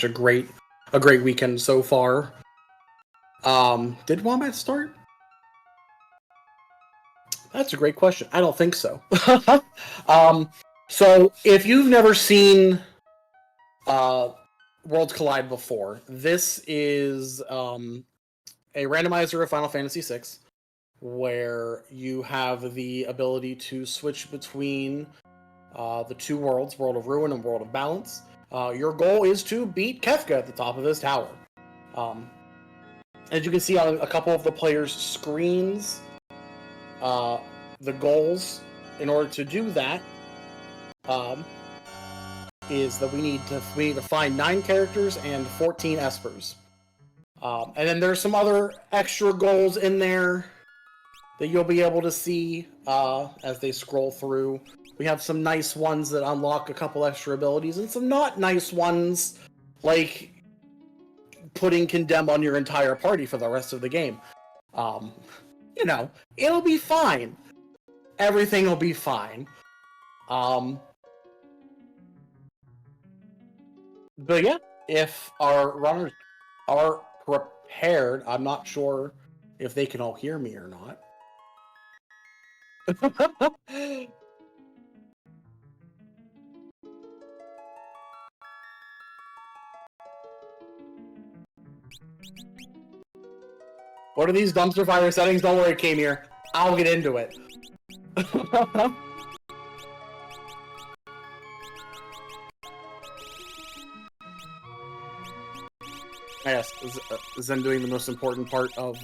a great weekend so far. Did Wombat start? That's a great question. I don't think so. So if you've never seen Worlds Collide before, this is a randomizer of Final Fantasy VI, where you have the ability to switch between the two worlds, World of Ruin and World of Balance. Your goal is to beat Kefka at the top of his tower. As you can see on a couple of the players' screens, the goals in order to do that is that we need to find 9 characters and 14 espers. And then there's some other extra goals in there that you'll be able to see as they scroll through. We have some nice ones that unlock a couple extra abilities, and some not nice ones, like putting Condemn on your entire party for the rest of the game. You know, it'll be fine. Everything will be fine. But yeah, if our runners are prepared, I'm not sure if they can all hear me or not. What are these dumpster fire settings? Don't worry, came here. I'll get into it. Yes, Zen doing the most important part of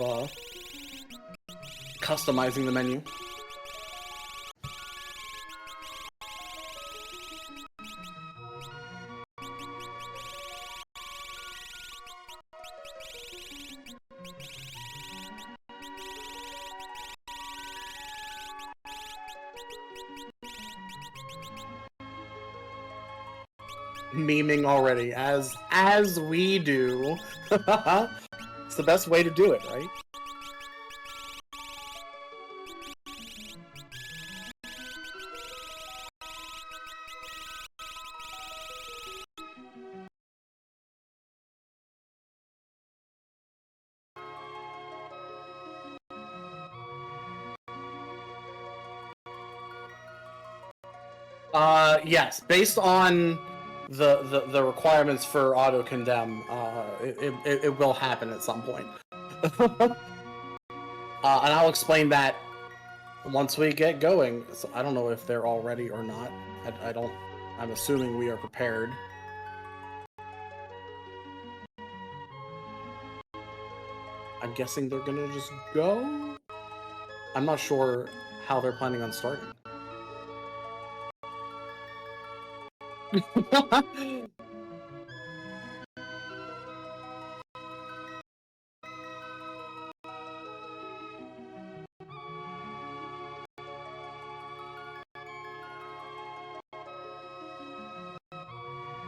customizing the menu. Memeing already, as we do. It's the best way to do it, right? Yes, based on the requirements for auto condemn, it will happen at some point. And I'll explain that once we get going. So I don't know if they're all ready or not. I'm assuming we are prepared. I'm guessing they're gonna just go? I'm not sure how they're planning on starting.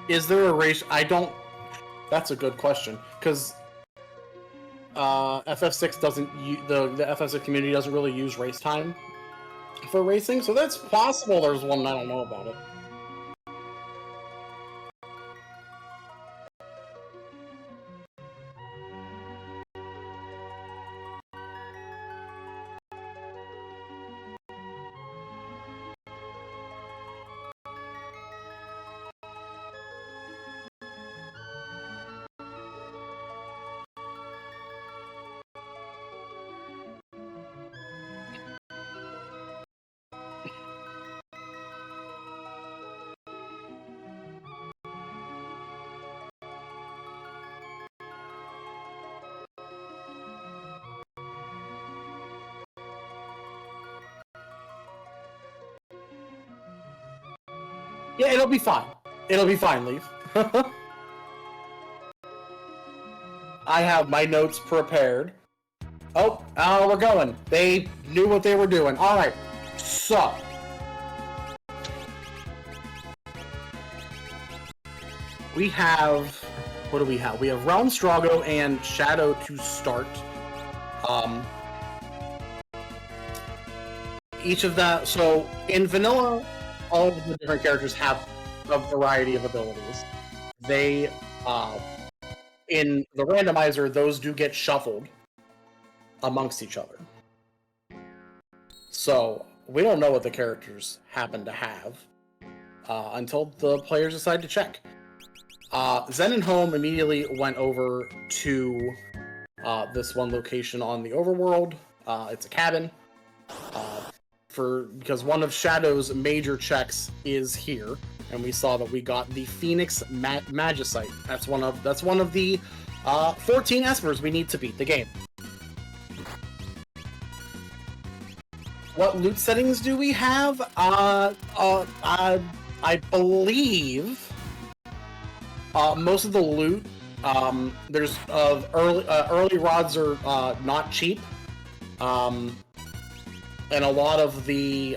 Is there a race? I don't... That's a good question, because FF6 doesn't... The FF6 community doesn't really use race time for racing, so that's possible there's one I don't know about it. Yeah, it'll be fine. It'll be fine, Leaf. I have my notes prepared. Oh, we're going. They knew what they were doing. Alright, so... we have... what do we have? We have Realm Strago and Shadow to start. Each of that... so, in Vanilla, all of the different characters have a variety of abilities. They in the randomizer, those do get shuffled amongst each other. So we don't know what the characters happen to have until the players decide to check. Zen and Home immediately went over to this one location on the overworld. It's a cabin. Because one of Shadow's major checks is here, and we saw that we got the Phoenix Magicite. That's one of the 14 espers we need to beat the game. What loot settings do we have? I believe most of the loot. There's early rods are not cheap. And a lot of the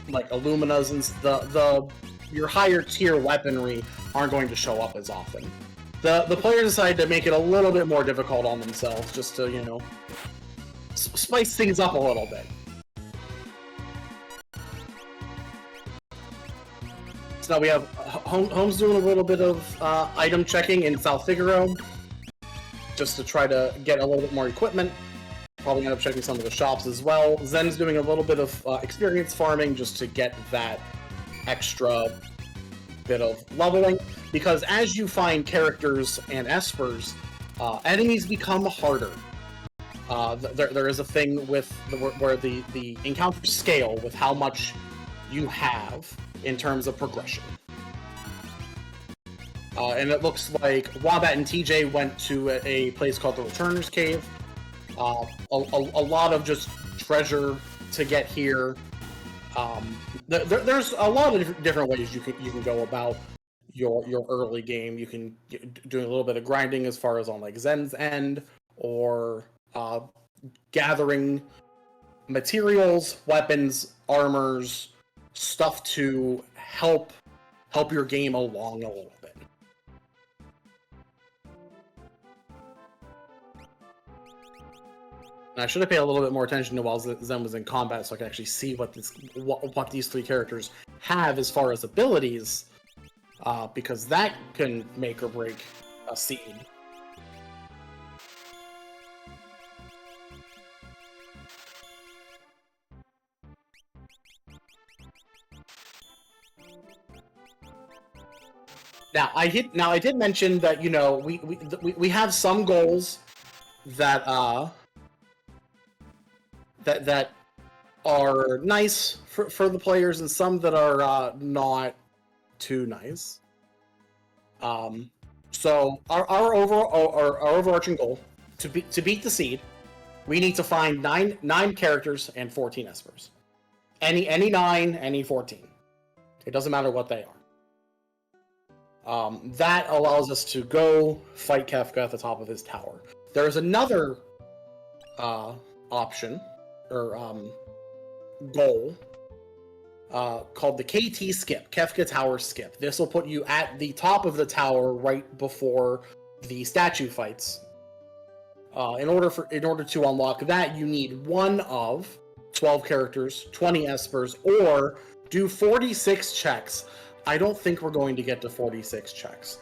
like Illuminas and your higher tier weaponry aren't going to show up as often. The players decided to make it a little bit more difficult on themselves, just to, you know, spice things up a little bit. So now we have Home's doing a little bit of item checking in South Figaro, just to try to get a little bit more equipment. Probably end up checking some of the shops as well. Zen's doing a little bit of experience farming just to get that extra bit of leveling. Because as you find characters and espers, enemies become harder. There is a thing with where the encounters scale with how much you have in terms of progression. And it looks like Wombat and TJ went to a place called the Returner's Cave. A lot of just treasure to get here. There's a lot of different ways you can go about your early game. You can do a little bit of grinding as far as on like Zen's end, or gathering materials, weapons, armors, stuff to help your game along a little bit. And I should have paid a little bit more attention to while Zen was in combat, so I can actually see what these three characters have as far as abilities, because that can make or break a seed. Now I did mention that, you know, we have some goals that that are nice for the players, and some that are not too nice. So our overarching goal to beat the seed, we need to find nine characters and 14 espers. Any 9, any 14. It doesn't matter what they are. That allows us to go fight Kefka at the top of his tower. There's another option, or goal, called the KT skip, Kefka Tower skip. This will put you at the top of the tower right before the statue fights. In order to unlock that, you need one of 12 characters, 20 espers, or do 46 checks. I don't think we're going to get to 46 checks.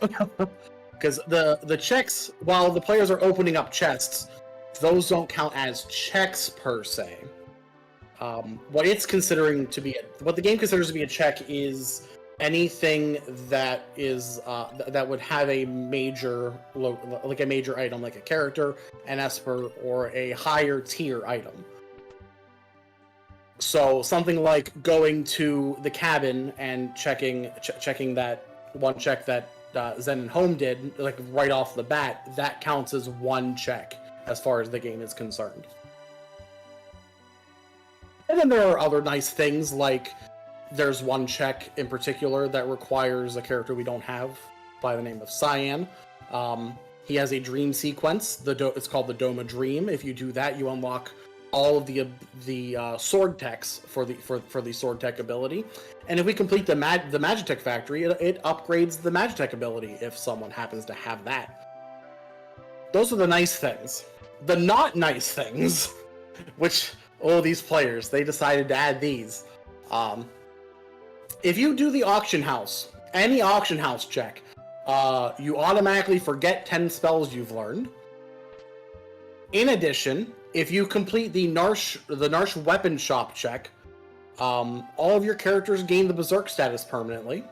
Because the checks, while the players are opening up chests, those don't count as checks per se. What the game considers to be a check is anything that is that would have a major item, like a character, an esper, or a higher tier item. So something like going to the cabin and checking that one check that Zen and Home did, like right off the bat, that counts as one check as far as the game is concerned. And then there are other nice things, like there's one check in particular that requires a character we don't have by the name of Cyan. He has a dream sequence. It's called the Doma Dream. If you do that, you unlock all of the sword techs for the sword tech ability. And if we complete the Magitech factory, it upgrades the Magitech ability if someone happens to have that. Those are the nice things. The not nice things, which, these players, they decided to add these. If you do the auction house, any auction house check, you automatically forget 10 spells you've learned. In addition, if you complete the Narsh weapon shop check, all of your characters gain the Berserk status permanently.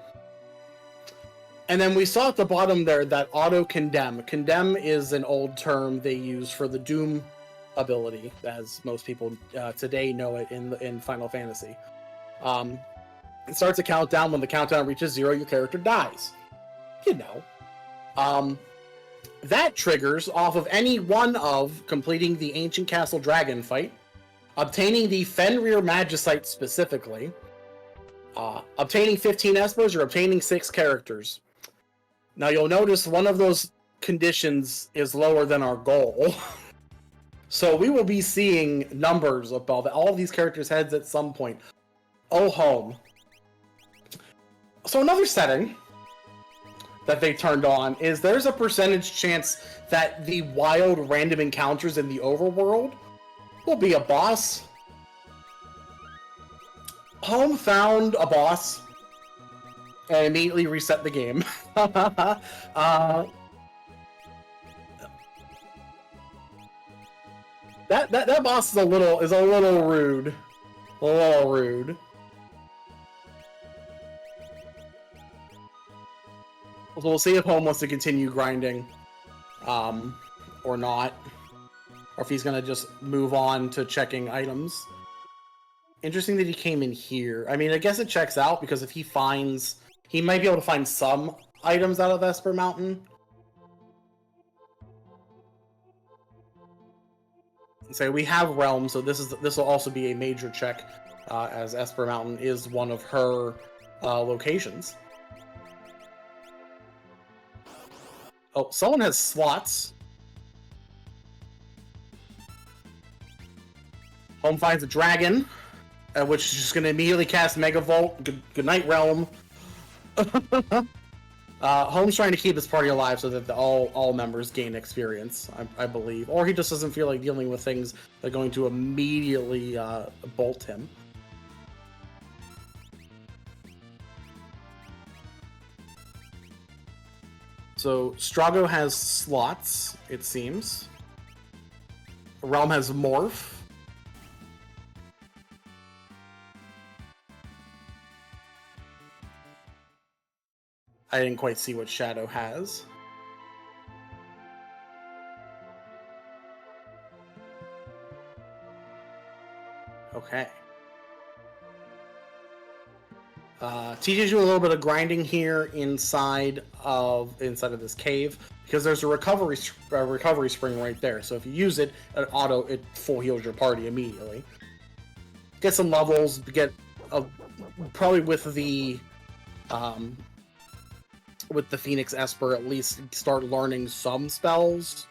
And then we saw at the bottom there that auto-condemn. Condemn is an old term they use for the Doom ability, as most people today know it in Final Fantasy. It starts a countdown. When the countdown reaches 0, your character dies. You know. That triggers off of any one of completing the Ancient Castle Dragon fight, obtaining the Fenrir Magicite specifically, obtaining 15 Espers, or obtaining 6 characters. Now you'll notice one of those conditions is lower than our goal. So we will be seeing numbers above all of these characters' heads at some point. Oh, home. So another setting that they turned on is there's a percentage chance that the wild random encounters in the overworld will be a boss. Home found a boss and immediately reset the game. That boss is a little rude. A little rude. So we'll see if Home wants to continue grinding, or not, or if he's gonna just move on to checking items. Interesting that he came in here. I mean, I guess it checks out, because if he finds, he might be able to find some items out of Esper Mountain. So we have Realm, so this will also be a major check, as Esper Mountain is one of her locations. Oh, someone has slots. Home finds a dragon, which is just going to immediately cast Megavolt. Good night, Realm. Home's trying to keep his party alive so that all members gain experience, I believe. Or he just doesn't feel like dealing with things that are going to immediately bolt him. So Strago has slots, it seems. Realm has Morph. I didn't quite see what Shadow has. Okay. TJ's doing a little bit of grinding here inside of this cave, because there's a recovery spring right there. So if you use it, it full heals your party immediately. Get some levels. Get probably with the Phoenix Esper, at least start learning some spells.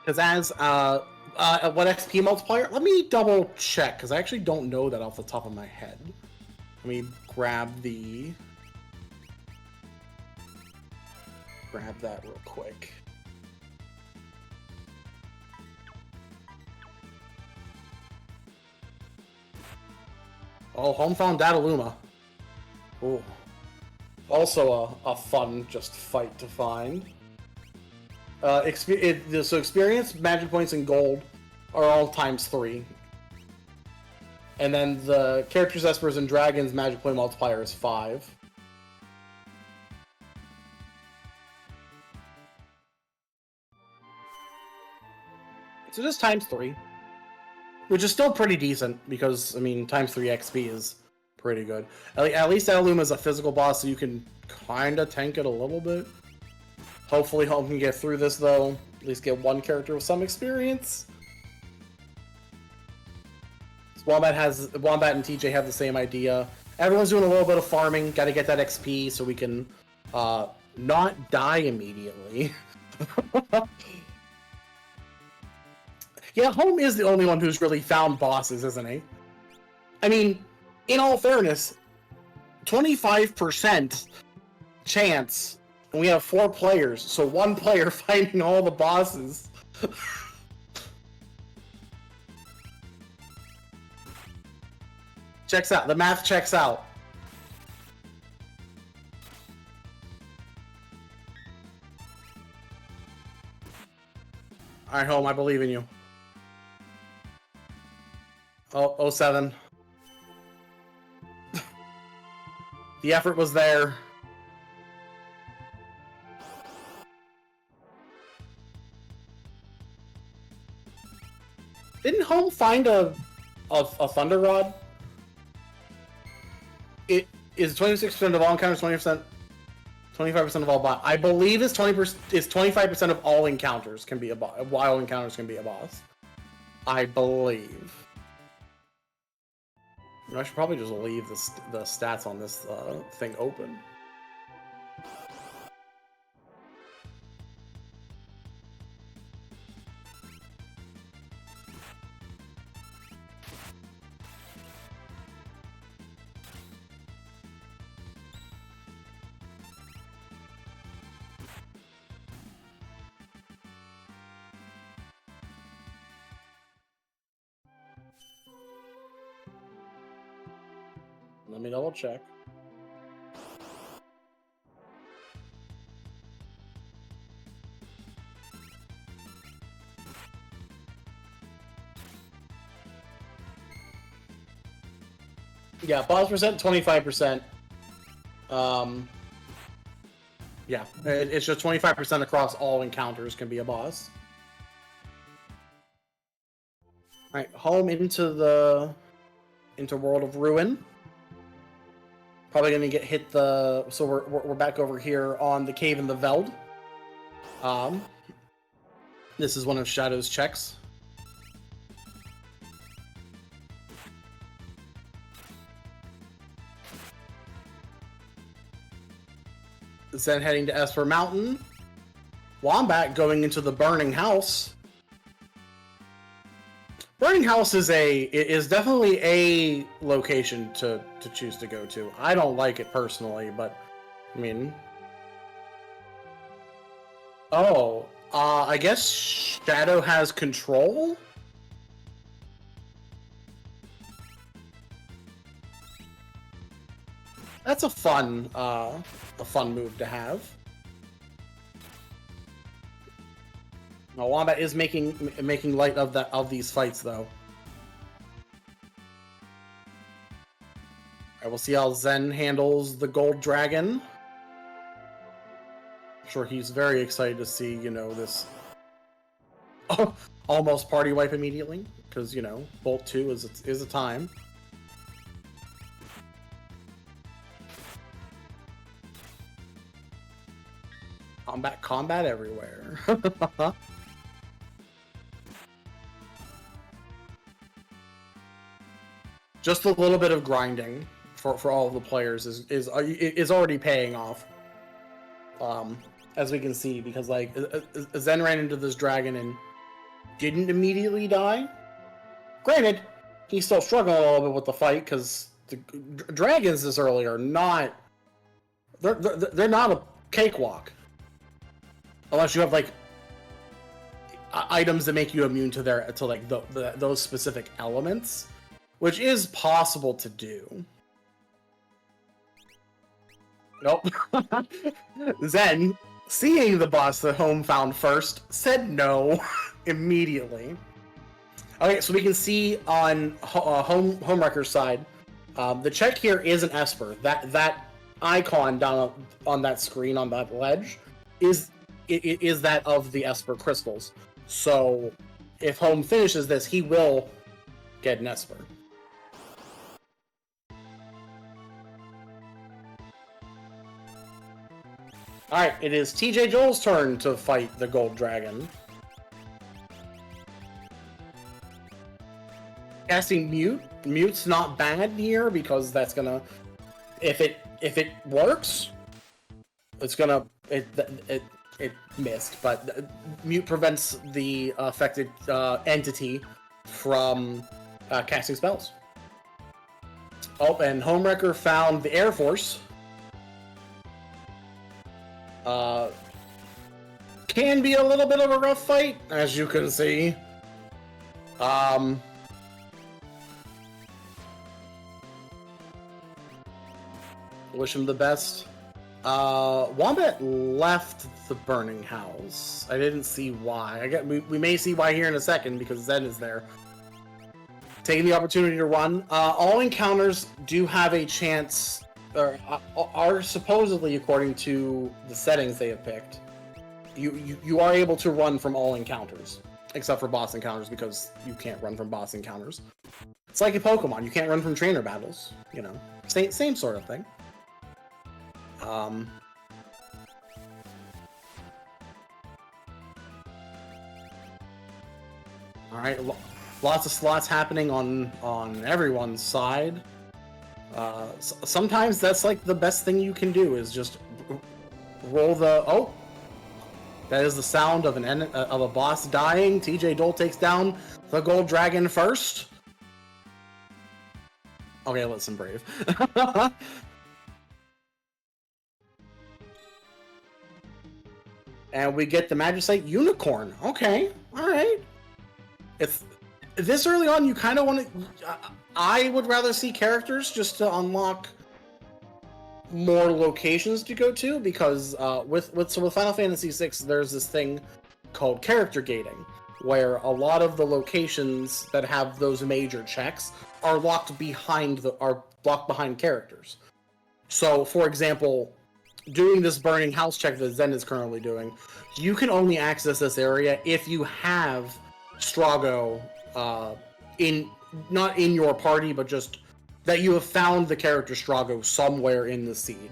Because as what XP multiplier? Let me double check, because I actually don't know that off the top of my head. Let me grab that real quick. Oh, Home found Dataluma. Ooh. Also a fun just fight to find. So experience, magic points, and gold are all ×3. And then the characters, Espers, and Dragons magic point multiplier is 5. So just ×3. Which is still pretty decent, because, I mean, ×3 XP is pretty good. At least Dataluma is a physical boss, so you can kind of tank it a little bit. Hopefully Home can get through this, though. At least get one character with some experience. Wombat and TJ have the same idea. Everyone's doing a little bit of farming. Got to get that XP so we can not die immediately. Yeah, Home is the only one who's really found bosses, isn't he? I mean, in all fairness, 25% chance. And we have 4 players, so 1 player finding all the bosses. Checks out. The math checks out. Alright, Home, I believe in you. Oh, 07. The effort was there. Didn't Home find a Thunder Rod? It is 26% of all encounters, 20%, 25% of all boss. I believe it's 25% of all encounters can be a boss. Wild encounters can be a boss. I believe. I should probably just leave the stats on this thing open. Let me double check. Yeah, boss percent 25%. Yeah, it's just 25% across all encounters can be a boss. All right, Home into World of Ruin. Probably gonna get hit the. So we're back over here on the Cave in the Veld. This is one of Shadow's checks. Then heading to Esper Mountain. Wombat going into the Burning House. Burning House is definitely a location to choose to go to. I don't like it personally, but I mean, I guess Shadow has control. That's a fun move to have. Now, Wombat is making light of these fights, though. Alright, we'll see how Zen handles the Gold Dragon. I'm sure he's very excited to see, you know, this almost party wipe immediately, because, you know, Bolt 2 is a time. Combat everywhere. Just a little bit of grinding for all of the players is already paying off. As we can see, because like Zen ran into this dragon and didn't immediately die. Granted, he's still struggling a little bit with the fight because the dragons this early are not. They're not a cakewalk. Unless you have like items that make you immune to those specific elements, which is possible to do. Nope. Zen, seeing the boss that Home found first, said no immediately. Okay, so we can see on Homewrecker's side, the check here is an Esper. That icon down on that screen on that ledge is that of the Esper crystals. So if Home finishes this, he will get an Esper. Alright, it is TJ Joel's turn to fight the Gold Dragon. Casting Mute. Mute's not bad here because that's gonna... If it works, it's gonna... It missed, but Mute prevents the affected entity from casting spells. Oh, and Homewrecker found the Air Force. Can be a little bit of a rough fight, as you can see. Wish him the best. Wombat left the burning house. I didn't see why. We may see why here in a second because Zen is there. Taking the opportunity to run. All encounters do have a chance, or are supposedly, according to the settings they have picked, you are able to run from all encounters, except for boss encounters because you can't run from boss encounters. It's like a Pokemon. You can't run from trainer battles. You know, same sort of thing. All right, lots of slots happening on everyone's side. Sometimes that's like the best thing you can do is just roll the. Oh, that is the sound of of a boss dying. TJ Dole takes down the gold dragon first. Okay, listen, Brave. And we get the Magicite Unicorn. Okay, all right. If this early on, you kind of want to. I would rather see characters just to unlock more locations to go to, because with Final Fantasy VI, there's this thing called character gating, where a lot of the locations that have those major checks are locked behind characters. So, for example, doing this burning house check that Zen is currently doing, you can only access this area if you have Strago not in your party, but just that you have found the character Strago somewhere in the seed.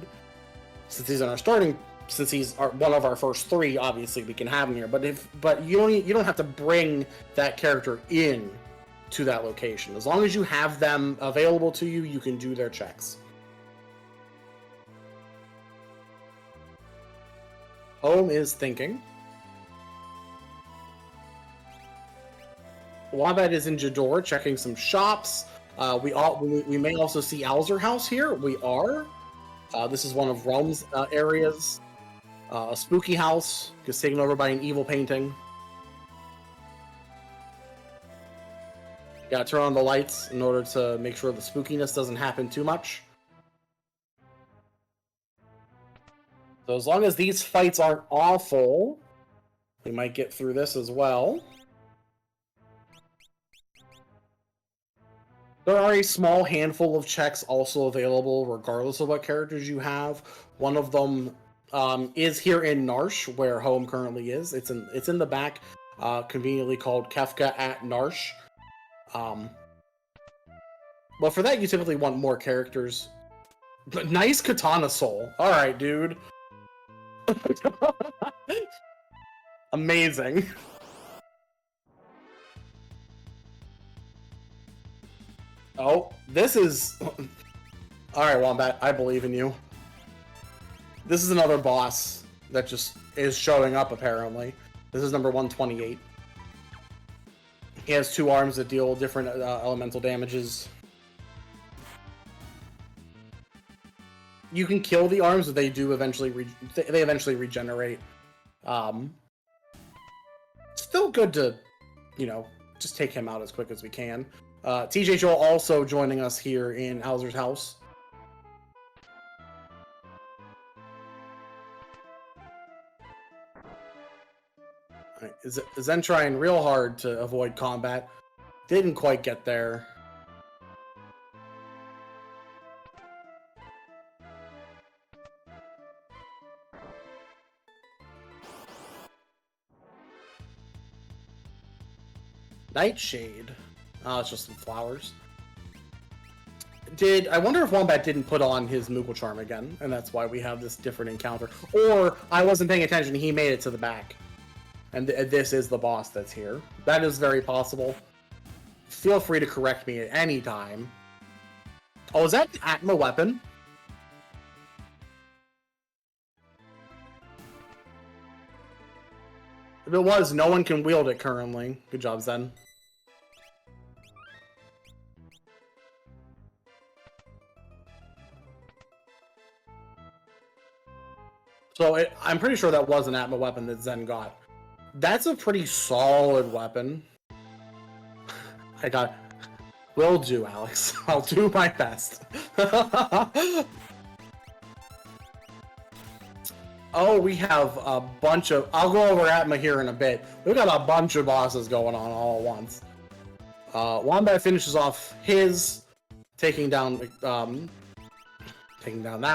Since he's one of our first three, obviously we can have him here. But you don't have to bring that character in to that location. As long as you have them available to you, you can do their checks. Home is thinking. Wombat is in Jador checking some shops. We may also see Alzer House here. We are. This is one of Rome's areas. A spooky house gets taken over by an evil painting. Gotta turn on the lights in order to make sure the spookiness doesn't happen too much. So as long as these fights aren't awful, we might get through this as well. There are a small handful of checks also available regardless of what characters you have. One of them is here in Narsh, where Home currently is. It's in the back, conveniently called Kefka at Narsh. But for that, you typically want more characters. But nice Katana Soul. Alright, dude. Amazing. Oh, this is... Alright, Wombat, I believe in you. This is another boss that just is showing up, apparently. This is number 128. He has two arms that deal different elemental damages. You can kill the arms, but they do eventually regenerate. Still good to, just take him out as quick as we can. TJ Joel also joining us here in Alzer's house. Right, Zen trying real hard to avoid combat. Didn't quite get there. Nightshade. Oh, it's just some flowers. I wonder if Wombat didn't put on his Moogle Charm again, and that's why we have this different encounter. Or I wasn't paying attention, he made it to the back. And this is the boss that's here. That is very possible. Feel free to correct me at any time. Oh, is that the Atma weapon? If it was, no one can wield it currently. Good job, Zen. So I'm pretty sure that was an Atma weapon that Zen got. That's a pretty solid weapon. Will do, Alex. I'll do my best. Oh, we have a bunch of... I'll go over Atma here in a bit. We've got a bunch of bosses going on all at once. Wombat finishes off his, taking down that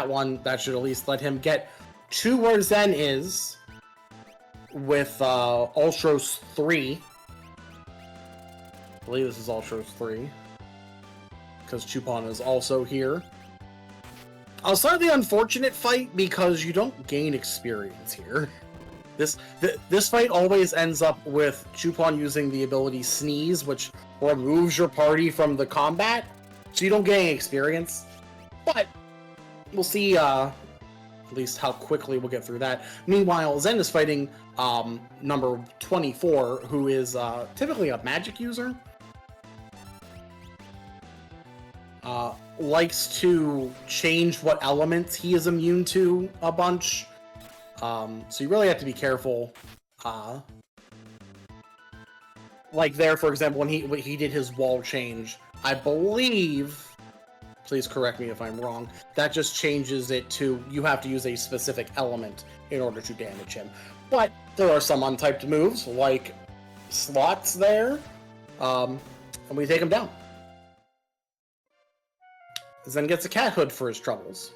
one. That should at least let him get to where Zen is with Ultros 3. I believe this is Ultros 3. Because Chupon is also here. A slightly unfortunate fight because you don't gain experience here. This fight always ends up with Chupon using the ability Sneeze, which removes your party from the combat, so you don't gain experience. But we'll see at least how quickly we'll get through that. Meanwhile, Zen is fighting number 24, who is typically a magic user. Likes to change what elements he is immune to a bunch. So you really have to be careful. Like there, for example, when he did his wall change, I believe, please correct me if I'm wrong, that just changes it to you have to use a specific element in order to damage him. But there are some untyped moves, like slots there, and we take him down. Zen gets a cat hood for his troubles,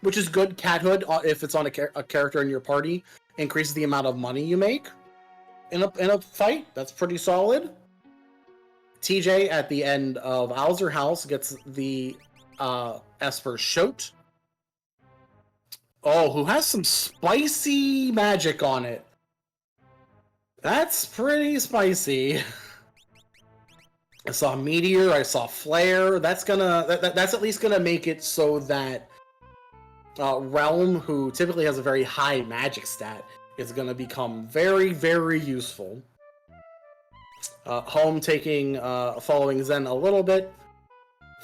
which is good. Cat hood, if it's on a character in your party, increases the amount of money you make in a fight. That's pretty solid. TJ at the end of Alzer House gets the Esper Shote. Oh, who has some spicy magic on it. That's pretty spicy. I saw Meteor, I saw Flare. That's at least gonna make it so that Realm, who typically has a very high magic stat, is gonna become very, very useful. Home following Zen a little bit,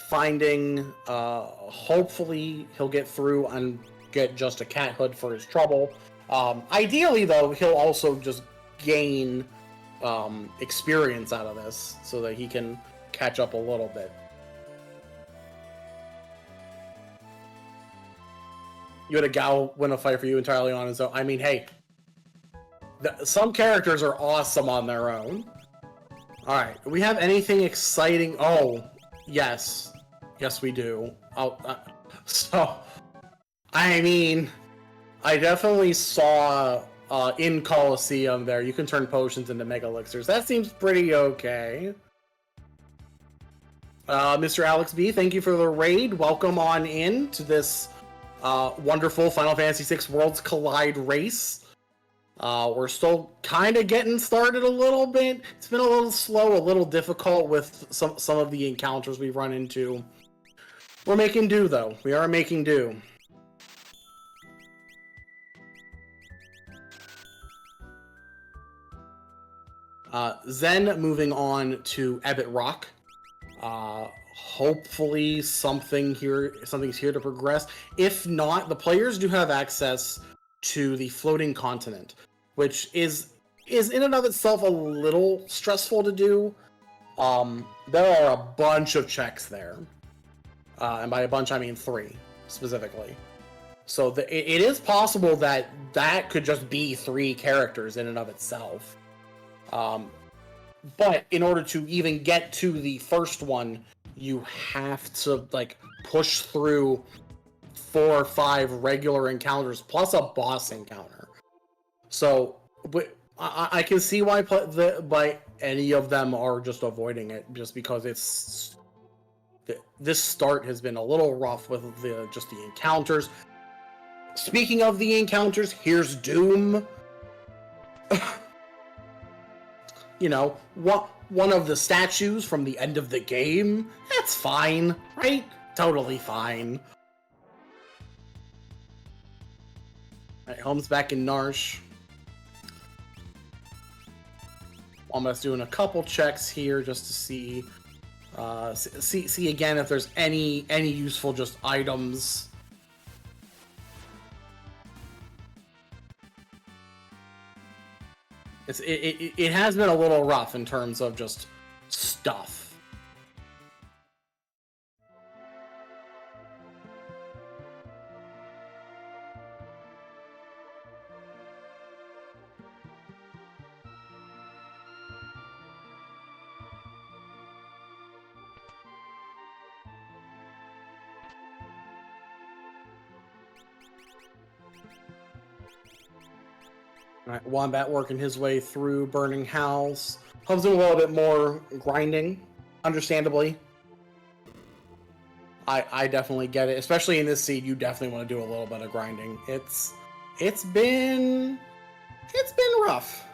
finding, hopefully he'll get through and get just a cat hood for his trouble. Ideally though, he'll also just gain experience out of this so that he can catch up a little bit. You had a gal win a fight for you entirely on his own. I mean, hey, some characters are awesome on their own. Alright, do we have anything exciting? Oh, yes. Yes, we do. So, I mean, I definitely saw in Coliseum there, you can turn potions into Mega Elixirs. That seems pretty okay. Mr. Alex B, thank you for the raid. Welcome on in to this wonderful Final Fantasy VI Worlds Collide race. We're still kind of getting started a little bit. It's been a little slow, a little difficult with some of the encounters we've run into. We're making do, though. We are making do. Zen moving on to Ebit Rock. Hopefully something's here to progress. If not, the players do have access to the floating continent, which is in and of itself a little stressful to do. There are a bunch of checks there. And by a bunch, I mean 3, specifically. So it is possible that could just be 3 characters in and of itself. But in order to even get to the first one, you have to, like, push through 4 or 5 regular encounters, plus a boss encounter. So, I can see why any of them are just avoiding it, just because this start has been a little rough with just the encounters. Speaking of the encounters, here's Doom. You know, one of the statues from the end of the game. That's fine, right? Totally fine. Alright, Home's back in Narsh. Almost doing a couple checks here just to see again if there's any useful just items. It has been a little rough in terms of just stuff. Alright, Wombat working his way through Burning House. Home's doing a little bit more grinding, understandably. I definitely get it, especially in this seed. You definitely want to do a little bit of grinding. It's been rough.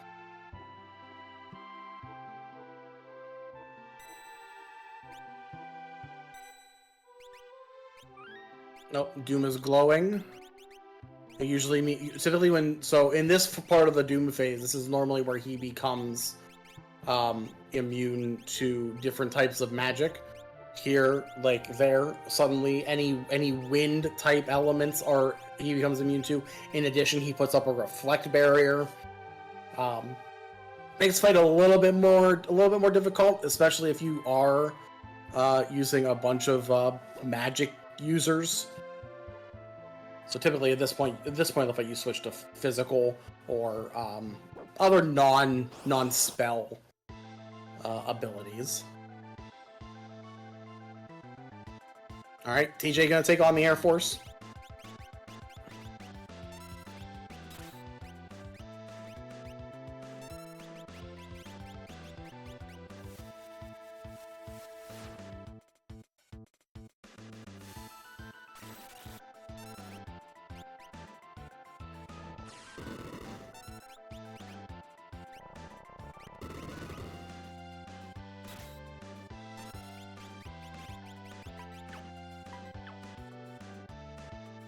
Nope, Doom is glowing. It usually typically in this part of the Doom phase, this is normally where he becomes immune to different types of magic. Here, like there, suddenly any wind type elements he becomes immune to. In addition, he puts up a reflect barrier. Makes fight a little bit more difficult, especially if you are using a bunch of magic users. So typically at this point of the fight, you switch to physical or other non-spell abilities. All right, TJ gonna take on the Air Force.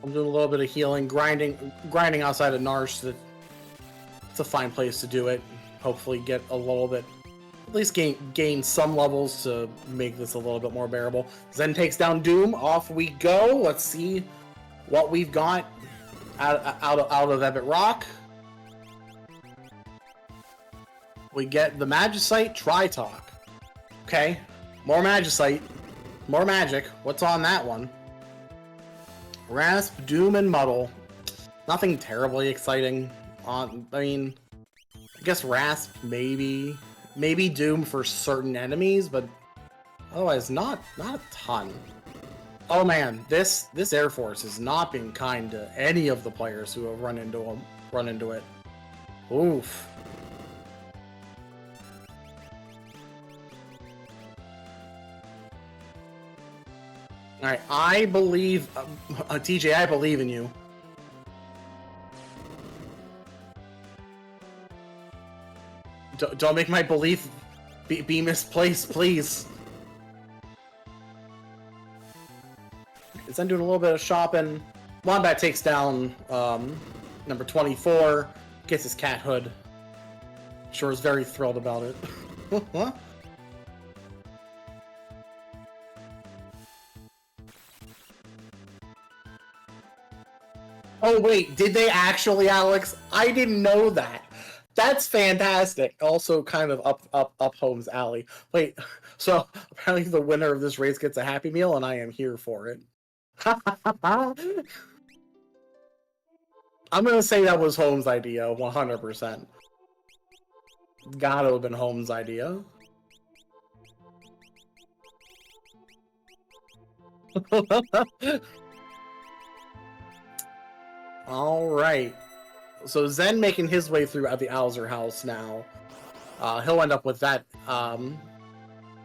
I'm doing a little bit of healing, grinding outside of Narsh. It's a fine place to do it. Hopefully get a little bit, at least gain some levels to make this a little bit more bearable. Zen takes down Doom. Off we go. Let's see what we've got out of Ebit Rock. We get the Magicite Tritalk. Okay, more Magicite, more magic. What's on that one? Rasp, Doom, and Muddle. Nothing terribly exciting. I mean, I guess Rasp, maybe Doom for certain enemies, but otherwise not a ton. Oh man, this Air Force has not been kind to any of the players who have run into it. Oof. Alright, I believe... TJ, I believe in you. Don't make my belief be misplaced, please. Is then doing a little bit of shopping. Wombat takes down number 24. Gets his cat hood. Sure is very thrilled about it. What? Oh wait, did they actually, Alex? I didn't know that. That's fantastic. Also kind of up Holmes' alley. Wait, so apparently the winner of this race gets a Happy Meal, and I am here for it. I'm gonna say that was Holmes' idea, 100%. Gotta have been Holmes' idea. Alright. So Zen making his way through at the Owlser house now. He'll end up with that,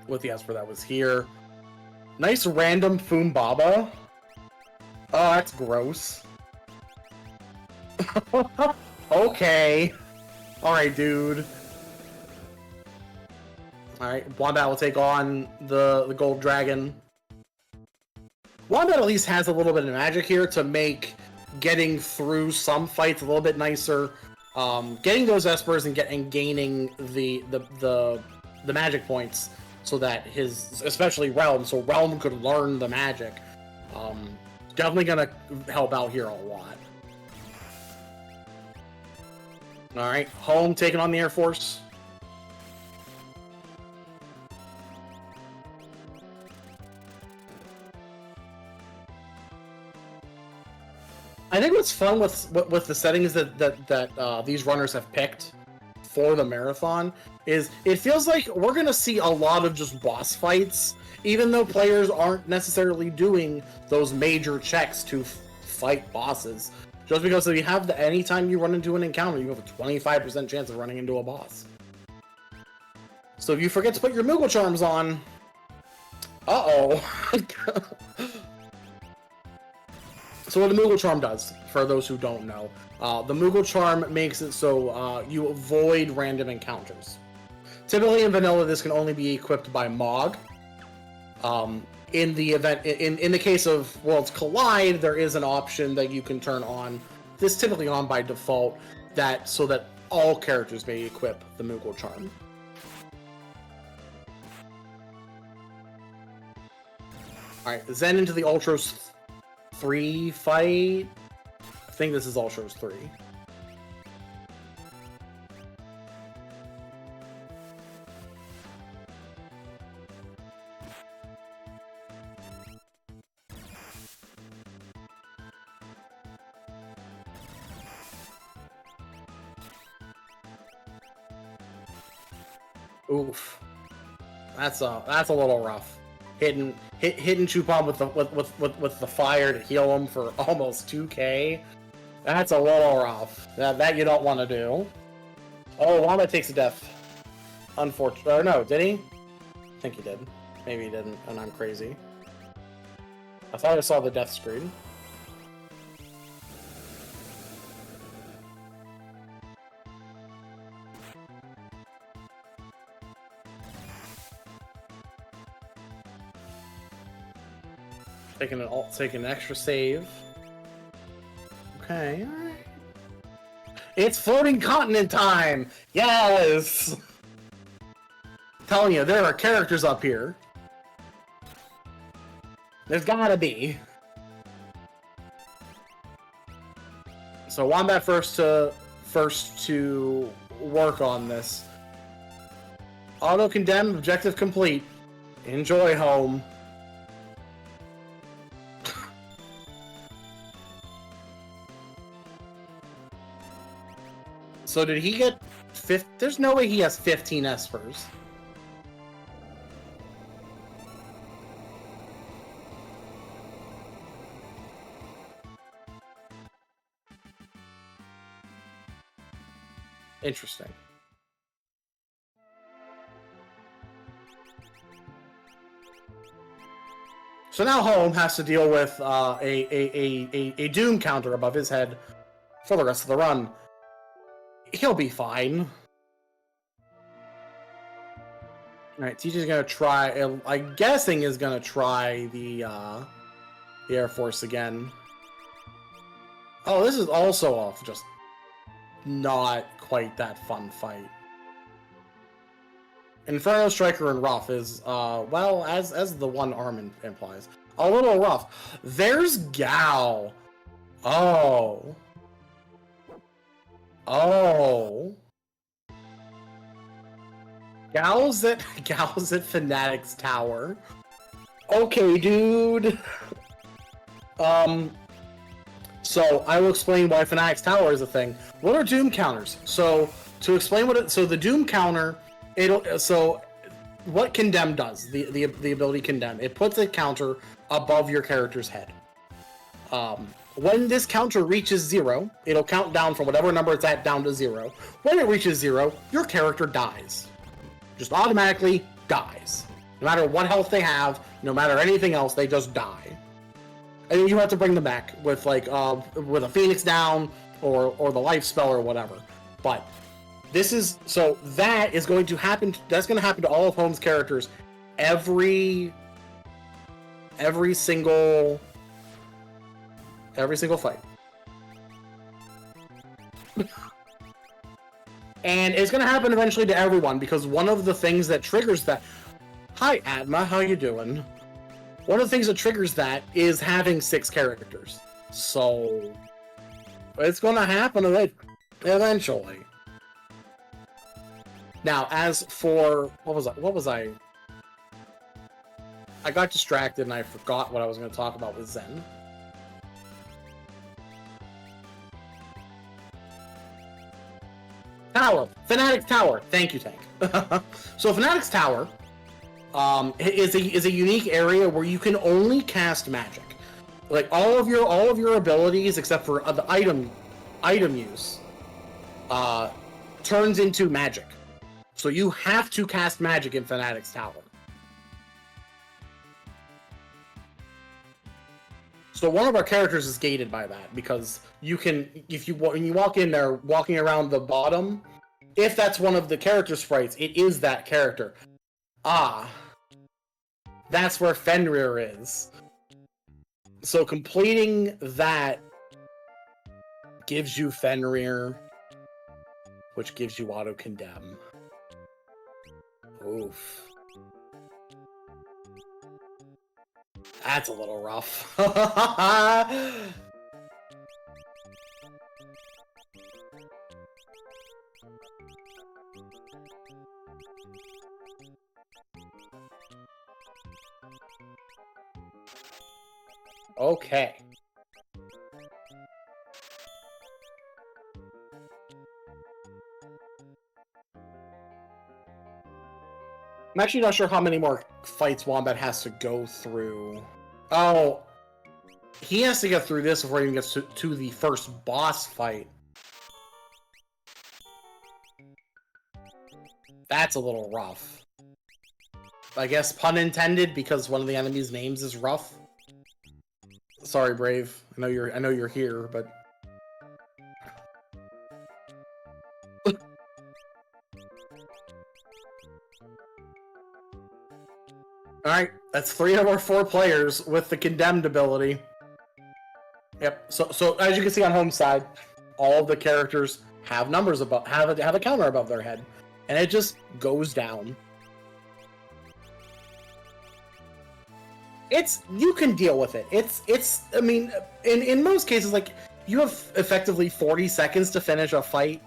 with the Esper that was here. Nice random Foombaba. Oh, that's gross. Okay. Alright, dude. Alright, Wombat will take on the Gold Dragon. Wombat at least has a little bit of magic here to make getting through some fights a little bit nicer. Getting those Espers and gaining the magic points so that especially Realm, so Realm could learn the magic. Definitely gonna help out here a lot. Alright, Home taking on the Air Force. I think what's fun with the settings that these runners have picked for the marathon is it feels like we're gonna see a lot of just boss fights, even though players aren't necessarily doing those major checks to fight bosses. Just because if you have the anytime you run into an encounter, you have a 25% chance of running into a boss. So if you forget to put your Moogle Charms on, uh-oh. So what the Moogle Charm does, for those who don't know, the Moogle Charm makes it so you avoid random encounters. Typically in vanilla, this can only be equipped by Mog. In the case of Worlds Collide, there is an option that you can turn on. This is typically on by default, so that all characters may equip the Moogle Charm. Alright, Zen into the Ultros 3 fight. I think this is Ultros 3. Oof, that's a little rough. Hitting Chupon with the fire to heal him for almost 2k. That's a little rough. That you don't want to do. Oh, Wombat takes a death. Unfortunately, or no, did he? I think he did. Maybe he didn't, and I'm crazy. I thought I saw the death screen. Taking an extra save. Okay, alright. It's floating continent time! Yes! I'm telling you, there are characters up here. There's gotta be. So Wombat first to work on this. Auto condemned, objective complete. Enjoy home. So did he get 50? There's no way he has 15 espers. Interesting. So now Home has to deal with a Doom counter above his head for the rest of the run. He'll be fine. Alright, TJ's gonna try, I'm guessing is gonna try the Air Force again. Oh, this is also off, just not quite that fun fight. Inferno Striker and Rough is, well, as the one arm implies, a little rough. There's Gal. Oh. Oh. Gal's at Fanatic's Tower. Okay, dude. So I will explain why Fanatic's Tower is a thing. What are Doom counters? So to explain so the Doom counter, what Condemn does, the ability Condemn, it puts a counter above your character's head. When this counter reaches 0, it'll count down from whatever number it's at down to 0. When it reaches 0, your character dies. Just automatically dies. No matter what health they have, no matter anything else, they just die. And you have to bring them back with with a Phoenix down or the life spell or whatever. But this is that is going to happen. That's going to happen to all of Home's characters every single fight. And it's going to happen eventually to everyone, because one of the things that triggers that... Hi, Atma, how you doing? One of the things that triggers that is having 6 characters. So... it's going to happen eventually. Now, as for... What was I... I got distracted and I forgot what I was going to talk about with Zen. Tower. Fanatic's Tower. Thank you, Tank. So Fanatic's Tower is a unique area where you can only cast magic. like all of your abilities except for the item use turns into magic. So you have to cast magic in Fanatic's Tower. So one of our characters is gated by that because you can, when you walk in there, walking around the bottom, if that's one of the character sprites, it is that character. Ah, that's where Fenrir is. So completing that gives you Fenrir, which gives you auto condemn. Oof. That's a little rough. Okay. I'm actually not sure how many more fights Wombat has to go through. Oh, he has to get through this before he even gets to the first boss fight. That's a little rough. I guess pun intended, because one of the enemy's names is rough. Sorry, Brave. I know you're here, but Alright, that's 3 of our 4 players with the condemned ability. Yep, so as you can see on home side, all of the characters have numbers above, have a counter above their head, and it just goes down. You can deal with it. I mean, in most cases, like, you have effectively 40 seconds to finish a fight,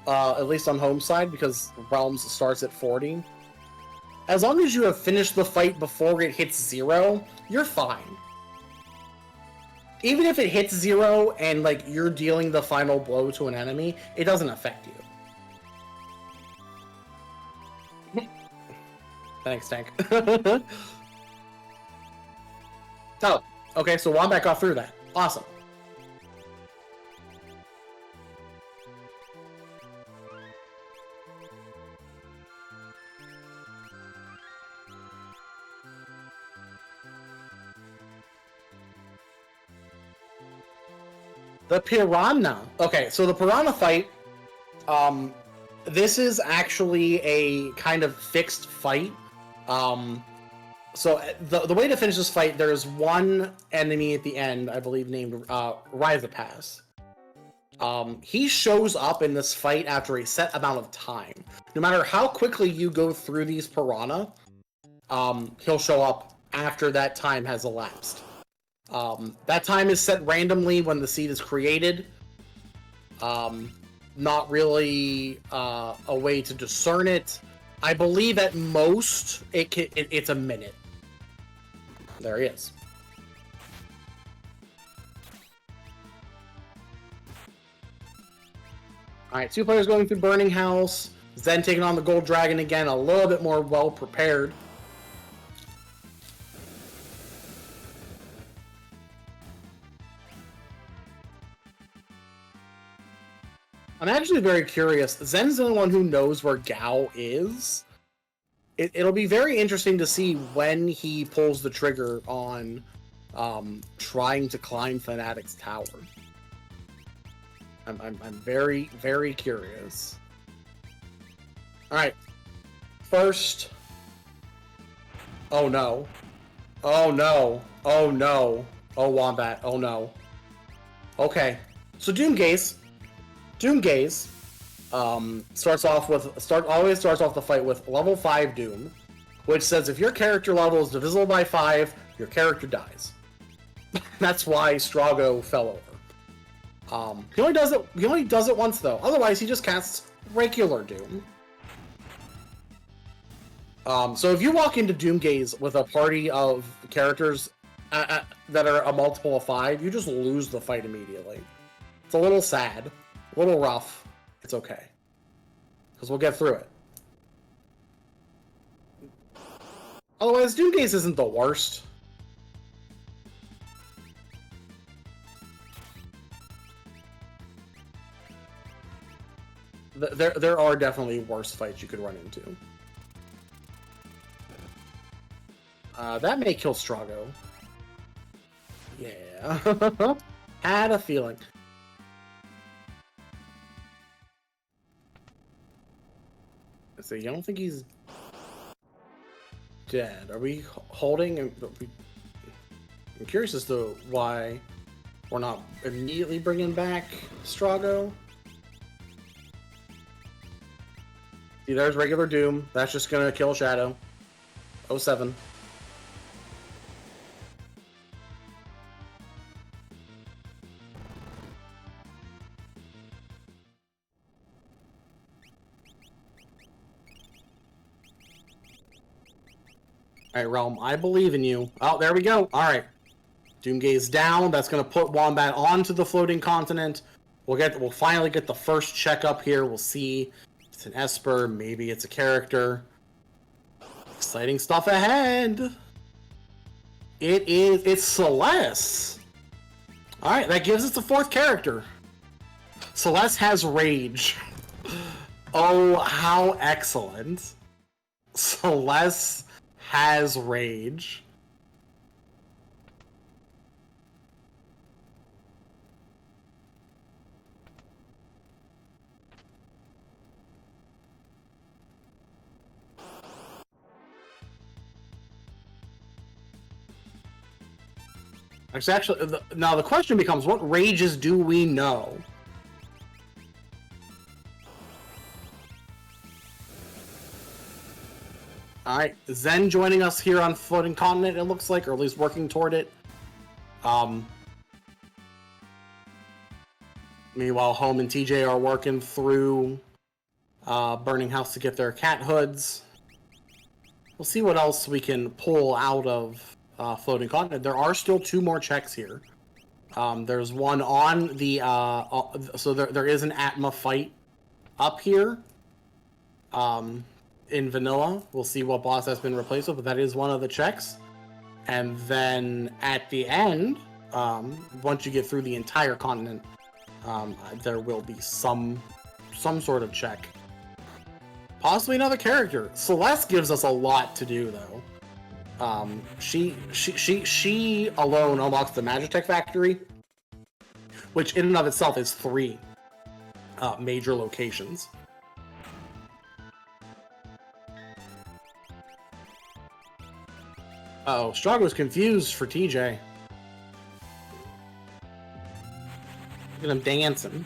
at least on home side, because Realms starts at 40. As long as you have finished the fight before it hits 0, you're fine. Even if it hits 0 and, like, you're dealing the final blow to an enemy, it doesn't affect you. Thanks, Tank. Oh, okay, so Wombat got through that. Awesome. The Piranha. Okay, so the Piranha fight, this is actually a kind of fixed fight. So the way to finish this fight, there's one enemy at the end, I believe, named Ryzapass. He shows up in this fight after a set amount of time. No matter how quickly you go through these Piranha, he'll show up after that time has elapsed. That time is set randomly when the seed is created. Not really a way to discern it. I believe at most it's a minute. There he is. Alright, 2 players going through Burning House. Zen taking on the Gold Dragon again, a little bit more well prepared. I'm actually very curious. Zen's the only one who knows where Gao is. It'll be very interesting to see when he pulls the trigger on trying to climb Fanatic's Tower. I'm very, very curious. Alright. First. Oh no. Oh no. Oh no. Oh Wombat. Oh no. Okay. So Doomgaze always starts off the fight with level 5 Doom, which says if your character level is divisible by 5, your character dies. That's why Strago fell over. He only does it once though. Otherwise, he just casts regular Doom. So if you walk into Doomgaze with a party of characters that are a multiple of 5, you just lose the fight immediately. It's a little sad. A little rough. It's okay. Because we'll get through it. Otherwise, Doomgaze isn't the worst. there are definitely worse fights you could run into. That may kill Strago. Yeah. Had a feeling. So you don't think he's dead? Are we holding? I'm curious as to why we're not immediately bringing back Strago. See, there's regular Doom. That's just gonna kill Shadow. 07. Alright, Realm, I believe in you. Oh, there we go. Alright. Doomgaze down. That's going to put Wombat onto the floating continent. We'll finally get the first check up here. We'll see. It's an Esper. Maybe it's a character. Exciting stuff ahead. It's Celeste. Alright, that gives us the fourth character. Celeste has Rage. Oh, how excellent. Celeste has Rage. Actually, now the question becomes, what rages do we know? Alright, Zen joining us here on Floating Continent, it looks like, or at least working toward it. Meanwhile, Home and TJ are working through Burning House to get their cat hoods. We'll see what else we can pull out of Floating Continent. There are still 2 more checks here. There's one on the... so there is an Atma fight up here. In vanilla, we'll see what boss has been replaced with, but that is one of the checks. And then at the end, once you get through the entire continent, there will be some sort of check. Possibly another character. Celeste gives us a lot to do, though. She alone unlocks the Magitech Factory, which in and of itself is 3 major locations. Uh-oh, Strago's confused for TJ. Look at him dancing.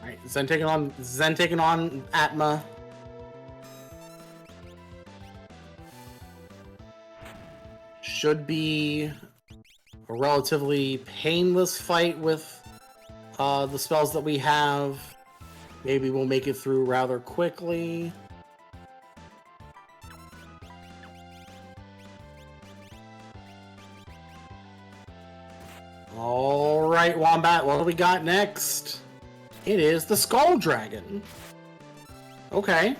Alright, Zen taking on Atma. Should be a relatively painless fight with the spells that we have. Maybe we'll make it through rather quickly. Alright, Wombat, what do we got next? It is the Skull Dragon. Okay.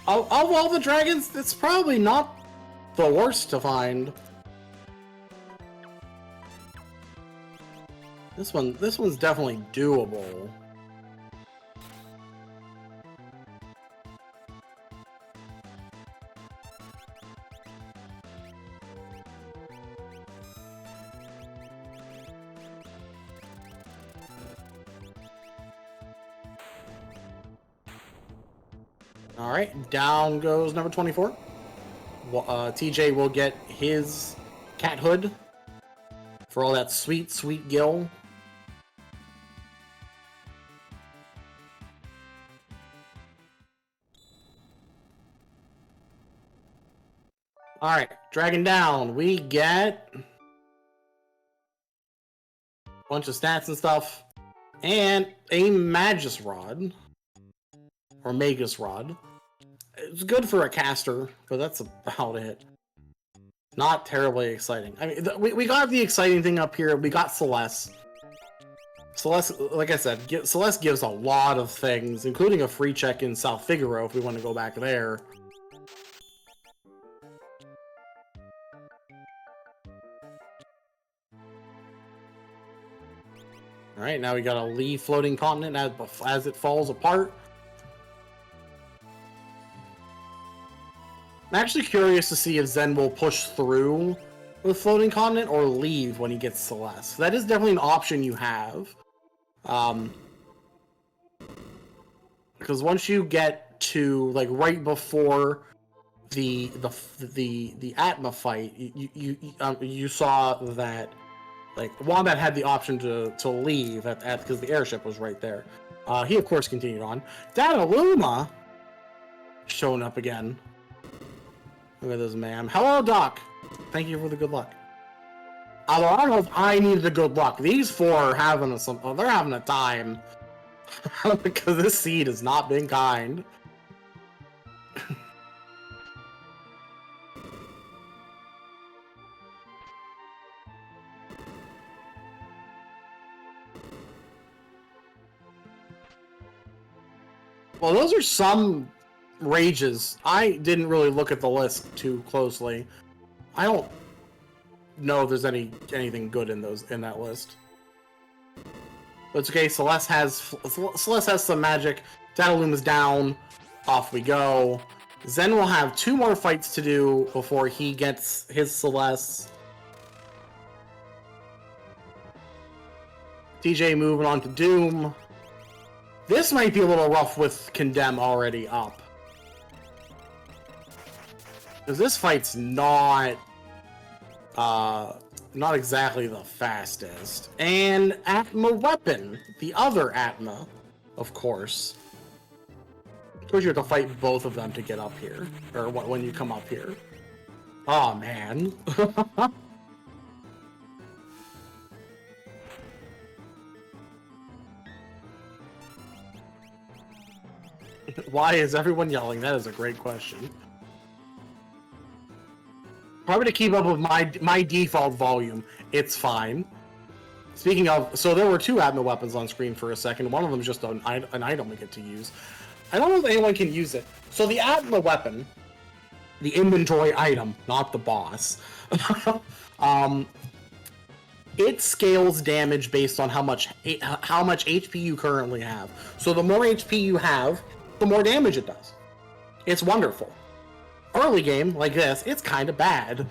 Of all the dragons, it's probably not the worst to find. This one's definitely doable. Alright, down goes number 24. TJ will get his cat hood for all that sweet, sweet gil. Alright, dragging down, we get a bunch of stats and stuff, and a Magus Rod. Or Magus Rod. it's good for a caster, but that's about it. Not terribly exciting. I mean, we got the exciting thing up here. We got Celeste. Celeste, like I said, Celeste gives a lot of things, including a free check in South Figaro if we want to go back there. Alright, now we gotta leave Floating Continent as it falls apart. I'm actually curious to see if Zen will push through with Floating Continent or leave when he gets Celeste. That is definitely an option you have. Because once you get to, like, right before the Atma fight, you saw that, like, Wombat had the option to leave because the airship was right there. He of course continued on. Dataluma showing up again. Look at this man. Hello, Doc. Thank you for the good luck. Although I don't know if I needed the good luck. These four are having they're having a time. Because this seed has not been kind. Well, those are some rages. I didn't really look at the list too closely. I don't know if there's anything good in that list. But it's okay. Celeste has some magic. Dataluma's down. Off we go. Zen will have 2 more fights to do before he gets his Celeste. DJ moving on to Doom. This might be a little rough with Condemn already up. Because this fight's not exactly the fastest. And Atma Weapon, the other Atma, of course. Of course you have to fight both of them to get up here. Or when you come up here. Oh man. Why is everyone yelling? That is a great question. Probably to keep up with my default volume. It's fine. Speaking of, so there were 2 Atma weapons on screen for a second. One of them is just an item we get to use. I don't know if anyone can use it. So the Atma weapon, the inventory item, not the boss, it scales damage based on how much HP you currently have. So the more HP you have, the more damage it does. It's wonderful. Early game, like this, it's kind of bad.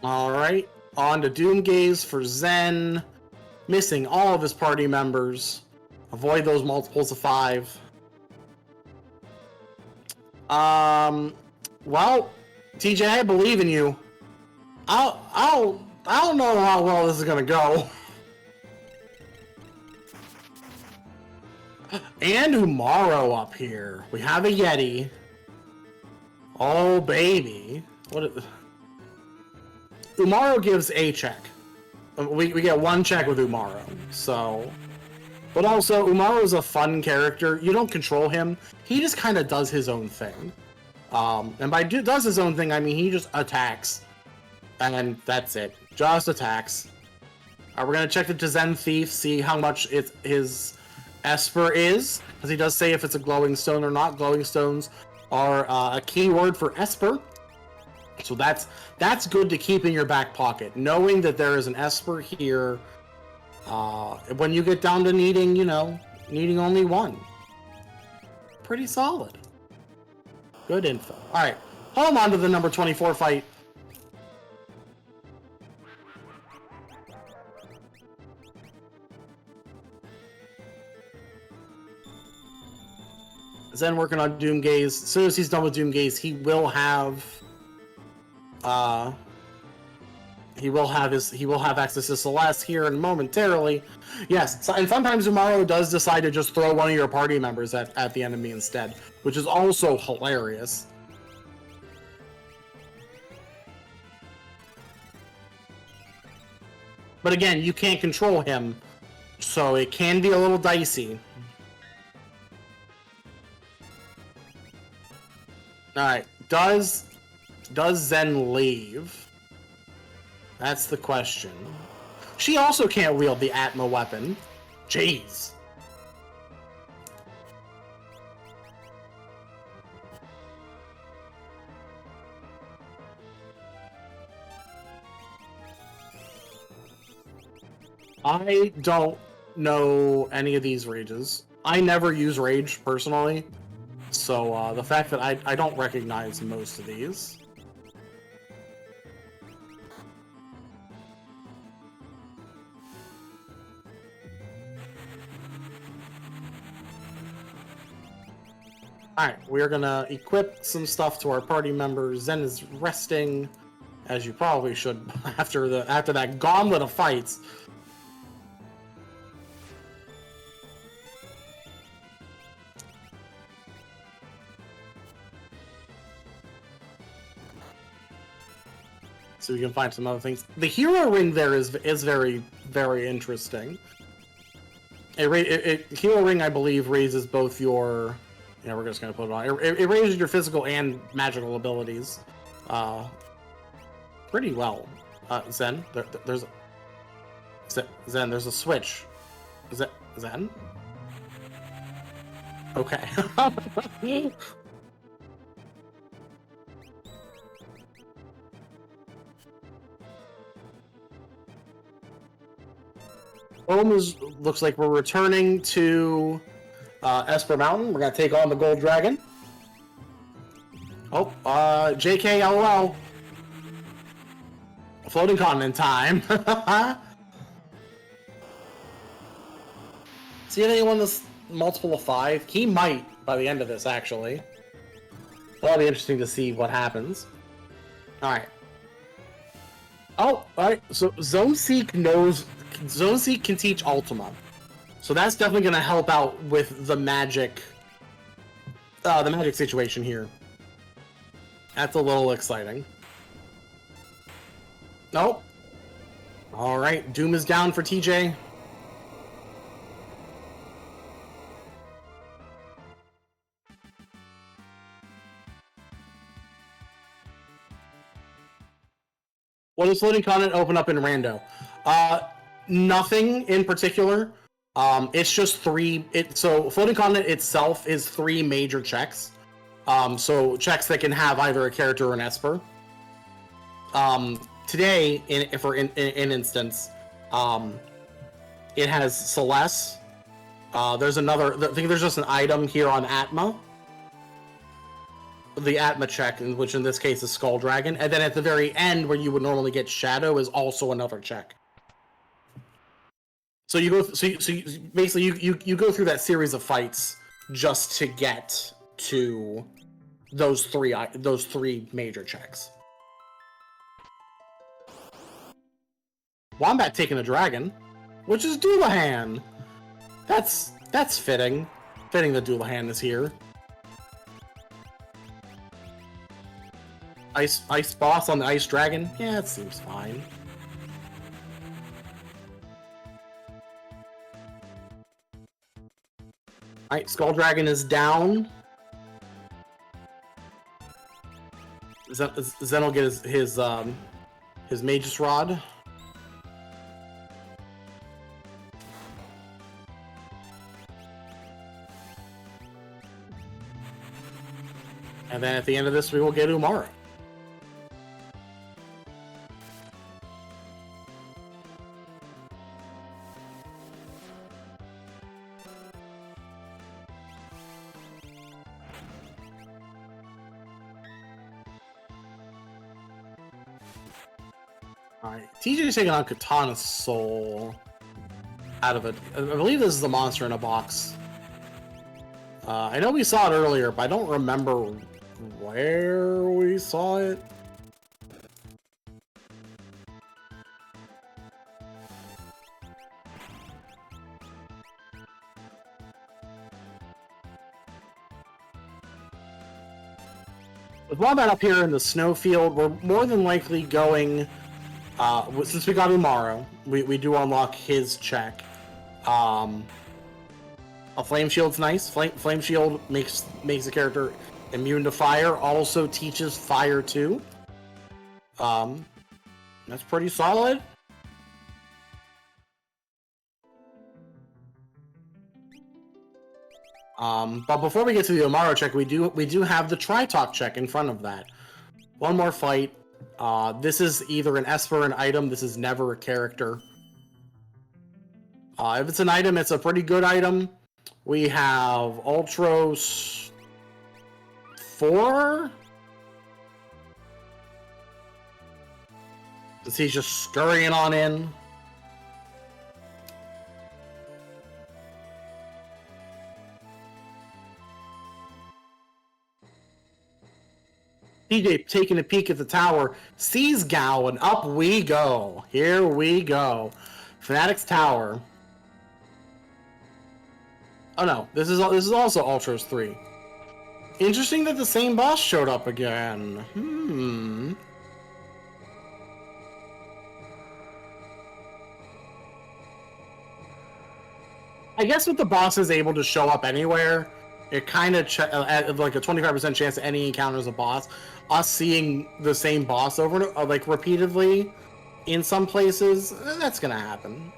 Alright, on to Doomgaze for Zen. Missing all of his party members. Avoid those multiples of 5. Well, TJ, I believe in you. I don't know how well this is gonna go. And Umaro up here. We have a Yeti. Oh, baby. Umaro gives a check. We get 1 check with Umaro, so... But also, Umaro is a fun character. You don't control him. He just kind of does his own thing. And by does his own thing, I mean he just attacks. And that's it. Just attacks. We're gonna check the Zen Thief, see how much his Esper is, because he does say if it's a glowing stone or not. Glowing stones are a keyword for Esper, so that's good to keep in your back pocket, knowing that there is an Esper here. When you get down to needing only 1, pretty solid. Good info. All right, hold on to the number 24 fight. Zen working on Doomgaze. As soon as he's done with Doomgaze, he will have access to Celeste here and momentarily. Yes, and sometimes Umaro does decide to just throw one of your party members at the enemy instead, which is also hilarious. But again, you can't control him, so it can be a little dicey. Alright, does Zen leave? That's the question. She also can't wield the Atma weapon. Jeez. I don't know any of these rages. I never use rage personally, so the fact that I don't recognize most of these. Alright, we're gonna equip some stuff to our party members. Zen is resting, as you probably should after that gauntlet of fights. So we can find some other things. The hero ring there is very, very interesting. Hero ring, I believe, raises both your... Yeah, we're just gonna put it on. It raises your physical and magical abilities, pretty well. Zen, there's Zen. There's a switch. Is that Zen? Okay. Looks like we're returning to Esper Mountain. We're gonna take on the Gold Dragon. Oh, JK, LOL. Floating continent time. See anyone this multiple of 5? He might by the end of this, actually. That'll be interesting to see what happens. Alright. Oh, alright. So Zone Seek can teach Ultima. So that's definitely going to help out with the magic situation here. That's a little exciting. Nope. All right, Doom is down for TJ. What does floating continent open up in Rando? Nothing in particular. It's just 3. So floating continent itself is 3 major checks. So checks that can have either a character or an Esper. Today, in instance, it has Celeste. There's another. I think there's just an item here on Atma. The Atma check, which in this case is Skull Dragon, and then at the very end, where you would normally get Shadow, is also another check. So you go. So basically, you go through that series of fights just to get to those three major checks. Wombat taking a dragon, which is Doulahan. That's fitting. Fitting that Doulahan is here. Ice boss on the ice dragon. Yeah, it seems fine. Alright, Skull Dragon is down. Zen will get his Magus Rod. And then at the end of this, we will get Umara. Alright, TJ's taking on Katana Soul out of it. I believe this is the monster in a box. I know we saw it earlier, but I don't remember where we saw it. With Wombat up here in the snowfield, we're more than likely going Since we got Umaro, we do unlock his check. A flame shield's nice. Flame shield makes the character immune to fire. Also teaches fire too. That's pretty solid. But before we get to the Umaro check, we do have the Tri-Talk check in front of that. One more fight. This is either an Esper, an item. This is never a character. If it's an item, it's a pretty good item. We have Ultros 4. As he's just scurrying on in. TJ taking a peek at the tower, sees Gao, and up we go. Here we go. Fnatic's tower. Oh no, this is also Ultros 3. Interesting that the same boss showed up again. I guess with the boss is able to show up anywhere, it kind of like a 25% chance that any encounter is a boss. Us seeing the same boss over like repeatedly in some places, that's gonna happen.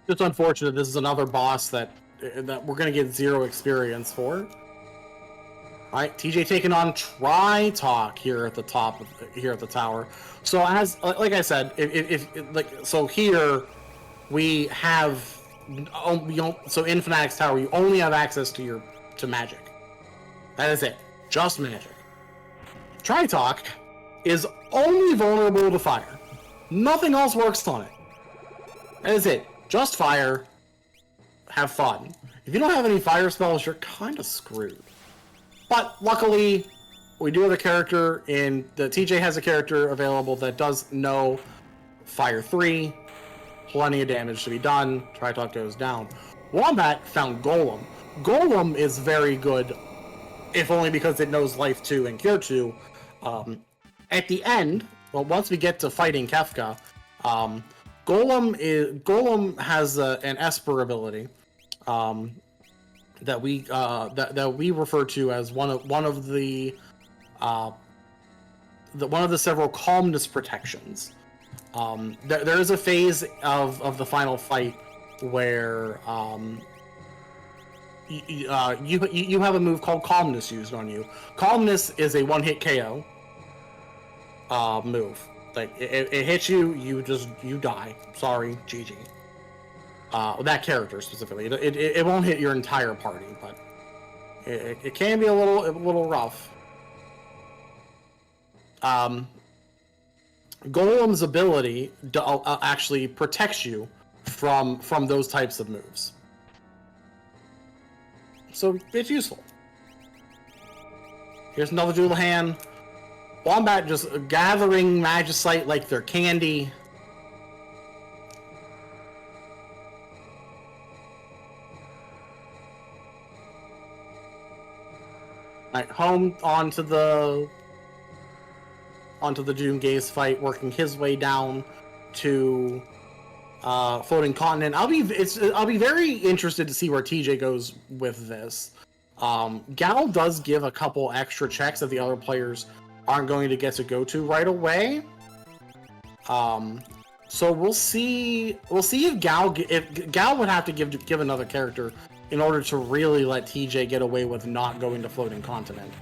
It's unfortunate. This is another boss that we're gonna get 0 experience for. All right, TJ taking on Tri-Talk here at the top of here at the tower. So as like I said, so here we have so in Fnatic's tower you only have access to magic. That is it, just magic. Tri-Talk is only vulnerable to fire. Nothing else works on it. That is it, just fire. Have fun. If you don't have any fire spells, you're kind of screwed. But luckily, we do have a character TJ has a character available that does know Fire 3. Plenty of damage to be done. Tri-Talk goes down. Wombat found Golem. Golem is very good, if only because it knows Life 2 and Cure 2. At the end, well, once we get to fighting Kefka, Golem has an Esper ability. That we refer to as one of the several calmness protections. There is a phase of the final fight where you have a move called Calmness used on you. Calmness is a one-hit KO move. Like it hits you, you die. Sorry, GG. That character specifically. It won't hit your entire party, but it can be a little rough. Golem's ability actually protects you from those types of moves, so it's useful. Here's another dual hand. Wombat just gathering Magicite like they're candy. Right, home onto the Doomgaze fight, working his way down to Floating Continent. I'll be very interested to see where TJ goes with this. Gal does give a couple extra checks that the other players aren't going to get to go to right away. So we'll see if Gal would have to give another character in order to really let TJ get away with not going to Floating Continent.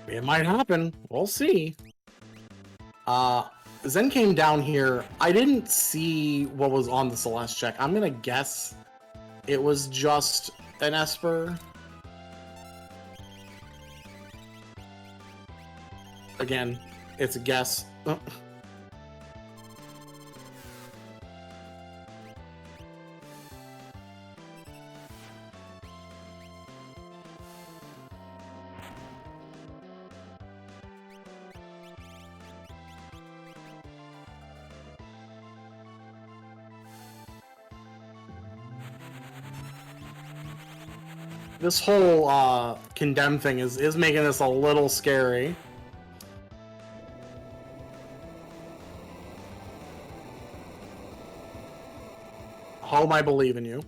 It might happen. We'll see. Zen came down here. I didn't see what was on the Celeste check. I'm gonna guess it was just an Esper. Again, it's a guess. This whole condemn thing is making this a little scary. Home, I believe in you.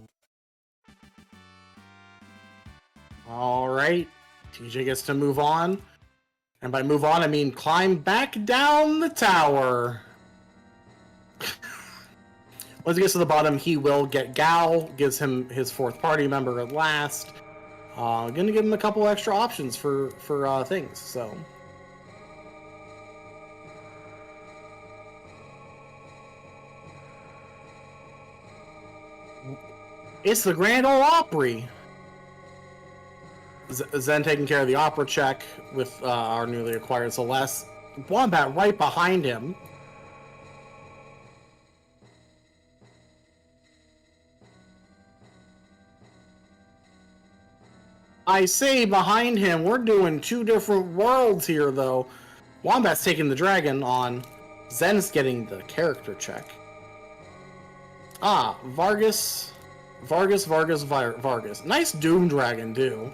Alright. TJ gets to move on. And by move on, I mean climb back down the tower. Once he gets to the bottom, he will get Gal. Gives him his 4th party member at last. Gonna give him a couple extra options for things, so... It's the Grand Ole Opry! Zen taking care of the opera check with our newly acquired Celeste. Wombat right behind him. I say behind him, we're doing 2 different worlds here, though. Wombat's taking the dragon on. Zen's getting the character check. Ah, Vargas. Nice Doom Dragon, too.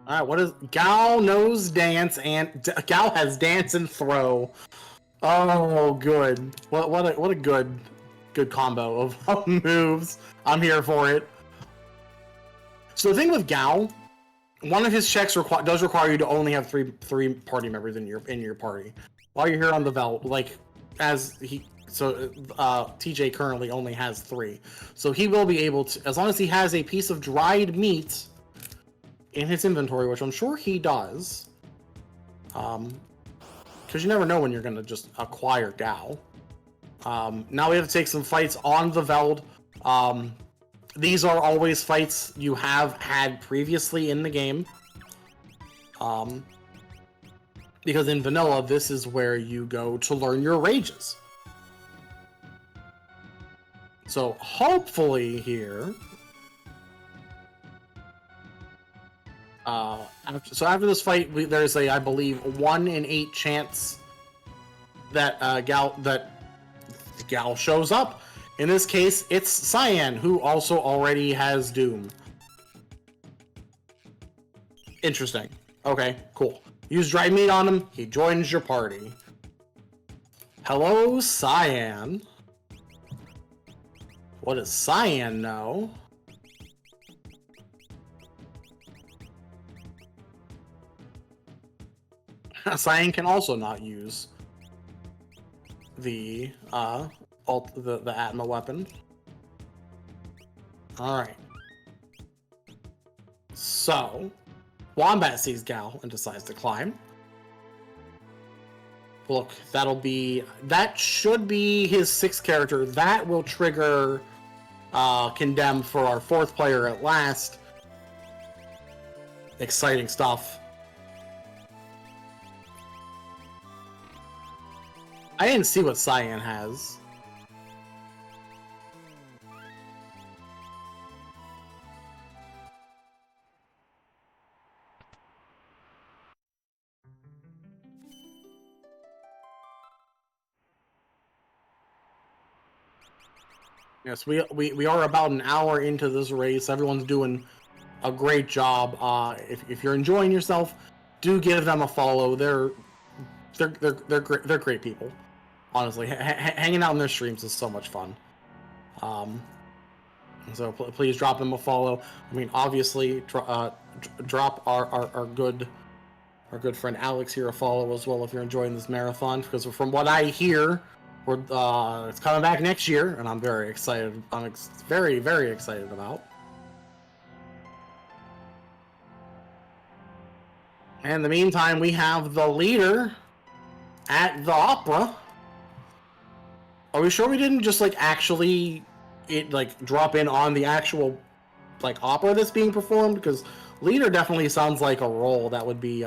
Alright, what is... Gal knows dance, and... Gal has dance and throw. Oh, good. What a good combo of moves. I'm here for it. So the thing with Gal, one of his checks does require you to only have three party members in your party. While you're here on the Veld, like, TJ currently only has 3. So he will be able to, as long as he has a piece of dried meat in his inventory, which I'm sure he does, because you never know when you're gonna just acquire Gal. Now we have to take some fights on the Veld. These are always fights you have had previously in the game, because in vanilla this is where you go to learn your rages. So hopefully here, after this fight, there's a, I believe, 1 in 8 chance that Gal shows up. In this case, it's Cyan, who also already has Doom. Interesting. Okay, cool. Use dried meat on him, he joins your party. Hello, Cyan. What does Cyan know? Cyan can also not use the Atma weapon. Alright. So, Wombat sees Gal and decides to climb. Look, that should be his 6th character. That will trigger Condemn for our 4th player at last. Exciting stuff. I didn't see what Cyan has. Yes, we are about an hour into this race. Everyone's doing a great job. If you're enjoying yourself, do give them a follow. They're great people. Honestly, hanging out in their streams is so much fun. So please drop them a follow. I mean, obviously, drop our good friend Alex here a follow as well if you're enjoying this marathon. Because from what I hear, it's coming back next year, and I'm very excited. I'm very, very excited about. And in the meantime, we have the leader at the opera. Are we sure we didn't just actually drop in on the actual opera that's being performed? Because Leader definitely sounds like a role that would be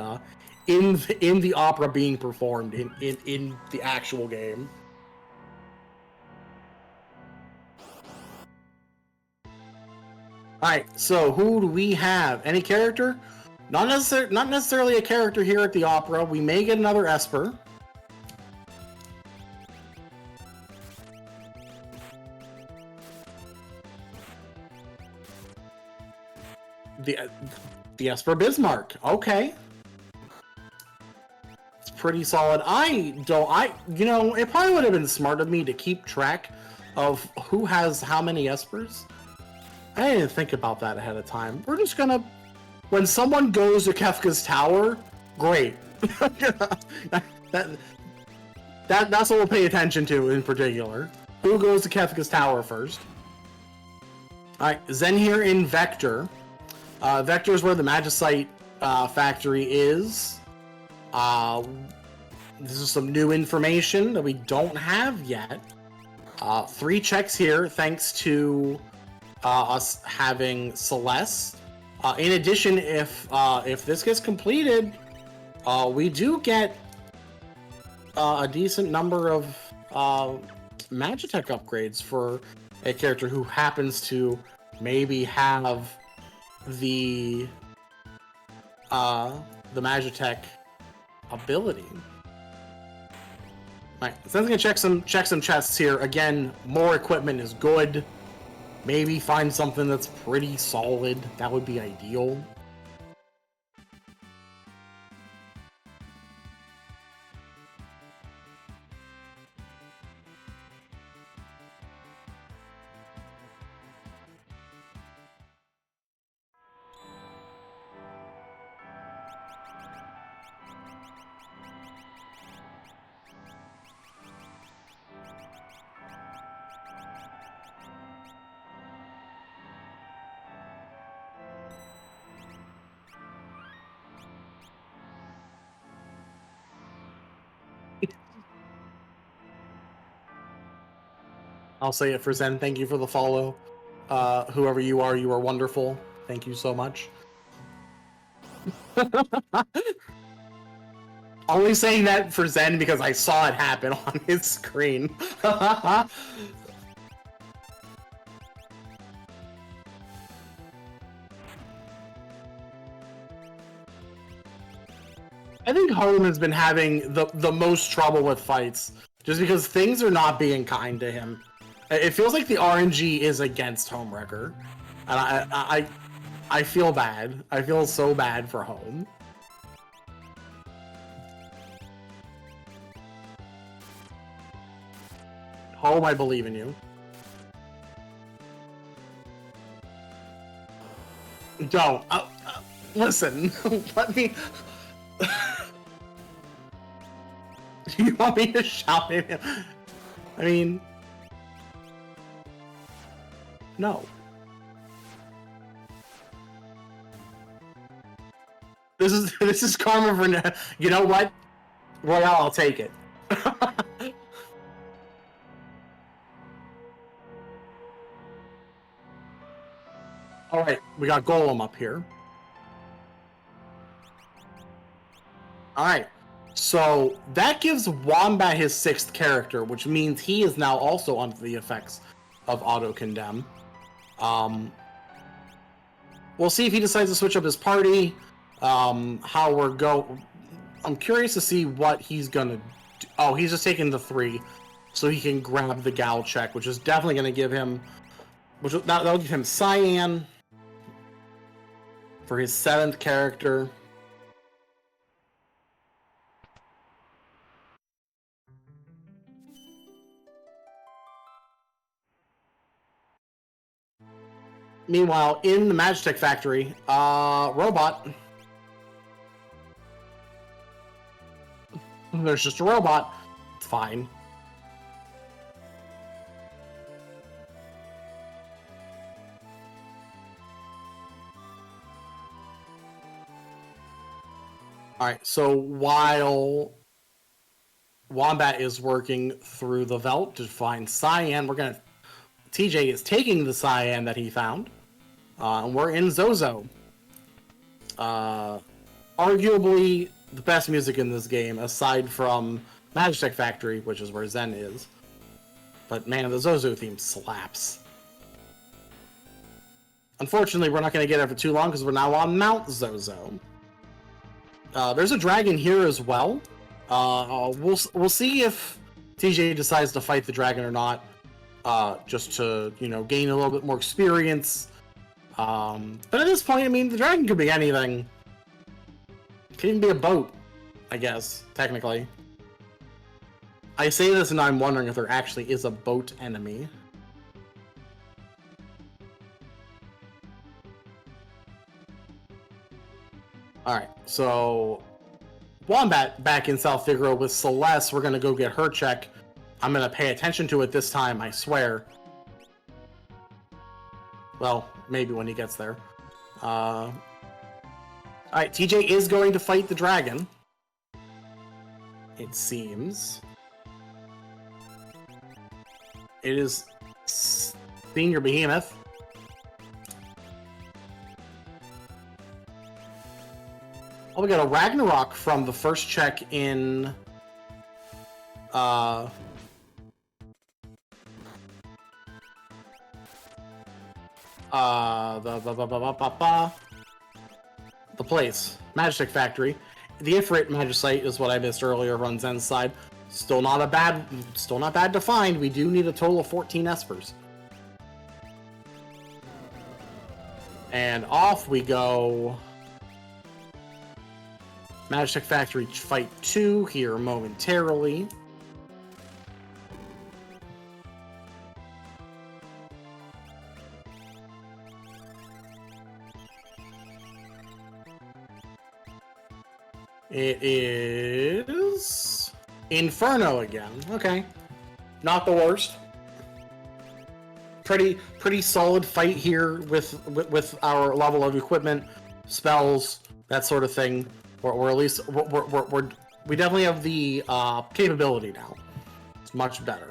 in the opera being performed in the actual game. Alright, so who do we have? Any character? Not necessarily a character here at the opera. We may get another Esper. The Esper Bismarck. Okay. It's pretty solid. You know, it probably would have been smart of me to keep track of who has how many Espers. I didn't think about that ahead of time. We're just gonna... When someone goes to Kefka's Tower, great. That's what we'll pay attention to in particular. Who goes to Kefka's Tower first? Alright, Zen here in Vector. Vector is where the Magicite factory is. This is some new information that we don't have yet. 3 checks here, thanks to us having Celeste. In addition, if this gets completed, we do get a decent number of Magitech upgrades for a character who happens to maybe have the Magitech ability. Alright, so I'm gonna check some chests here. Again, more equipment is good. Maybe find something that's pretty solid. That would be ideal. I'll say it for Zen. Thank you for the follow. Whoever you are wonderful. Thank you so much. Only saying that for Zen because I saw it happen on his screen. I think Harlem has been having the most trouble with fights, just because things are not being kind to him. It feels like the RNG is against Homewrecker, and I feel bad. I feel so bad for Home. Home, I believe in you. Don't. Listen, let me... You want me to shout at him? I mean... No. This is karma for... You know what? Royale, I'll take it. Alright, we got Golem up here. Alright, so that gives Wombat his 6th character, which means he is now also under the effects of auto-condemn. We'll see if he decides to switch up his party, how we're I'm curious to see what he's gonna do. Oh, he's just taking the 3, so he can grab the Gal check, which is definitely gonna give him... That'll give him Cyan for his 7th character. Meanwhile, in the Magitech factory, robot. There's just a robot. It's fine. Alright, so while Wombat is working through the Veldt to find Cyan, TJ is taking the Cyan that he found. And we're in Zozo. Arguably the best music in this game, aside from Magic Factory, which is where Zen is. But man, the Zozo theme slaps. Unfortunately, we're not going to get it for too long because we're now on Mount Zozo. There's a dragon here as well. We'll see if TJ decides to fight the dragon or not, just to, you know, gain a little bit more experience. But at this point, I mean, the dragon could be anything. It could even be a boat, I guess, technically. I say this and I'm wondering if there actually is a boat enemy. Alright, so Wombat back in South Figaro with Celeste. We're gonna go get her check. I'm gonna pay attention to it this time, I swear. Well, maybe when he gets there. Alright, TJ is going to fight the dragon. It seems. It is Senior Behemoth. Oh, we got a Ragnarok from the first check in the place. Magic Factory. The Ifrit Magicite is what I missed earlier on Zen's side. Still not bad to find. We do need a total of 14 Espers. And off we go. Magic Factory Fight 2 here momentarily. It is Inferno again. Okay. Not the worst. Pretty solid fight here with our level of equipment, spells, that sort of thing. Or at least we definitely have the capability now. It's much better.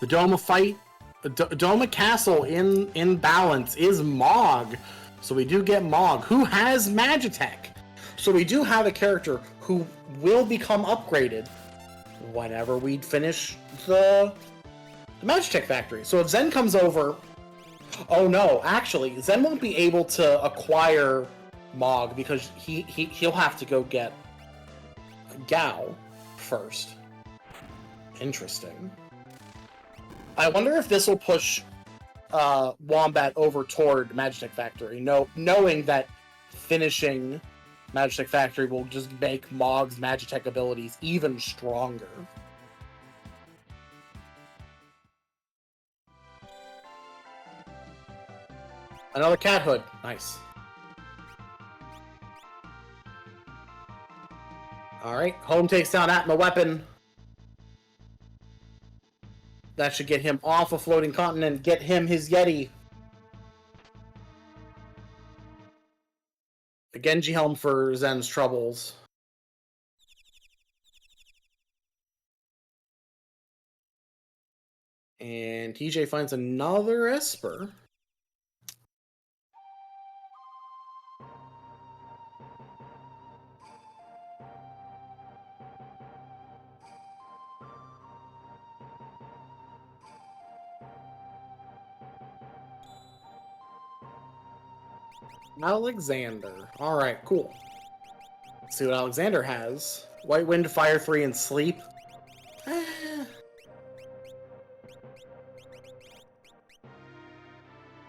The Doma fight, Doma Castle in balance is Mog, so we do get Mog, who has Magitech. So we do have a character who will become upgraded whenever we finish the Magitech Factory. So if Zen comes over, oh no, actually Zen won't be able to acquire Mog because he'll have to go get Gao first. Interesting. I wonder if this will push Wombat over toward Magitech Factory. Knowing that finishing Magitech Factory will just make Mog's Magitech abilities even stronger. Another cat hood. Nice. Alright, Home takes down Atma Weapon. That should get him off a floating continent, get him his Yeti. The Genji Helm for Zen's troubles. And TJ finds another Esper. Alexander. Alright, cool. Let's see what Alexander has. White Wind, Fire 3, and Sleep.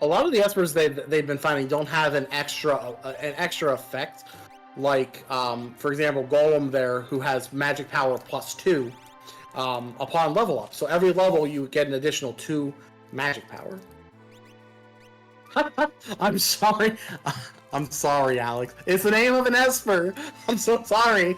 A lot of the Espers they've been finding don't have an extra effect. Like, for example, Golem there, who has Magic Power +2 upon level up. So every level you get an additional 2 Magic Power. I'm sorry. I'm sorry, Alex. It's the name of an Esper. I'm so sorry.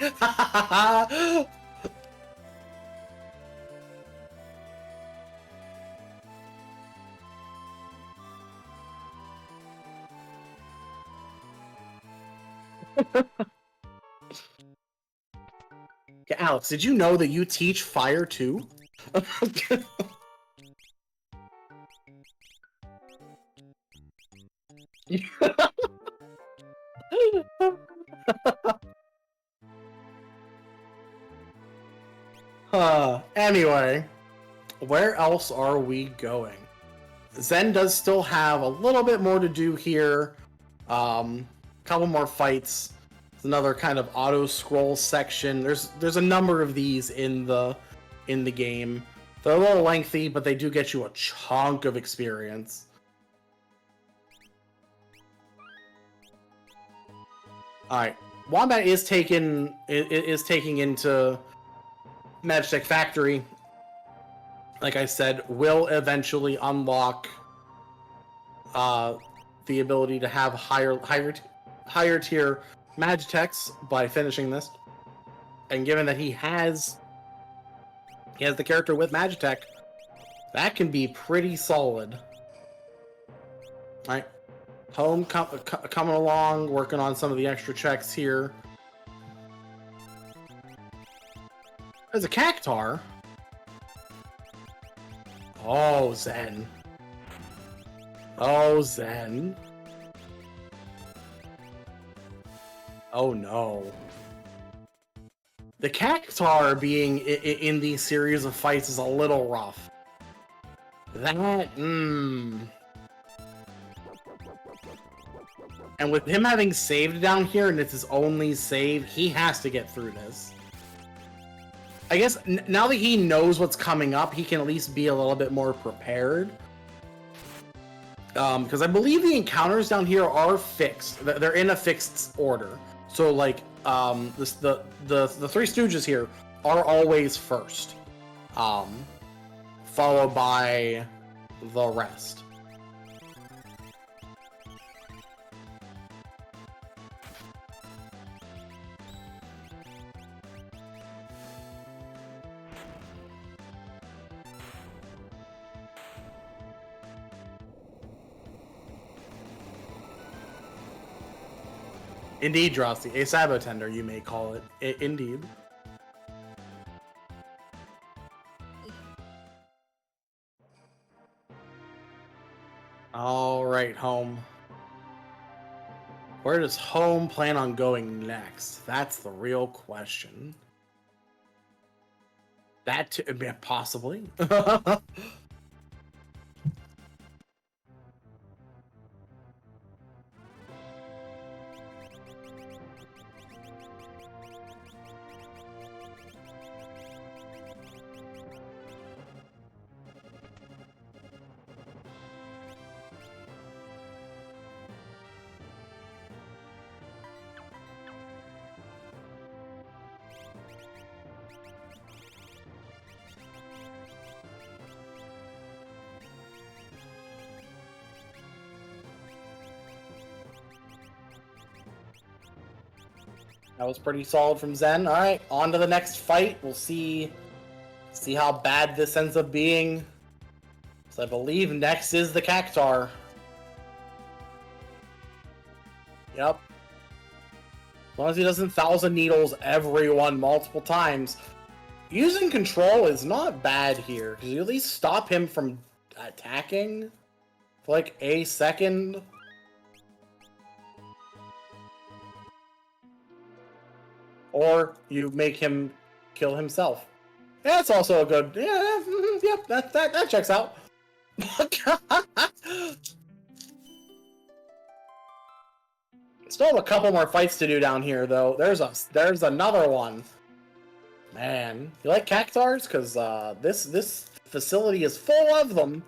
Yeah, Alex, did you know that you teach fire too? Anyway, where else are we going? Zen does still have a little bit more to do here. Couple more fights. There's another kind of auto scroll section. There's a number of these in the game. They're a little lengthy, but they do get you a chunk of experience. All right, Wombat is taking into Magitech Factory. Like I said, will eventually unlock the ability to have higher tier Magitechs by finishing this. And given that he has the character with Magitech, that can be pretty solid. All right, Home coming along, working on some of the extra checks here. There's a Cactar. Oh, Zen. Oh, Zen. Oh, no. The Cactar being in these series of fights is a little rough. And with him having saved down here, and it's his only save, he has to get through this. I guess now that he knows what's coming up, he can at least be a little bit more prepared. Because I believe the encounters down here are fixed. They're in a fixed order. So like the Three Stooges here are always first, followed by the rest. Indeed, Drosty. A Sabotender, you may call it. Indeed. Alright, Home. Where does Home plan on going next? That's the real question. That too, possibly. That was pretty solid from Zen. All right, on to the next fight. We'll see how bad this ends up being. So I believe next is the Cactar. Yep. As long as he doesn't Thousand Needles everyone multiple times, using control is not bad here, because you at least stop him from attacking for like a second. Or you make him kill himself. That's also a good. Yeah, yep, that checks out. Still have a couple more fights to do down here, though. There's another one. Man, you like Cactars? Because this facility is full of them.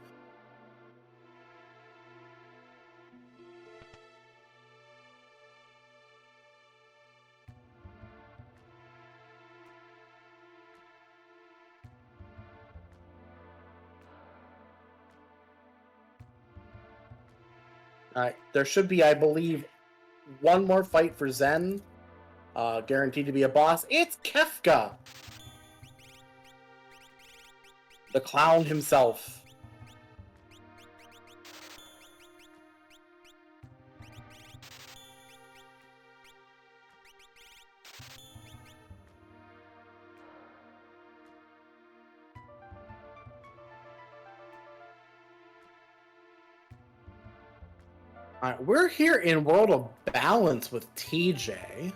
Alright, there should be, I believe, one more fight for Zen. Guaranteed to be a boss. It's Kefka! The clown himself. Alright, we're here in World of Balance with TJ.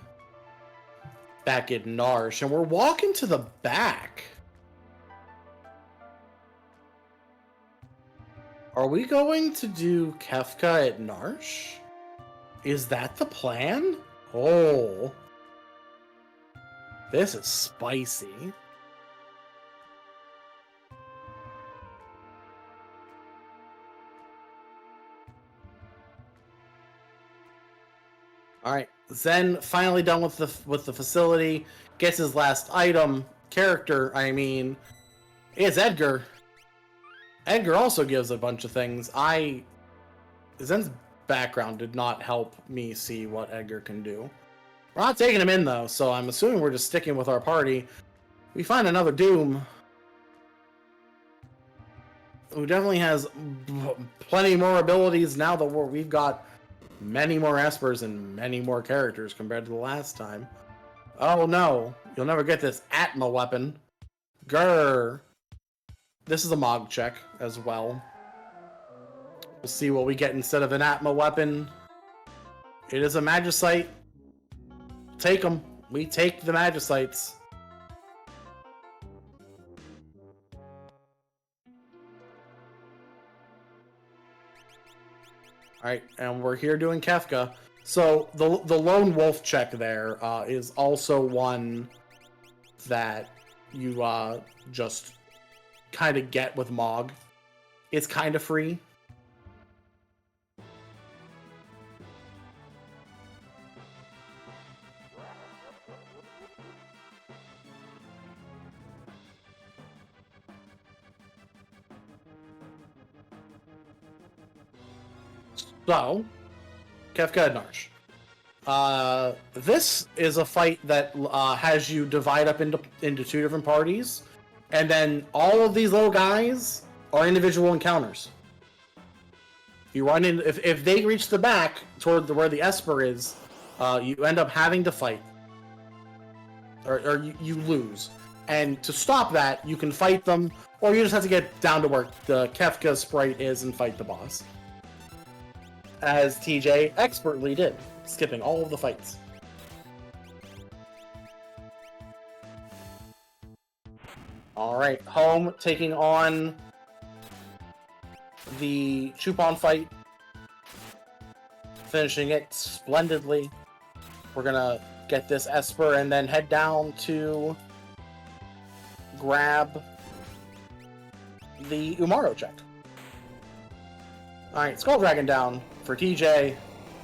Back at Narsh, and we're walking to the back. Are we going to do Kefka at Narsh? Is that the plan? Oh. This is spicy. Alright, Zen finally done with the facility, gets his last item, character, I mean, it's Edgar. Edgar also gives a bunch of things. Zen's background did not help me see what Edgar can do. We're not taking him in though, so I'm assuming we're just sticking with our party. We find another Doom, who definitely has plenty more abilities now that we've got many more Espers and many more characters compared to the last time. Oh no, you'll never get this Atma weapon. Grr. This is a Mog check as well. We'll see what we get instead of an Atma weapon. It is a Magicite. Take them. We take the Magicites. Alright, and we're here doing Kefka. So, the Lone Wolf check there is also one that you just kind of get with Mog. It's kind of free. So, Kefka and Narsh. This is a fight that has you divide up into two different parties, and then all of these little guys are individual encounters. You run in if they reach the back toward where the Esper is, you end up having to fight, or you lose. And to stop that, you can fight them, or you just have to get down to where the Kefka sprite is and fight the boss. As TJ expertly did, skipping all of the fights. Alright, Home taking on the Chupon fight. Finishing it splendidly. We're gonna get this Esper and then head down to grab the Umaro check. Alright, Skull Dragon down for TJ.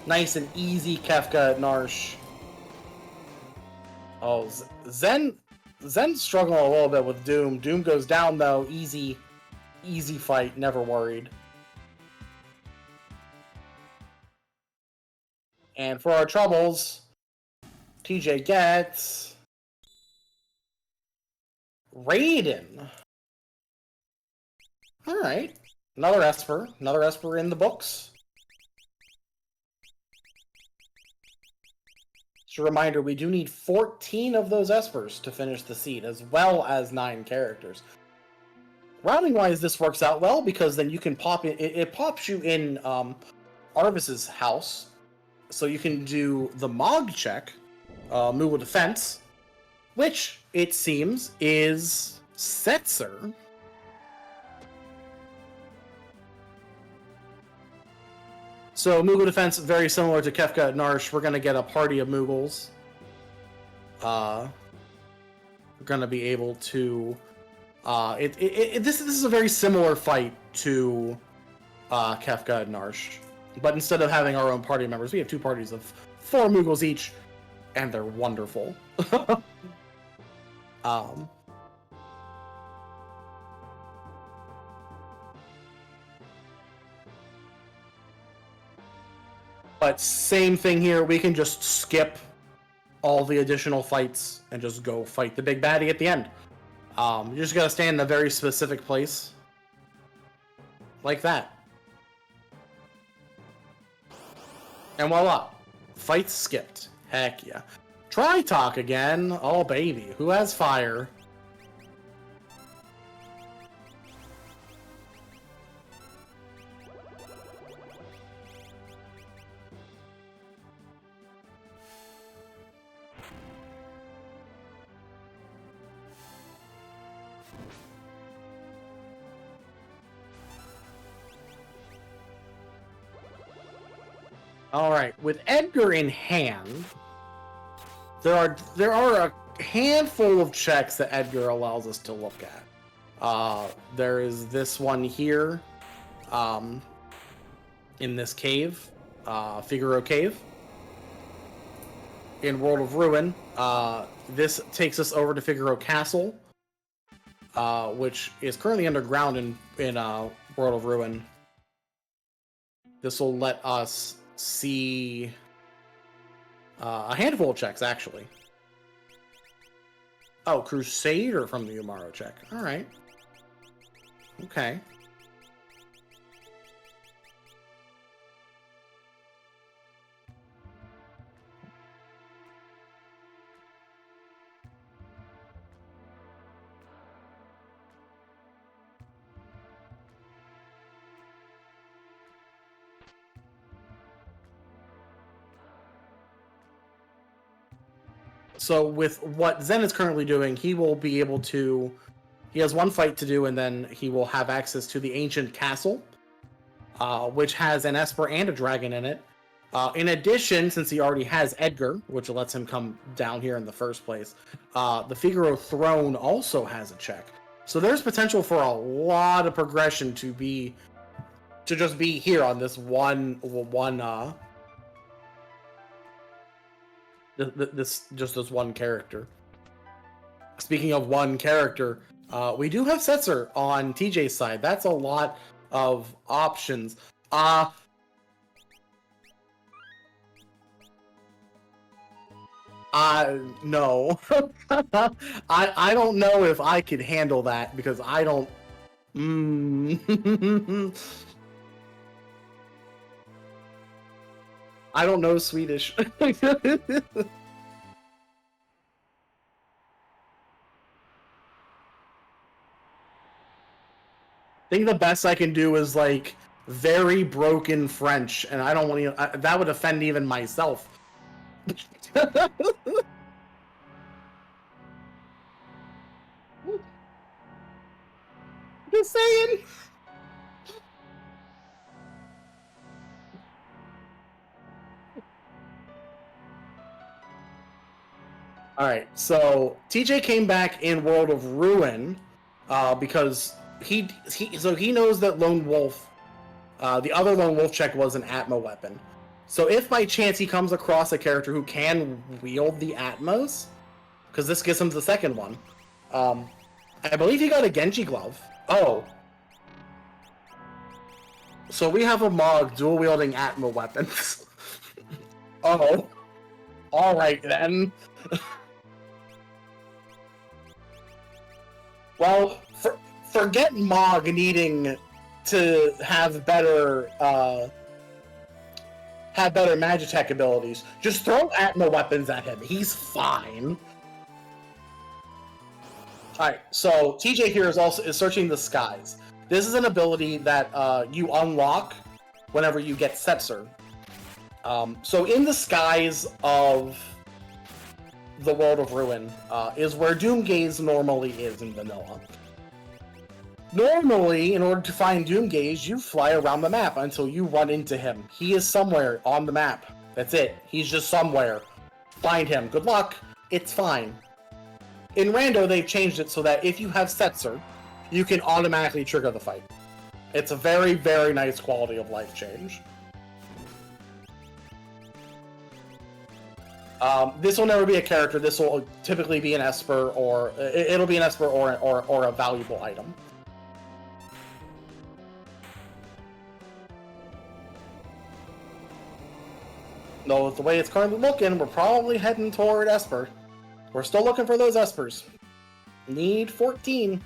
Nice and easy Kefka at Narsh. Oh, Zen's struggling a little bit with Doom. Doom goes down though. Easy fight, never worried. And for our troubles, TJ gets Raiden. Alright. Another Esper in the books. Just a reminder, we do need 14 of those Espers to finish the seed, as well as 9 characters. Routing-wise, this works out well, because then you can pop in, it pops you in Arvis's house, so you can do the Mog check, move with defense, which, it seems, is Setzer. So, Moogle defense, very similar to Kefka at Narsh. We're going to get a party of Moogles. We're going to be able to... This is a very similar fight to Kefka at Narsh. But instead of having our own party members, we have 2 parties of 4 Moogles each. And they're wonderful. But same thing here, we can just skip all the additional fights and just go fight the big baddie at the end. You just gotta stand in a very specific place. Like that. And voila. Fight skipped. Heck yeah. Try talk again. Oh baby, who has fire? All right, with Edgar in hand, there are a handful of checks that Edgar allows us to look at. There is this one here, in this cave, Figaro Cave. In World of Ruin, this takes us over to Figaro Castle, which is currently underground in World of Ruin. This will let us see a handful of checks, actually. Oh, Crusader from the Umaro check. All right. Okay. So with what Zen is currently doing, he will be able to... He has one fight to do, and then he will have access to the Ancient Castle, which has an Esper and a Dragon in it. In addition, since he already has Edgar, which lets him come down here in the first place, the Figaro Throne also has a check. So there's potential for a lot of progression to just be here on this one this one character. Speaking of one character, we do have Setzer on TJ's side. That's a lot of options. No. I don't know if I could handle that because I don't... I don't know Swedish. I think the best I can do is like very broken French, and I don't want to. That would offend even myself. Just saying. All right, so TJ came back in World of Ruin because he knows that Lone Wolf, the other Lone Wolf check was an Atma weapon. So if by chance he comes across a character who can wield the Atmos, because this gives him the second one, I believe he got a Genji glove. Oh. So we have a Mog dual wielding Atma weapons. Oh. Alright then. Well, forget Mog needing to have better Magitech abilities. Just throw Atma weapons at him. He's fine. Alright, so TJ here is searching the skies. This is an ability that you unlock whenever you get Setzer. So in the skies of the World of Ruin is where Doomgaze normally is in vanilla. Normally, in order to find Doomgaze, you fly around the map until you run into him. He is somewhere on the map. That's it. He's just somewhere. Find him. Good luck. It's fine. In Rando, they've changed it so that if you have Setzer, you can automatically trigger the fight. It's a very, very nice quality of life change. This will never be a character. This will typically be an Esper, or it'll be an Esper or a valuable item. No, with the way it's currently looking, we're probably heading toward Esper. We're still looking for those Espers. Need 14.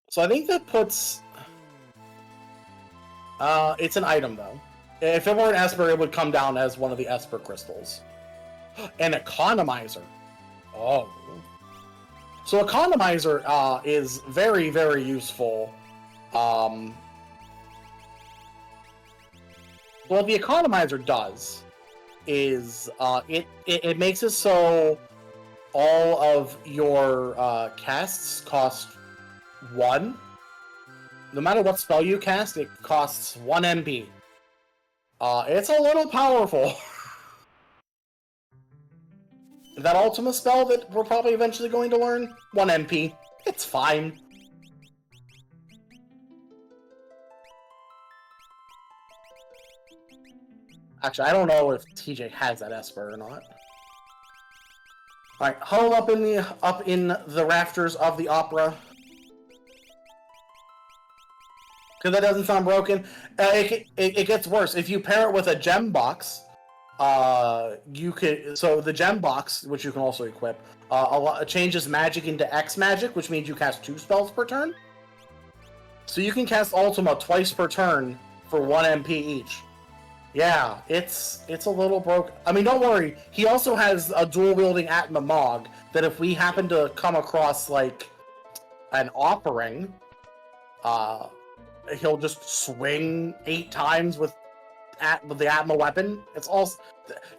So I think that puts... it's an item, though. If it were an Esper, it would come down as one of the Esper crystals. An Economizer. Oh. So Economizer is very, very useful. What the Economizer does is it makes it so all of your casts cost 1. no matter what spell you cast, it costs 1 MP. It's a little powerful. That Ultima spell that we're probably eventually going to learn, 1 MP. It's fine. Actually, I don't know if TJ has that Esper or not. Alright, home up in the rafters of the opera. Because that doesn't sound broken. It gets worse. If you pair it with a gem box, you could. So the gem box, which you can also equip, changes magic into X magic, which means you cast 2 spells per turn. So you can cast Ultima twice per turn for 1 MP each. Yeah, it's a little broken. I mean, don't worry. He also has a dual-wielding Atma Mog that if we happen to come across, like, an offering, he'll just swing 8 times with the Atma weapon. It's also...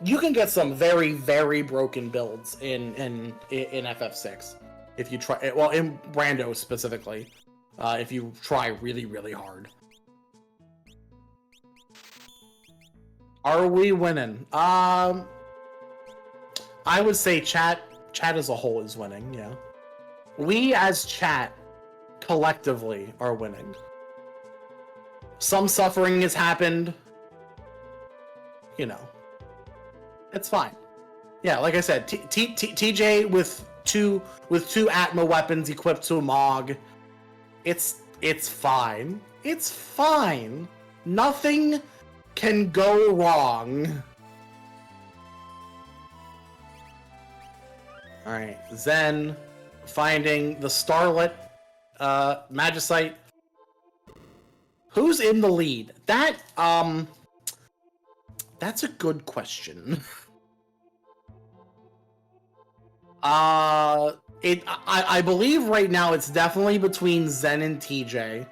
You can get some very, very broken builds in FF6 if you try... Well, in Rando specifically, if you try really, really hard. Are we winning? I would say chat as a whole is winning, yeah. We as chat collectively are winning. Some suffering has happened. You know. It's fine. Yeah, like I said, TJ with two Atma weapons equipped to a Mog. It's fine. It's fine. Nothing can go wrong. Alright, Zen finding the Starlit Magicite. Who's in the lead? That's a good question. I believe right now it's definitely between Zen and TJ.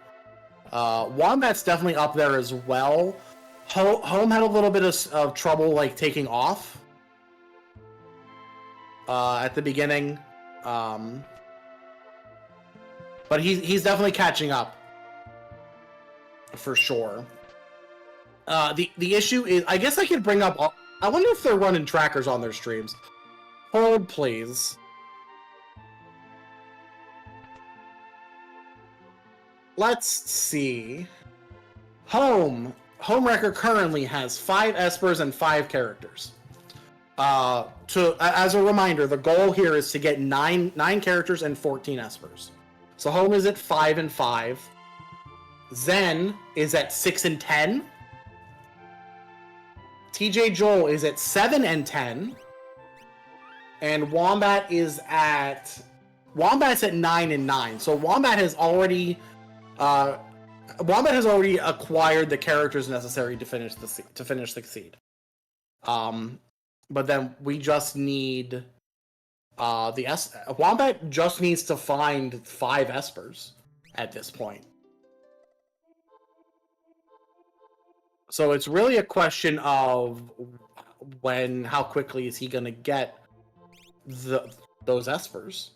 Wombat's definitely up there as well. Home had a little bit of trouble, like, taking off at the beginning, but he's definitely catching up for sure. The issue is, I guess I could bring up. I wonder if they're running trackers on their streams. Hold, please. Let's see. Homewrecker currently has 5 Espers and 5 characters. As a reminder, the goal here is to get 9 characters and 14 Espers. So Home is at 5 and 5. Zen is at 6 and 10. TJ Joel is at 7 and 10. And Wombat's at 9 and 9. So Wombat has already acquired the characters necessary to finish the seed. But then we just need Wombat just needs to find 5 Espers at this point. So it's really a question of how quickly is he gonna get those Espers.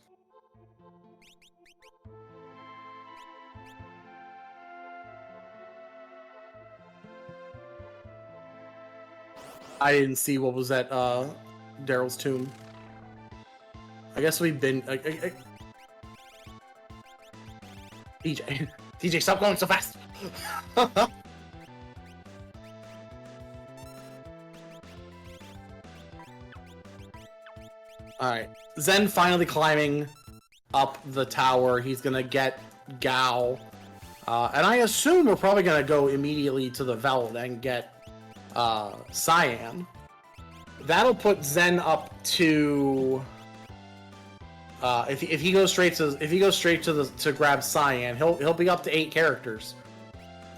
I didn't see what was at Daryl's tomb. I guess we've been... TJ, stop going so fast! Alright, Zen finally climbing up the tower. He's gonna get Gao. And I assume we're probably gonna go immediately to the Veld and get Cyan. That'll put Zen up to if he goes straight to grab Cyan, he'll be up to 8 characters.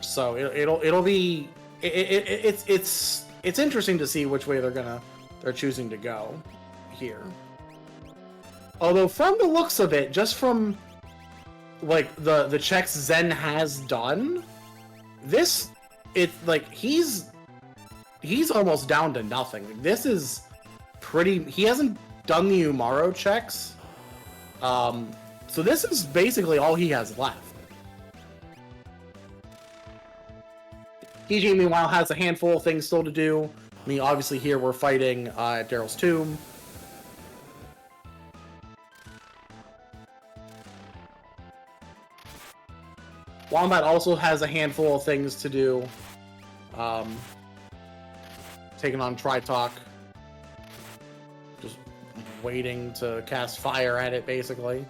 So it's interesting to see which way they're choosing to go here. Although from the looks of it, just from like the checks Zen has done, he's almost down to nothing. This is pretty... He hasn't done the Umaro checks. So this is basically all he has left. TJ, meanwhile, has a handful of things still to do. I mean, obviously here we're fighting at Daryl's tomb. Wombat also has a handful of things to do. Taking on Tritalk. Just waiting to cast fire at it, basically.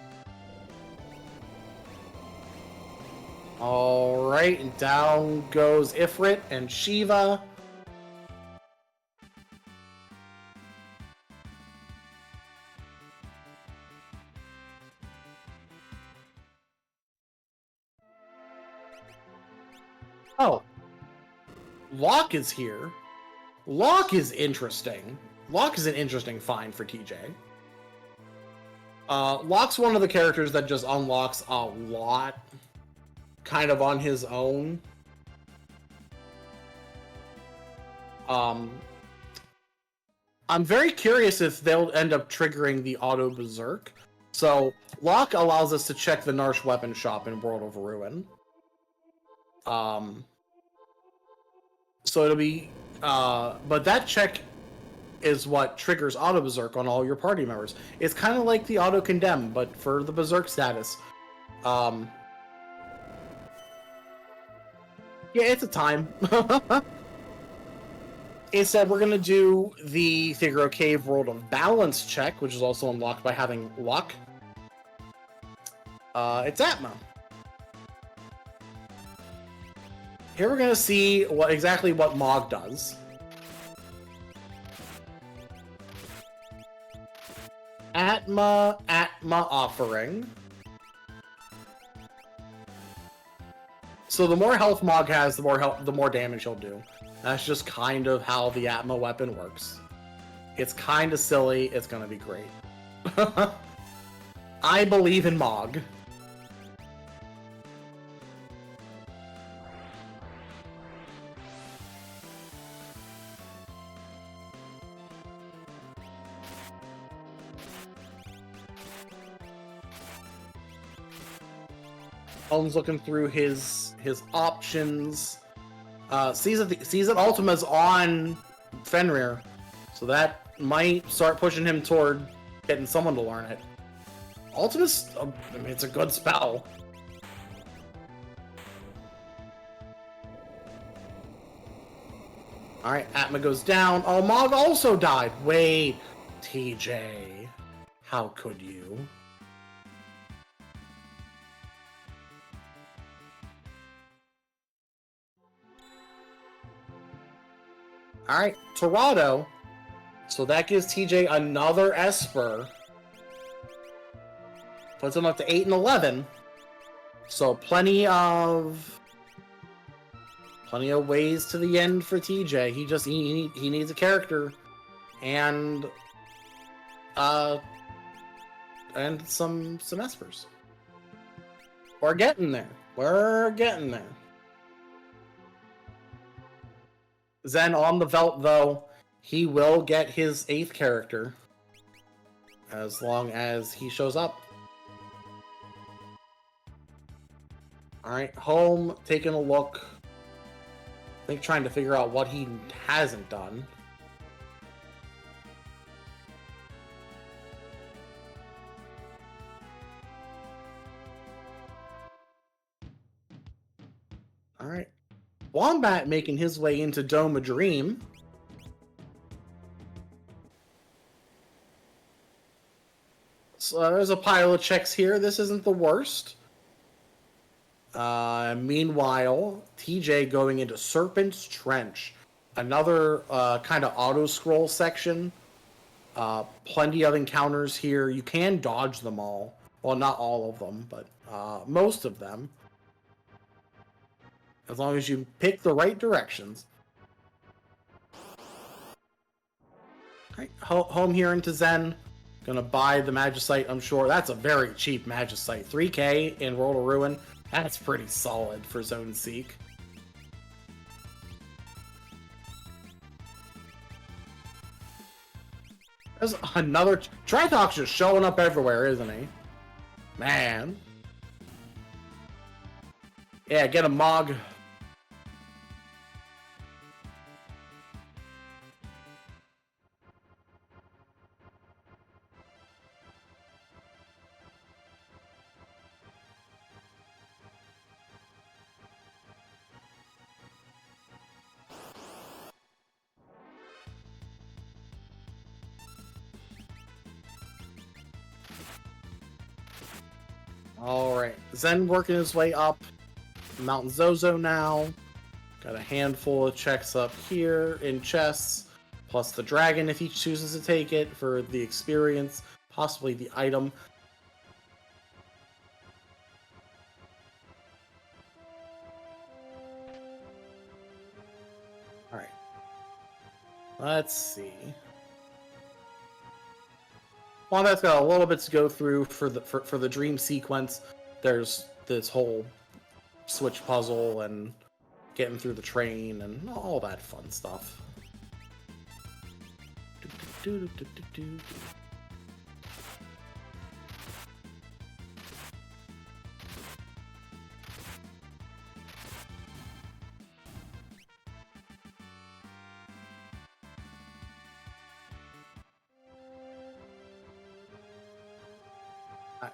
Alright, and down goes Ifrit and Shiva. Oh. Locke is here. Locke is interesting. Locke is an interesting find for TJ. Locke's one of the characters that just unlocks a lot, kind of on his own. I'm very curious if they'll end up triggering the auto berserk. So, Locke allows us to check the Narsh weapon shop in World of Ruin. So it'll be, but that check is what triggers auto berserk on all your party members. It's kind of like the auto condemn, but for the berserk status. Yeah, it's a time. Instead, we're gonna do the Figaro Cave World of Balance check, which is also unlocked by having luck. It's Atma. Here we're gonna see exactly what Mog does. Atma offering. So the more health Mog has, the more damage he'll do. That's just kind of how the Atma weapon works. It's kind of silly. It's gonna be great. I believe in Mog. Holmes looking through his options. Sees that Ultima's on Fenrir, so that might start pushing him toward getting someone to learn it. Ultima's, I mean, it's a good spell. Alright, Atma goes down. Oh, Mog also died. Wait, TJ, how could you? Alright, Torado. So that gives TJ another Esper. Puts him up to 8 and 11. So plenty of ways to the end for TJ. He needs a character. And some Espers. We're getting there. We're getting there. Zen on the Velt, though, he will get his 8th character as long as he shows up. Alright, Home, taking a look. I think trying to figure out what he hasn't done. Alright. Wombat making his way into Dome a Dream. So there's a pile of checks here. This isn't the worst. Meanwhile, TJ going into Serpent's Trench. Another kind of auto-scroll section. Plenty of encounters here. You can dodge them all. Well, not all of them, but most of them. As long as you pick the right directions. Alright, home here into Zen. Gonna buy the Magicite, I'm sure. That's a very cheap Magicite. 3k in World of Ruin. That's pretty solid for Zone Seek. There's another... Tritalk's just showing up everywhere, isn't he? Man. Yeah, get a Mog. Alright, Zen working his way up Mountain Zozo now. Got a handful of checks up here in chests, plus the dragon if he chooses to take it for the experience, possibly the item. Alright. Let's see. Wombat's got a little bit to go through for the dream sequence. There's this whole switch puzzle and getting through the train and all that fun stuff.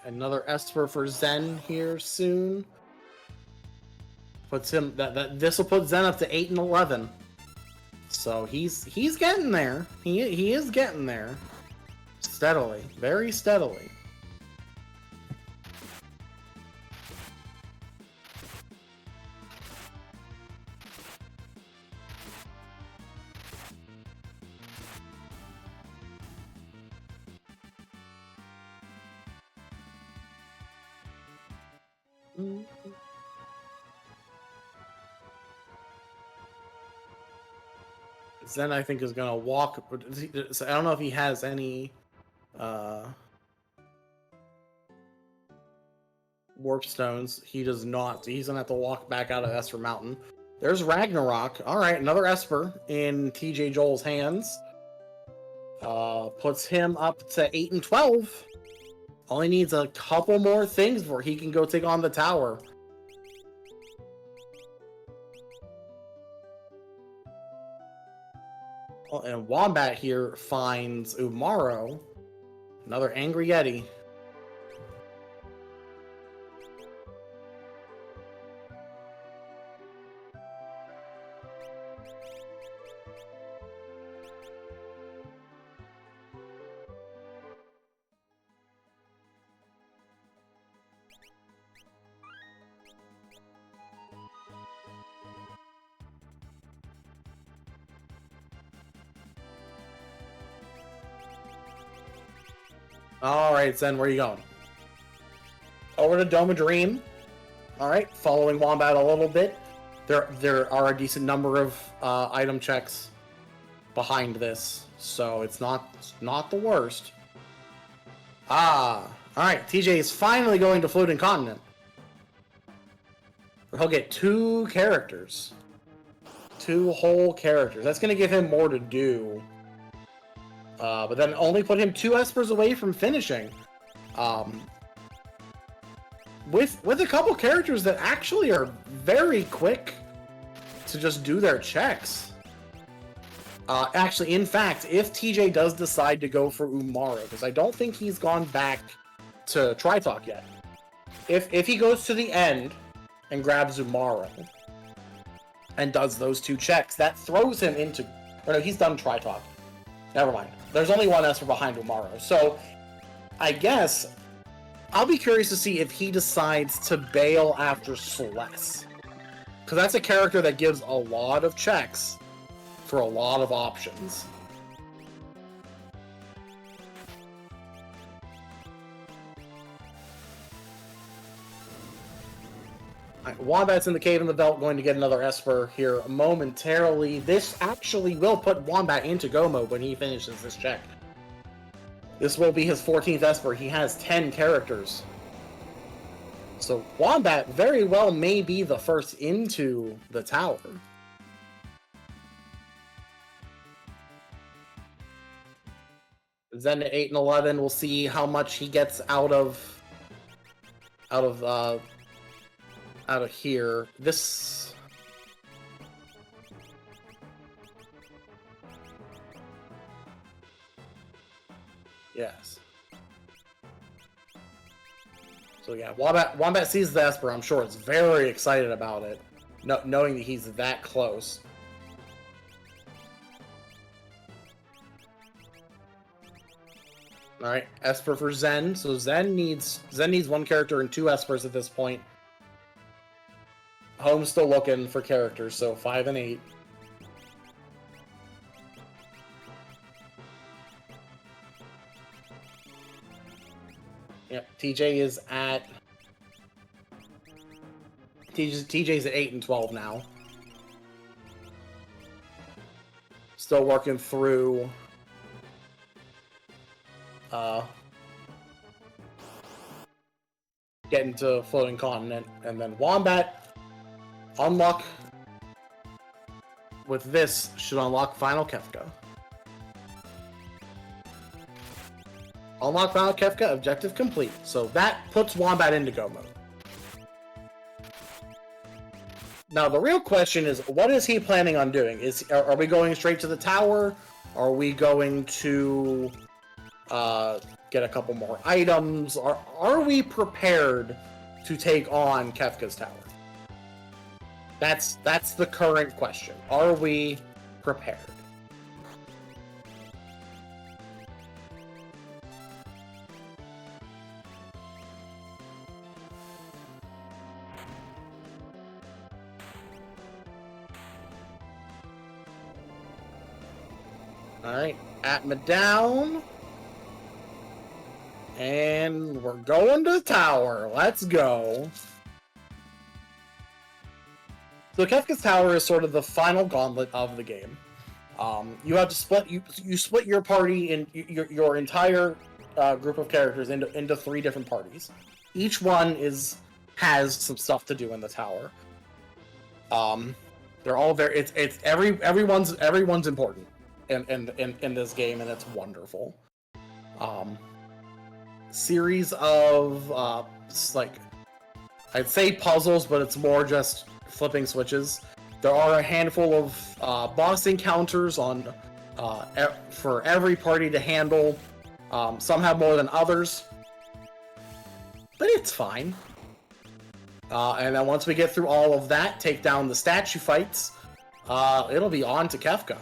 Another Esper for Zen here soon. Puts him this will put Zen up to 8 and 11. So he's getting there. He is getting there. Steadily, very steadily. Zen, I think, is gonna walk. I don't know if he has any warp stones. He does not. He's gonna have to walk back out of Esper Mountain. There's Ragnarok. All right, another Esper in TJ Joel's hands. Puts him up to 8 and 12. Only needs a couple more things before he can go take on the tower. And Wombat here finds Umaro, another Angry Yeti. Alright, Zen, where are you going? Over to Dome of Dream. Alright, following Wombat a little bit. There are a decent number of item checks behind this, so it's not the worst. Alright, TJ is finally going to Floating Continent. He'll get 2 characters. 2 whole characters. That's going to give him more to do. But then only put him 2 Espers away from finishing. With a couple characters that actually are very quick to just do their checks. Actually, in fact, if TJ does decide to go for Umaro, because I don't think he's gone back to Tritalk yet. If he goes to the end and grabs Umaro and does those 2 checks, that throws him into... Or no, he's done Tritalk. Never mind. There's only 1 Esper behind Umaro. So, I guess, I'll be curious to see if he decides to bail after Celeste. Because that's a character that gives a lot of checks for a lot of options. Wombat's in the Cave in the Belt, going to get another Esper here momentarily. This actually will put Wombat into go mode when he finishes this check. This will be his 14th Esper. He has 10 characters. So Wombat very well may be the first into the tower. Then at 8 and 11, we'll see how much he gets out of here. This... Yes. So yeah, Wombat sees the Esper. I'm sure it's very excited about it, knowing that he's that close. Alright, Esper for Zen. So Zen needs one character and 2 Espers at this point. Home's still looking for characters, so 5 and 8. Yep, TJ's at 8 and 12 now. Still working through getting to Floating Continent, and then Wombat unlock with this should unlock Final Kefka. Unlock Final Kefka, objective complete. So that puts Wombat into go mode. Now the real question is, what is he planning on doing? Are we going straight to the tower? Are we going to get a couple more items? Are we prepared to take on Kefka's tower? That's the current question. Are we prepared? Alright, Atma down. And we're going to the tower. Let's go. So Kefka's Tower is sort of the final gauntlet of the game. You have to split you split your party in your entire group of characters into 3 different parties. Each one has some stuff to do in the tower. They're all very everyone's important in this game, and it's wonderful. Series of like, I'd say puzzles, but it's more just flipping switches. There are a handful of boss encounters on for every party to handle. Some have more than others, but it's fine. And then once we get through all of that, take down the statue fights, it'll be on to Kefka.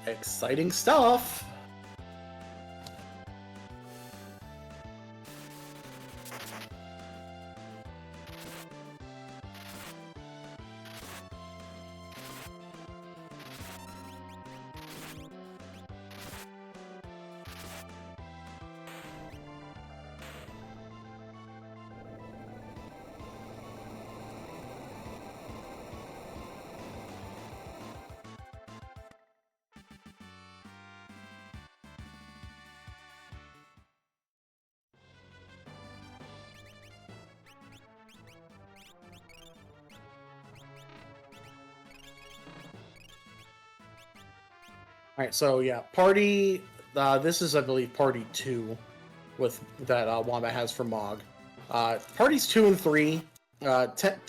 Exciting stuff! Alright, so yeah, party, this is, I believe, party 2 with that Wombat has for Mog. Parties 2 and 3,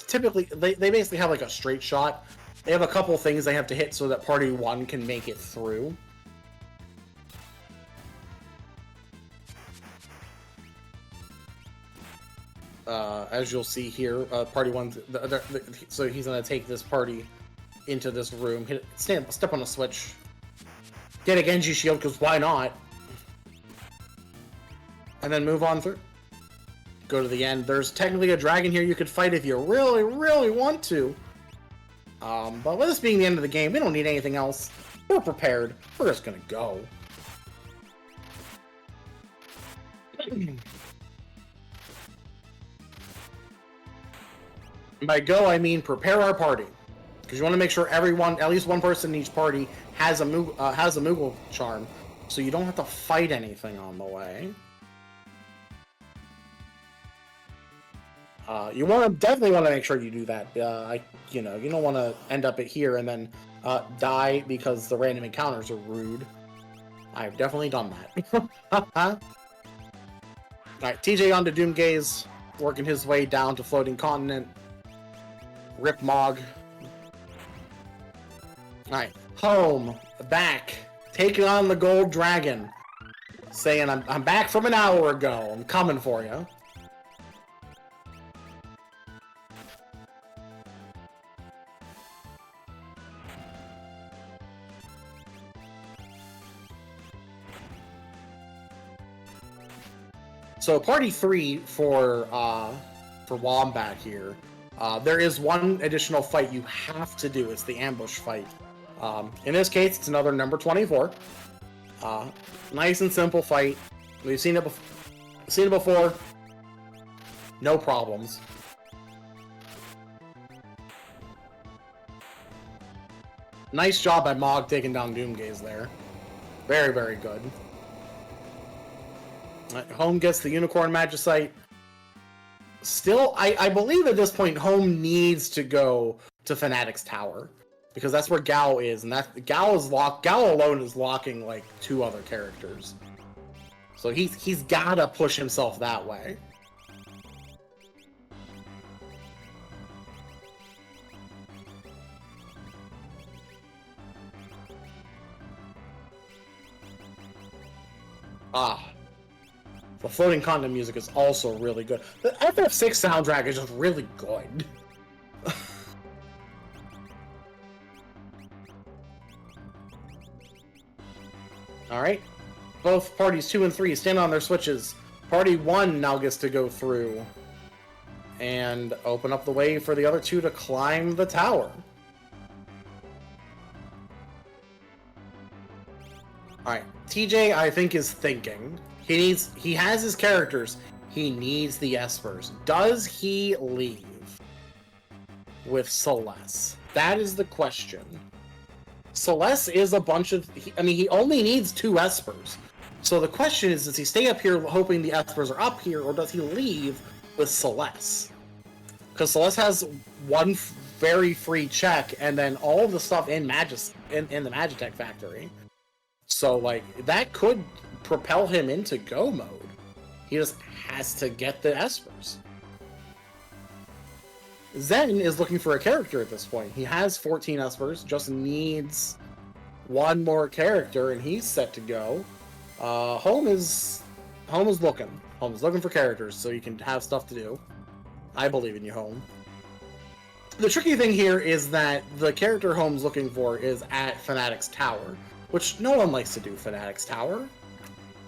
typically, they basically have like a straight shot. They have a couple things they have to hit so that party 1 can make it through. As you'll see here, party 1, so he's going to take this party into this room, step on a switch, get a Genji shield, because why not? And then move on through. Go to the end. There's technically a dragon here you could fight if you really, really want to. But with this being the end of the game, we don't need anything else. We're prepared. We're just gonna go. By go, I mean prepare our party. Because you want to make sure everyone, at least one person in each party, has a Moogle charm, so you don't have to fight anything on the way. You definitely want to make sure you do that. You don't want to end up here and then die because the random encounters are rude. I've definitely done that. Alright, TJ on to Doomgaze, working his way down to Floating Continent. Rip Mog. Alright, home, back, taking on the Gold Dragon. Saying, I'm back from an hour ago, I'm coming for you. So party 3 for Wombat here. There is one additional fight you have to do. It's the ambush fight. In this case, it's another number 24. Nice and simple fight. We've seen it before. No problems. Nice job by Mog taking down Doomgaze there. Very, very good. Home gets the Unicorn Magicite. Still, I believe at this point, Home needs to go to Fanatic's Tower. Because that's where Gao is, and Gao alone is locking, like, 2 other characters. So he's gotta push himself that way. The floating continent music is also really good. The FF6 soundtrack is just really good. Alright. Both parties 2 and 3 stand on their switches. Party 1 now gets to go through and open up the way for the other 2 to climb the tower. Alright. TJ, I think, is thinking. He has his characters. He needs the Espers. Does he leave with Celeste? That is the question. Celeste is a bunch of... he only needs 2 Espers. So the question is, does he stay up here hoping the Espers are up here, or does he leave with Celeste? Because Celeste has one very free check, and then all of the stuff in the Magitech factory. So, like, that could propel him into go mode. He just has to get the Espers. Zen is looking for a character at this point. He has 14 Espers, just needs one more character, and he's set to go. Home is looking. Home is looking for characters, so you can have stuff to do. I believe in you, Home. The tricky thing here is that the character Home's looking for is at Fanatic's Tower, which no one likes to do Fanatic's Tower.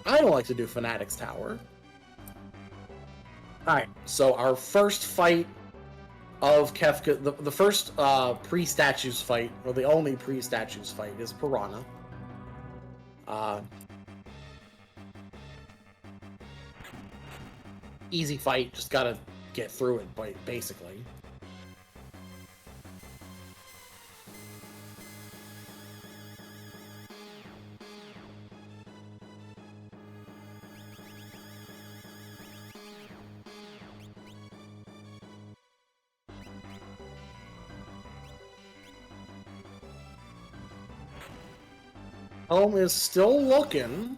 I don't like to do Fanatic's Tower. Alright, so our first fight of Kefka, the first pre-statues fight, or the only pre-statues fight, is Piranha. Easy fight, just gotta get through it, basically. Home is still looking.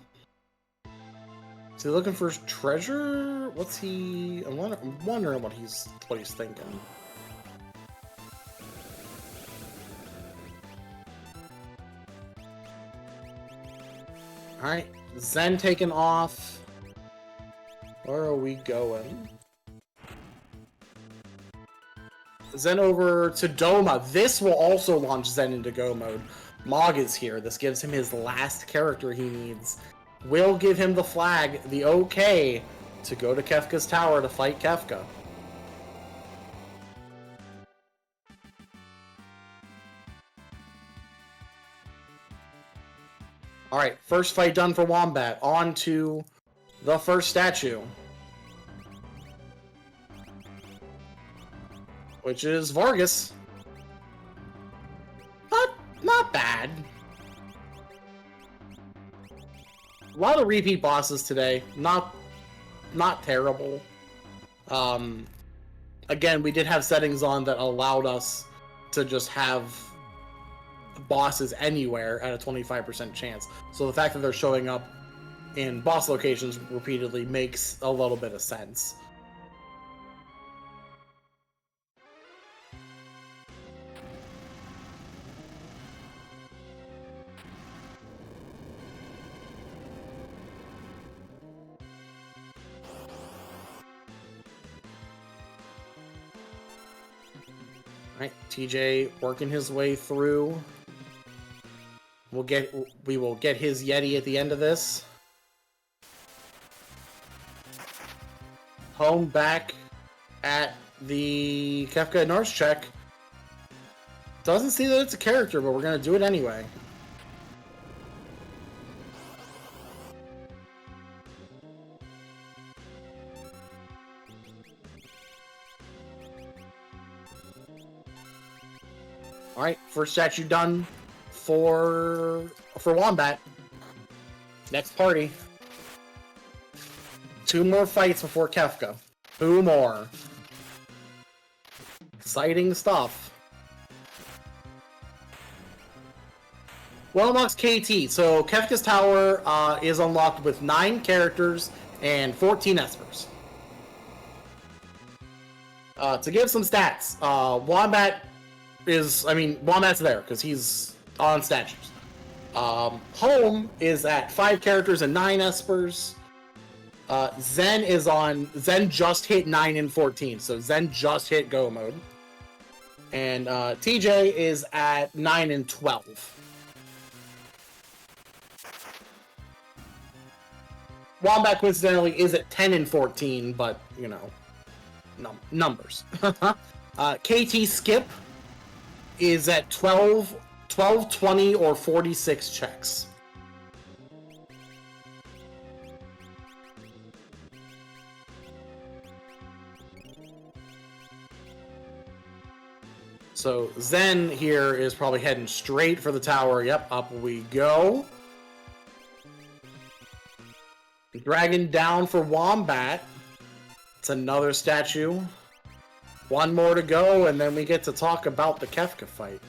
Is he looking for treasure? What's he... I'm wondering what he's thinking. Alright, Zen taken off. Where are we going? Zen over to Doma. This will also launch Zen into go mode. Mog is here. This gives him his last character he needs. Will give him the flag, the okay, to go to Kefka's tower to fight Kefka. Alright, first fight done for Wombat. On to the first statue. Which is Vargas. Not bad. A lot of repeat bosses today. Not terrible. Again, we did have settings on that allowed us to just have bosses anywhere at a 25% chance. So the fact that they're showing up in boss locations repeatedly makes a little bit of sense. Alright, TJ working his way through. We will get his Yeti at the end of this. Home back at the Kefka Norse check. Doesn't see that it's a character, but we're going to do it anyway. Alright, first statue done for Wombat. Next party. 2 more fights before Kefka. 2 more. Exciting stuff. Well, unlocks KT. So Kefka's Tower is unlocked with 9 characters and 14 espers. To give some stats, Wombat's there because he's on statues. Home is at 5 characters and 9 espers. Zen just hit 9 and 14, so Zen just hit go mode. And TJ is at 9 and 12. Wombat coincidentally is at 10 and 14, but you know, numbers. KT Skip is at 12, 20, or 46 checks. So Zen here is probably heading straight for the tower. Yep, up we go. Dragon down for Wombat. It's another statue. 1 more to go, and then we get to talk about the Kefka fight.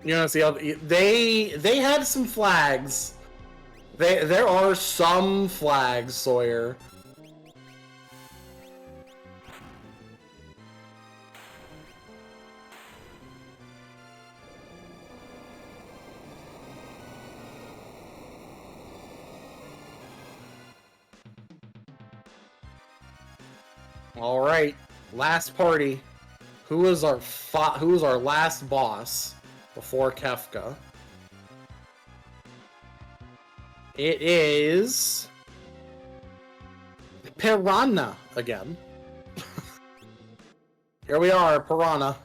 You know, see, they had some flags. There are some flags, Sawyer. All right, last party. Who is our last boss before Kefka? It is Piranha again. Here we are, Piranha.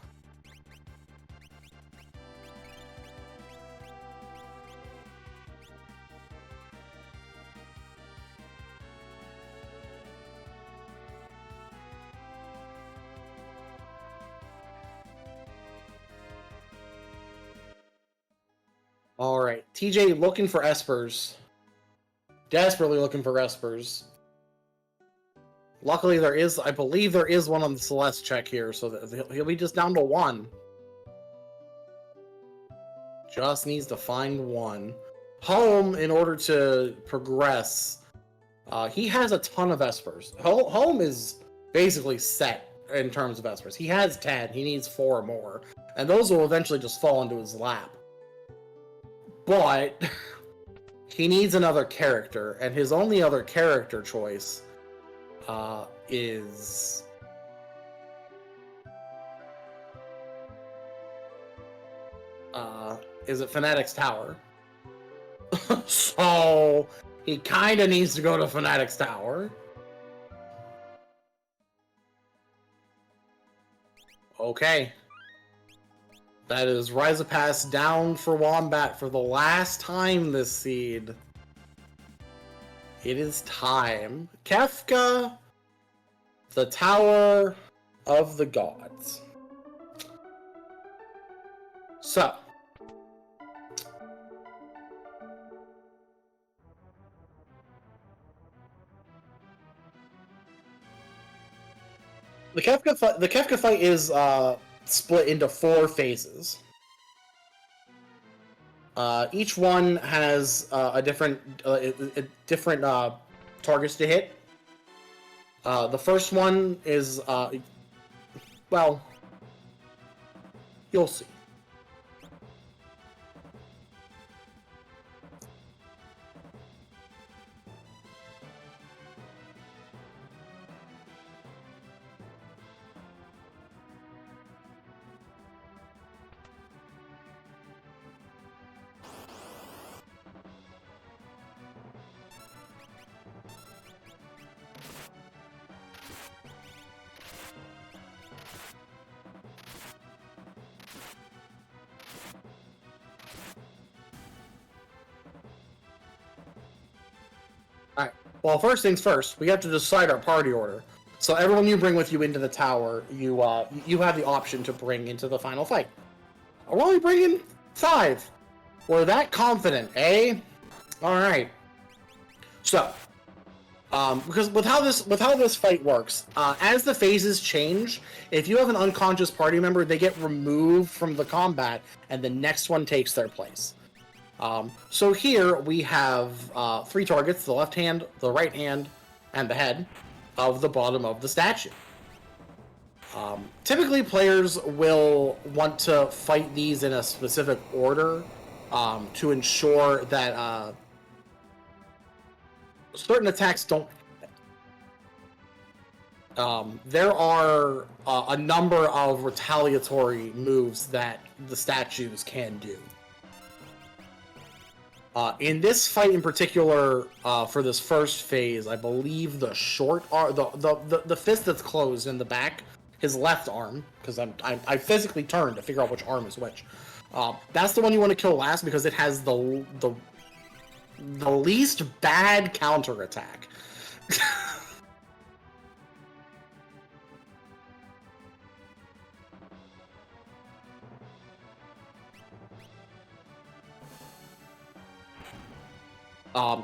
All right, TJ looking for espers. Desperately looking for espers. Luckily, I believe there is one on the Celeste check here, so that he'll be just down to 1. Just needs to find 1. Home, in order to progress, he has a ton of espers. Home is basically set in terms of espers. He has 10. He needs 4 more, and those will eventually just fall into his lap. But he needs another character, and his only other character choice is it Fanatic's Tower? So he kind of needs to go to Fanatic's Tower. Okay. That is Rise of Pass down for Wombat for the last time this seed. It is time. Kefka, the Tower of the Gods. So. The Kefka fight is split into 4 phases. Each one has a different targets to hit. The first one is well, you'll see. Alright, well, first things first, we have to decide our party order. So everyone you bring with you into the tower, you have the option to bring into the final fight. We're only bringing 5. We're that confident, eh? Alright. So, because with how this fight works, as the phases change, if you have an unconscious party member, they get removed from the combat, and the next one takes their place. So here we have 3 targets: the left hand, the right hand, and the head of the bottom of the statue. Typically, players will want to fight these in a specific order to ensure that certain attacks don't. There are a number of retaliatory moves that the statues can do. In this fight in particular, for this first phase, I believe the short arm, the fist that's closed in the back, his left arm, because I physically turned to figure out which arm is which. That's the one you want to kill last because it has the least bad counter attack.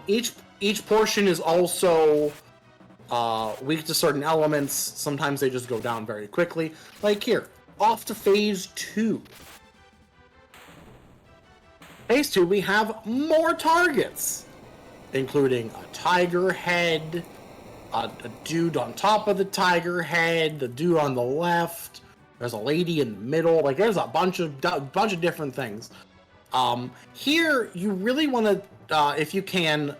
Each portion is also weak to certain elements. Sometimes they just go down very quickly. Like here, off to phase 2. Phase 2, we have more targets, including a tiger head, a dude on top of the tiger head, the dude on the left. There's a lady in the middle. Like there's a bunch of different things. Here you really want to, if you can,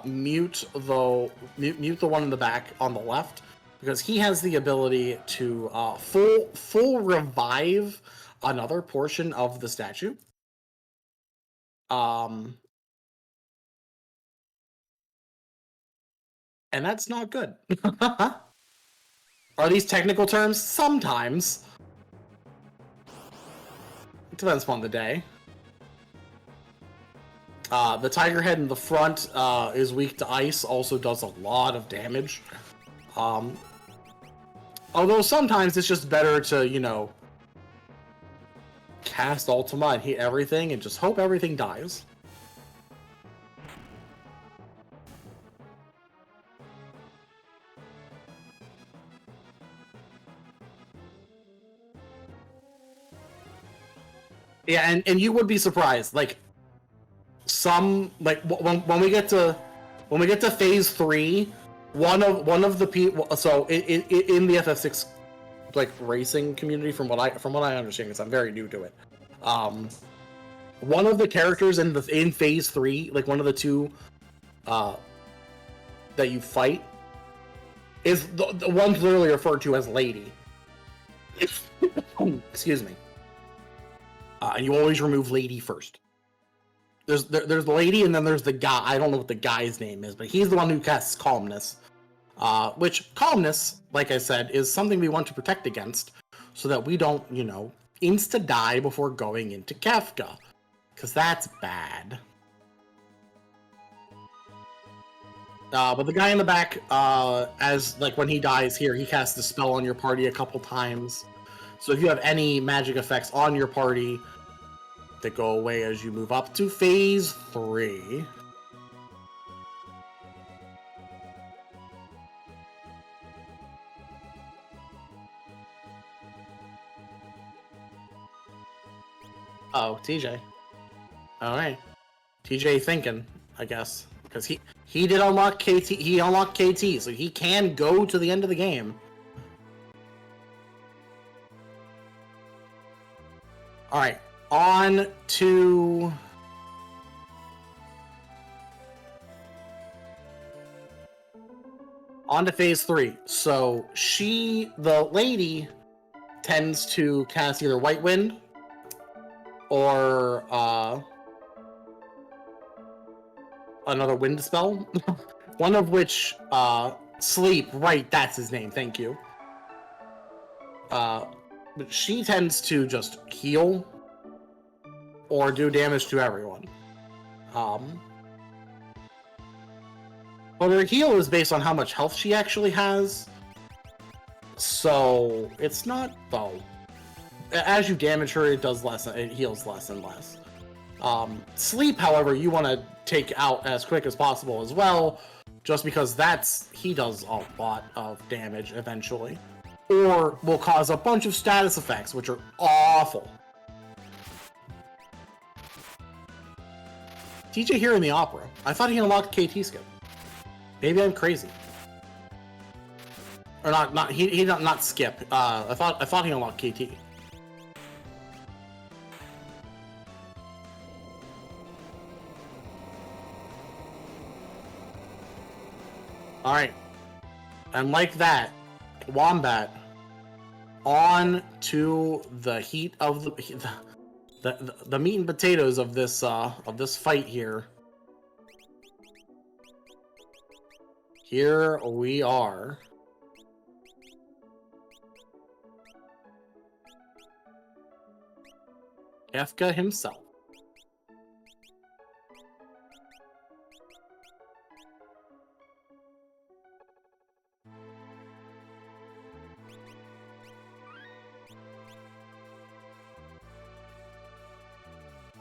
mute the one in the back on the left, because he has the ability to full revive another portion of the statue. And that's not good. Are these technical terms? Sometimes. It depends upon the day. The tiger head in the front is weak to ice, also does a lot of damage. Although sometimes it's just better to, you know, cast Ultima and hit everything and just hope everything dies. Yeah, and you would be surprised, like some, like when we get to phase 3, one of the people, so in the FF6 like racing community, from what I understand, because I'm very new to it, one of the characters in phase 3, like one of the 2 that you fight, is the one's literally referred to as Lady. Excuse me. And you always remove Lady first. There's the lady, and then there's the guy. I don't know what the guy's name is, but he's the one who casts Calmness. Which, Calmness, like I said, is something we want to protect against, so that we don't, you know, insta-die before going into Kefka. Because that's bad. But the guy in the back, as, like, when he dies here, he casts a spell on your party a couple times. So if you have any magic effects on your party that go away as you move up to phase 3. Oh, TJ. Alright. TJ thinking, I guess. Because he did unlock KT, he unlocked KT, so he can go to the end of the game. Alright, on to phase 3. So the lady, tends to cast either White Wind or another wind spell. One of which, Sleep, right, that's his name, thank you. But she tends to just heal or do damage to everyone. Well, her heal is based on how much health she actually has. So it's not though. As you damage her, it does less. It heals less and less. Sleep, however, you want to take out as quick as possible as well, just because he does a lot of damage eventually, or will cause a bunch of status effects, which are awful. TJ here in the opera. I thought he unlocked KT skip. Maybe I'm crazy. Or not he not skip. I thought he unlocked KT. All right, and like that, Wombat on to the heat of the meat and potatoes of this fight here. Here we are. Kefka himself.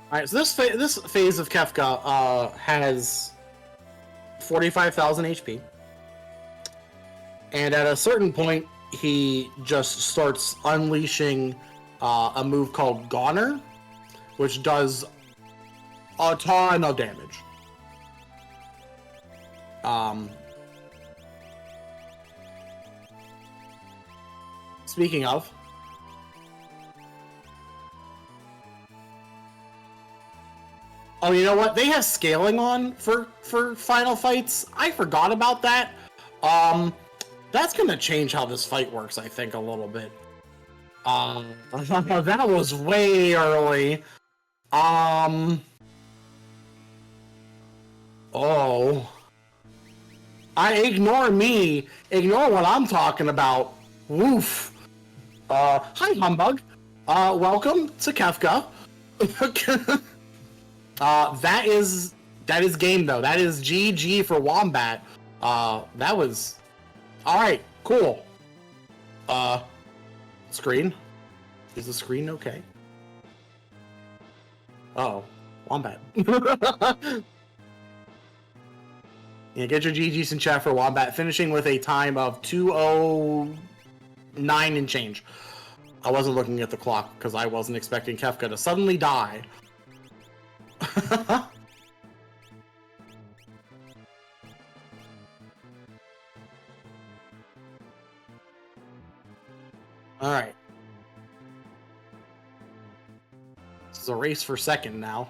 All right, so this phase of Kefka has 45,000 HP, and at a certain point, he just starts unleashing a move called Goner, which does a ton of damage. Speaking of. Oh, you know what? They have scaling on for final fights. I forgot about that. That's gonna change how this fight works, I think, a little bit. That was way early. Oh. Ignore me. Ignore what I'm talking about. Woof. Hi, Humbug. Welcome to Kefka. That is game though. That is GG for Wombat. That was alright, cool. Screen? Is the screen okay? Uh-oh. Wombat. Yeah, get your GGs in chat for Wombat, finishing with a time of 2:09 and change. I wasn't looking at the clock because I wasn't expecting Kefka to suddenly die. All right. This is a race for second now.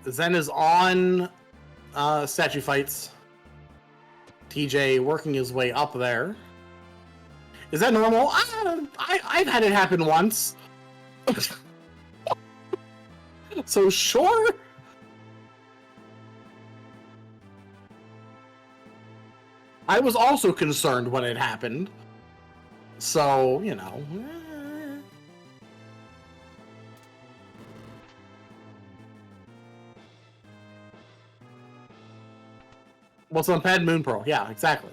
Zen is on statue fights. TJ working his way up there. Is that normal? I've had it happen once. So sure. I was also concerned when it happened. So, you know. Well, some Pad Moon Pearl. Yeah, exactly.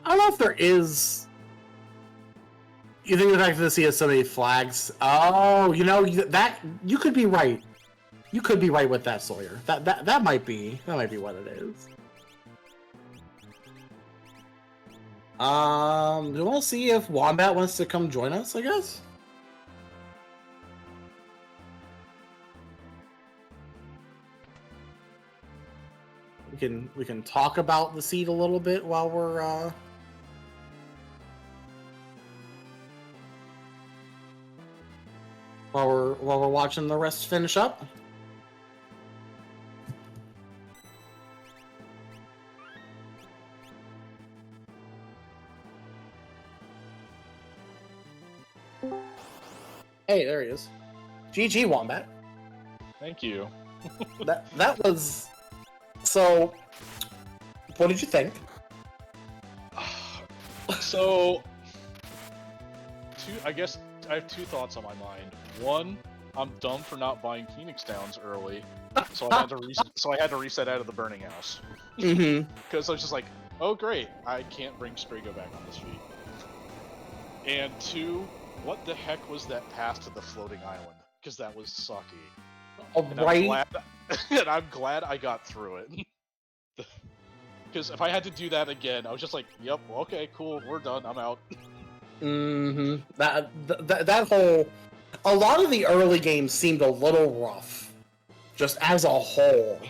I don't know if there is. You think the fact that this has so many flags? Oh, you know that you could be right. You could be right with that, Sawyer. That might be what it is. Do you want to see if Wombat wants to come join us? I guess. We can talk about the seed a little bit while we're while we're watching the rest finish up. Hey, there he is. GG, Wombat. Thank you. that was. So, what did you think? So, I guess I have two thoughts on my mind. One, I'm dumb for not buying Phoenix Downs early, so I had to reset out of the burning house. Mm-hmm. Because I was just like, oh great, I can't bring Strago back on this feed. And two, what the heck was that path to the floating island? Because that was sucky. And I'm glad I got through it. Because if I had to do that again, I was just like, yep, okay, cool, we're done, I'm out. Mm-hmm. That whole... A lot of the early games seemed a little rough, just as a whole.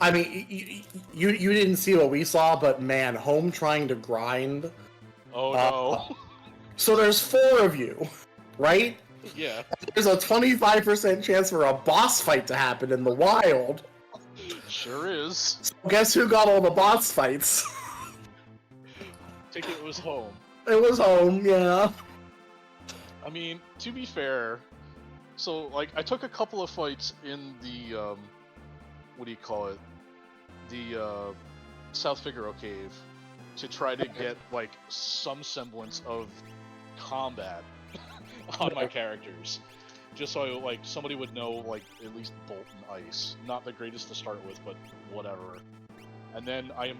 I mean, you didn't see what we saw, but man, home trying to grind. Oh no. So there's 4 of you, right? Yeah. There's a 25% chance for a boss fight to happen in the wild. Sure is. So guess who got all the boss fights? Take it was home. It was home, yeah. I mean, to be fair, so, like, I took a couple of fights in the, what do you call it? The, South Figaro Cave to try to get, like, some semblance of combat on my characters. Just so, like, somebody would know, like, at least Bolt and Ice. Not the greatest to start with, but whatever. And then I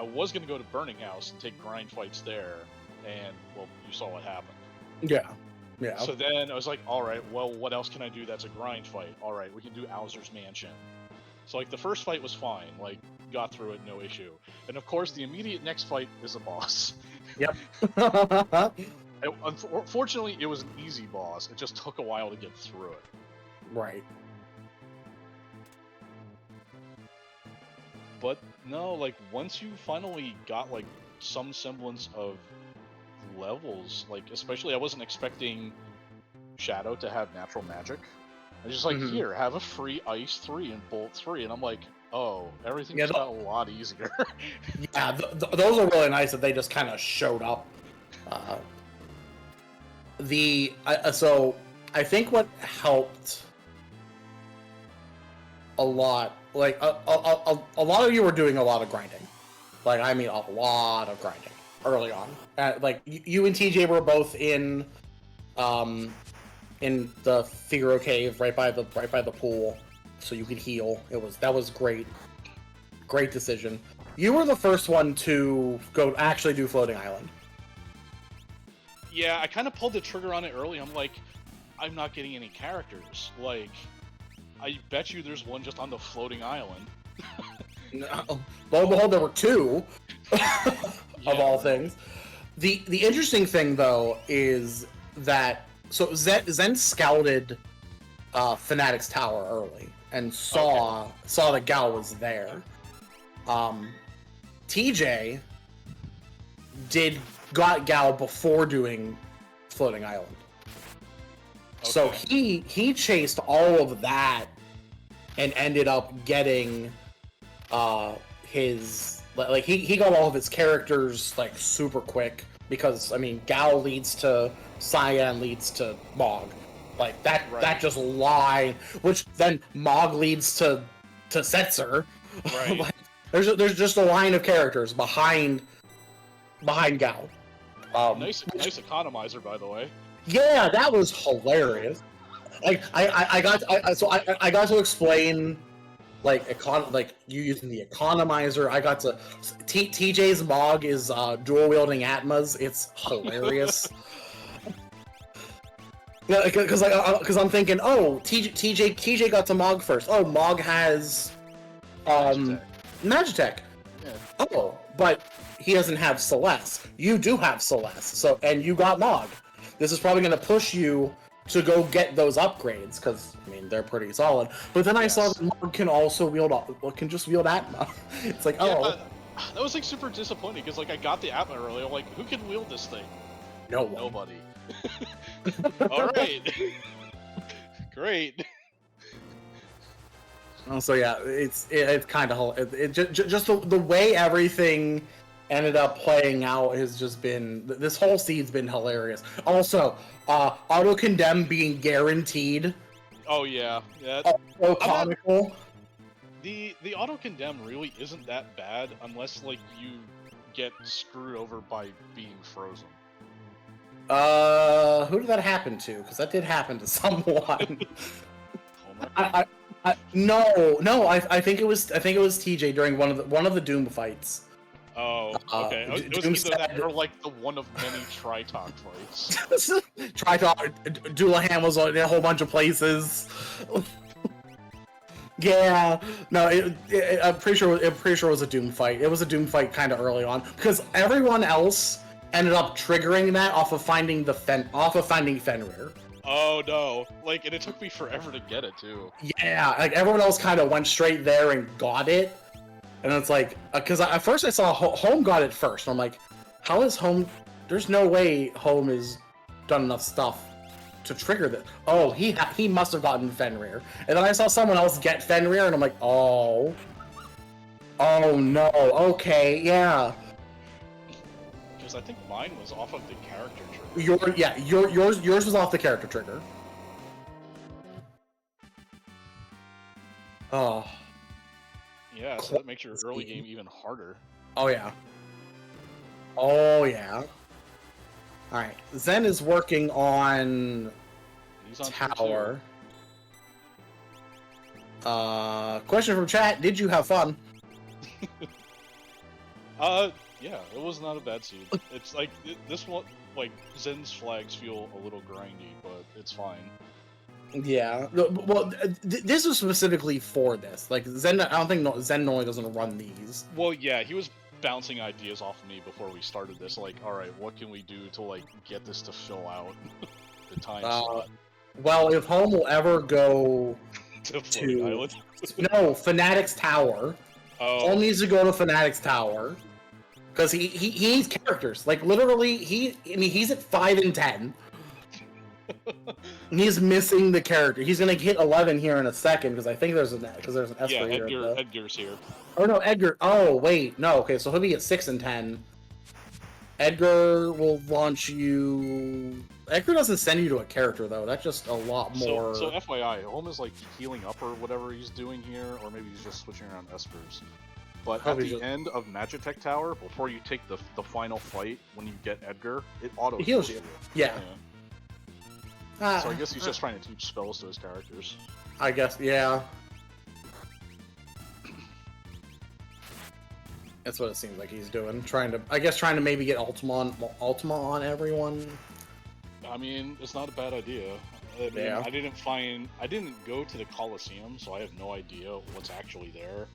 was gonna go to Burning House and take grind fights there, and, well, you saw what happened. Yeah. Yeah. So then I was like, alright, well, what else can I do that's a grind fight? Alright, we can do Owzer's Mansion. So, like, the first fight was fine, like, got through it, no issue. And of course, the immediate next fight is a boss. Yep. Unfortunately, it was an easy boss. It just took a while to get through it. Right. But, no, like, once you finally got, like, some semblance of levels, like, especially I wasn't expecting Shadow to have natural magic. I was just like, here, have a free Ice 3 and Bolt 3, and I'm like, oh, everything just got a lot easier. Yeah, those are really nice that they just kind of showed up. So I think what helped a lot, like a lot of you were doing a lot of grinding, like I mean a lot of grinding early on. Like you and TJ were both in the Figaro Cave right by the pool, so you could heal. That was great decision. You were the first one to go actually do Floating Island. Yeah, I kind of pulled the trigger on it early. I'm like, I'm not getting any characters. Like, I bet you there's one just on the floating island. No. Lo and behold, there were 2 of all things. The interesting thing though is that Zen scouted Fanatic's tower early and saw that Gal was there. TJ got Gal before doing Floating Island. Okay. So he chased all of that and ended up getting his, like, he got all of his characters like super quick, because I mean Gal leads to Cyan, leads to Mog, like that just line, which then Mog leads to Setzer. Right. Like, there's just a line of characters behind Gal. Nice economizer, by the way. Yeah, that was hilarious. Like I got to explain like you using the economizer. I got to TJ's Mog is dual wielding Atmas. It's hilarious. Yeah, because I'm thinking, oh, TJ got to Mog first. Oh, Mog has Magitech. Yeah. Oh, but he doesn't have Celeste. You do have Celeste, so, and you got Mog. This is probably going to push you to go get those upgrades, because I mean they're pretty solid. But then I saw that Mog can also can just wield Atma. It's like, that was like super disappointing, because like I got the Atma early. I'm like, who can wield this thing? No one. Nobody. All right. Great. So yeah, it's kind of just the way everything ended up playing out has just been, this whole seed's been hilarious. Also, auto condemn being guaranteed. Oh yeah, so comical. The auto condemn really isn't that bad unless like you get screwed over by being frozen. Who did that happen to? Because that did happen to someone. No, I think it was TJ during one of the Doom fights. Oh, okay. It was Doom either that said- or like the one of many Tritalk fights. Doulahan was in a whole bunch of places. Yeah, no, I'm pretty sure it was a Doom fight. It was a Doom fight kind of early on because everyone else ended up triggering that off of finding Fenrir. Oh no! Like, and it took me forever to get it too. Yeah, like everyone else kind of went straight there and got it, and it's like because at first I saw Home got it first, and I'm like, how is Home? There's no way Home has done enough stuff to trigger this. Oh, he must have gotten Fenrir, and then I saw someone else get Fenrir, and I'm like, oh no, okay, yeah. Because I think mine was off of the character trigger. Yours was off the character trigger. Oh. Yeah, so that makes your early game even harder. Oh yeah. Oh yeah. Alright, Zen is working on He's on Tower. Question from chat, did you have fun? Yeah, it was not a bad seed. It's like, this one, like, Zen's flags feel a little grindy, but it's fine. Yeah, well, this was specifically for this. Like, Zen, I don't think Zen normally doesn't run these. Well, yeah, he was bouncing ideas off of me before we started this, like, alright, what can we do to, like, get this to fill out the time slot? Well, if Home will ever go to Island? No, Fanatic's Tower. Oh. Home needs to go to Fanatic's Tower. Because he needs characters. Like, literally, he's at 5 and 10. And he's missing the character. He's gonna hit 11 here in a second, because I think there's an Esper here. Edgar's here. Oh no, Edgar. Oh wait, no. Okay, so he'll be at 6 and 10. Edgar will launch you. Edgar doesn't send you to a character though. That's just a lot more. So FYI, Home is like healing up or whatever he's doing here, or maybe he's just switching around Espers. But at the end of Magitech Tower, before you take the final fight, when you get Edgar, it auto heals you. Yeah. So I guess he's just trying to teach spells to his characters. I guess, yeah. That's what it seems like he's doing. Trying to maybe get Ultima on everyone. I mean, it's not a bad idea. I mean, I didn't go to the Colosseum, so I have no idea what's actually there.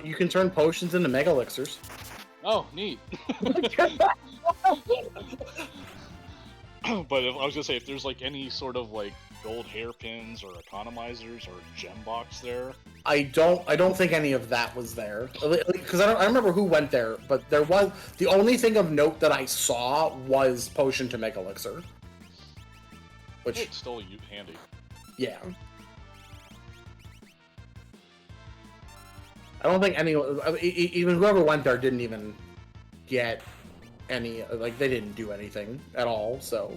You can turn potions into mega elixirs. Oh, neat. But I was gonna say, if there's like any sort of like gold hairpins or economizers or gem box there, I don't think any of that was there, because I remember who went there, but there was the only thing of note that I saw was potion to mega elixir, which it's still handy. Yeah. I don't think anyone, even whoever went there, didn't even get any, like, they didn't do anything at all, so.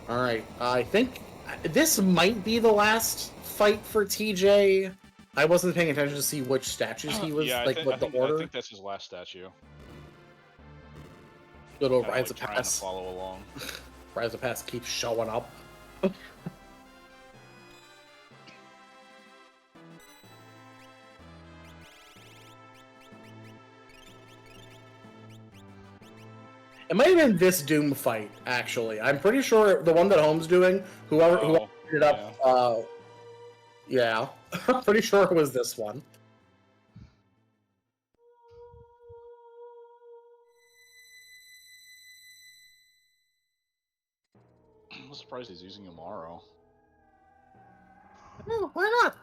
Alright, I think this might be the last fight for TJ. I wasn't paying attention to see which statues he was, yeah, the order. I think that's his last statue. Good old Rise of trying Pass. to follow along. Rise of Pass keeps showing up. It might have been this Doom fight, actually. I'm pretty sure the one that Home's doing, whoever ended up, yeah. I'm pretty sure it was this one. I'm surprised he's using Amaro. No, why not?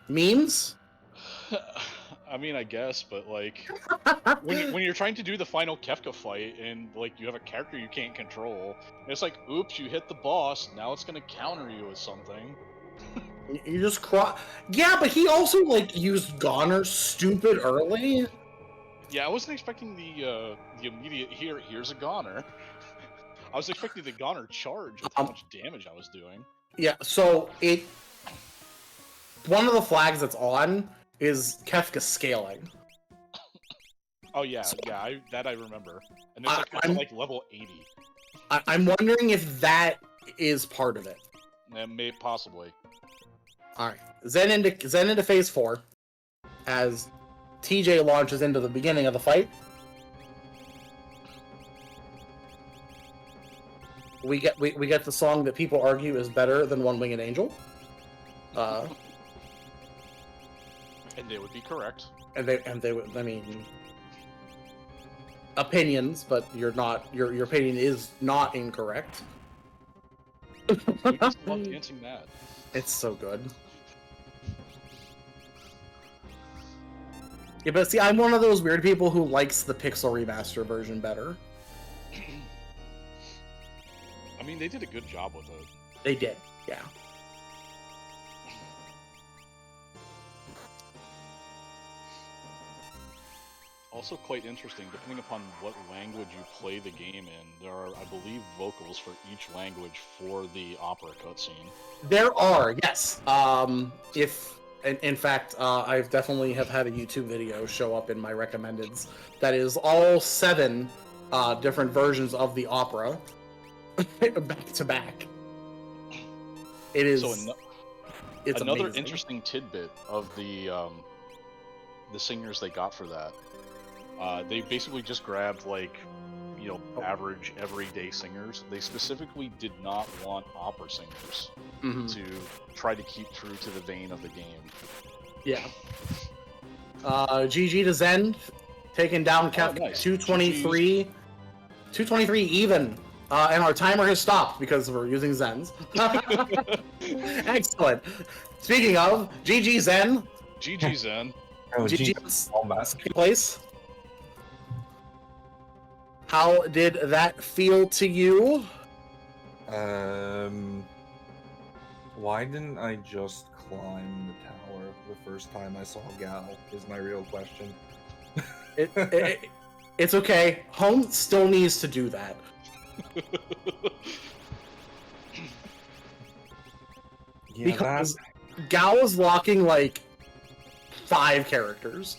Memes? I mean, I guess, but like, when you're trying to do the final Kefka fight and like you have a character you can't control, and it's like, oops, you hit the boss. Now it's gonna counter you with something. You just cry. Yeah, but he also like used Goner stupid early. Yeah, I wasn't expecting the immediate here's a Goner. I was expecting the Goner charge with how much damage I was doing. Yeah, so one of the flags that's on is Kefka scaling. Oh yeah, yeah, that I remember. And it's like level 80. I'm wondering if that is part of it. That may possibly. All right, Zen into phase 4 as TJ launches into the beginning of the fight. We get the song that people argue is better than One Winged Angel. And they would be correct. And they would, I mean, opinions, but your opinion is not incorrect. I just love dancing that. It's so good. Yeah, but see, I'm one of those weird people who likes the Pixel Remaster version better. I mean, they did a good job with it. They did, yeah. Also quite interesting, depending upon what language you play the game in, there are, I believe, vocals for each language for the opera cutscene. There are, yes. In fact, I've definitely have had a YouTube video show up in my recommendeds that is all 7 different versions of the opera back to back. It is. So it's another amazing. interesting tidbit of the singers they got for that. They basically just grabbed average everyday singers. They specifically did not want opera singers to try to keep true to the vein of the game. Yeah. GG to Zen, taking down Cap nice. 223. 223 even. And our timer has stopped because we're using Zens. Excellent. Speaking of, GG Zen. GG Zen. GG second place. How did that feel to you? Why didn't I just climb the tower the first time I saw Gal, is my real question. It's okay. Home still needs to do that. Yeah, Because Gal is locking like 5 characters.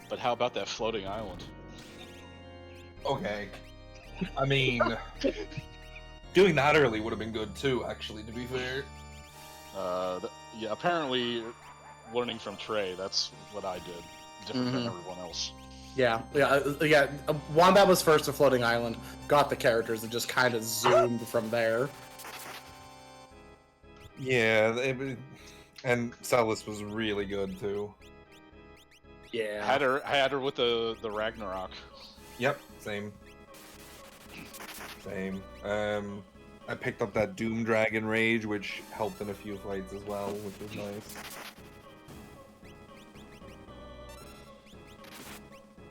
But how about that floating island? okay. I mean, doing that early would have been good too, actually, to be fair. Yeah, apparently, learning from Trey, that's what I did. Different than everyone else. Yeah. Wombat was first to Floating Island, got the characters, and just kind of zoomed from there. Yeah, and Celis was really good too. Yeah. Had her with the Ragnarok. Yep, same. I picked up that Doom Dragon Rage, which helped in a few fights as well, which was nice.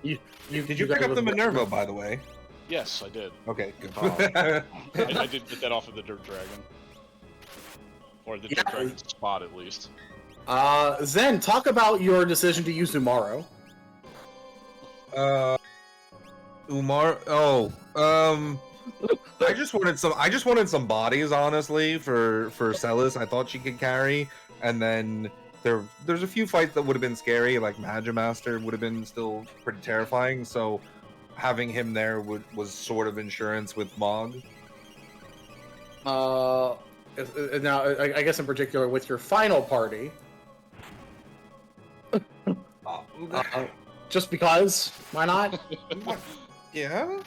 Did you pick up the Minerva, by the way? Yes, I did. Okay, good. I did get that off of the Dirt Dragon. Or the Dirt Dragon spot, at least. Zen, talk about your decision to use Umaro. I just wanted some bodies, honestly, for Celis. I thought she could carry, and then there's a few fights that would have been scary, like Magimaster would have been still pretty terrifying. So having him there was sort of insurance with Mog. Now, I guess in particular with your final party. Just because? Why not? Yeah.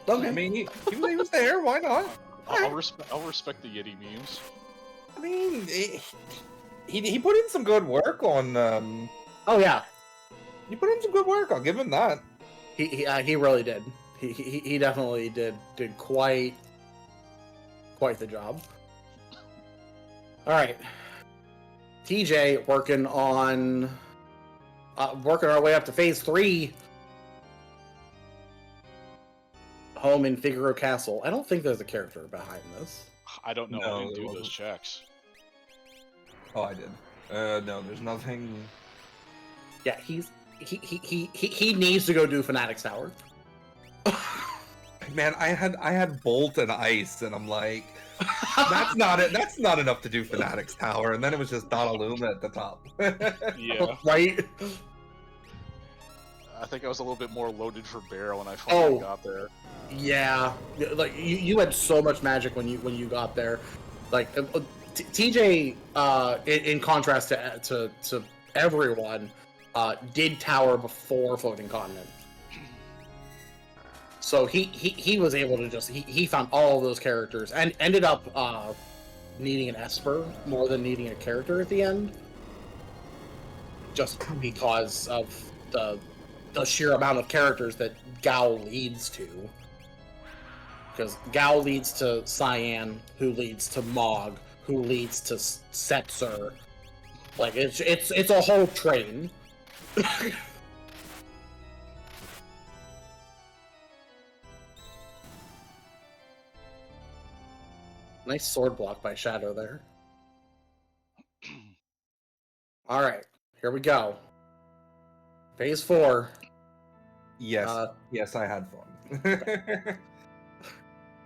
Okay. I mean, he was there. Why not? I'll respect the Yeti memes. I mean, he put in some good work on. Oh yeah. He put in some good work. I'll give him that. He really did. He definitely did quite the job. All right. TJ working our way up to phase 3. Home in Figaro Castle. I don't think there's a character behind this. I don't know. No, I didn't do there those checks. Oh, I did. No, there's nothing. Yeah, he needs to go do Fanatics Tower. Man, I had Bolt and Ice, and I'm like, that's not it. That's not enough to do Fanatics Tower. And then it was just Donaluma at the top. Yeah. Right. I think I was a little bit more loaded for bear when I finally got there. Yeah, like you had so much magic when you got there. Like TJ, in contrast to everyone, did tower before floating continent. So he was able to just he found all of those characters and ended up needing an Esper more than needing a character at the end, just because of the sheer amount of characters that Gao leads to. Because Gao leads to Cyan, who leads to Mog, who leads to Setzer. Like it's a whole train. Nice sword block by Shadow there. Alright, here we go. Phase 4. Yes, yes, I had fun.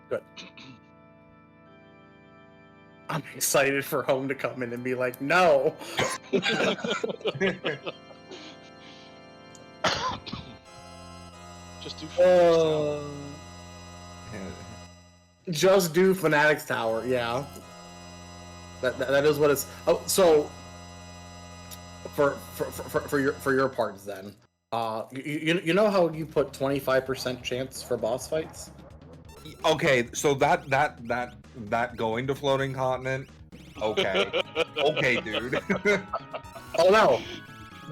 Good. I'm excited for Home to come in and be like, no! Just do Fanatics Tower. Just do Fanatics Tower, yeah. That is what it's. Oh, so for your parts then, you know how you put 25% chance for boss fights? Okay, so that going to floating continent. Okay, okay, dude. Oh no,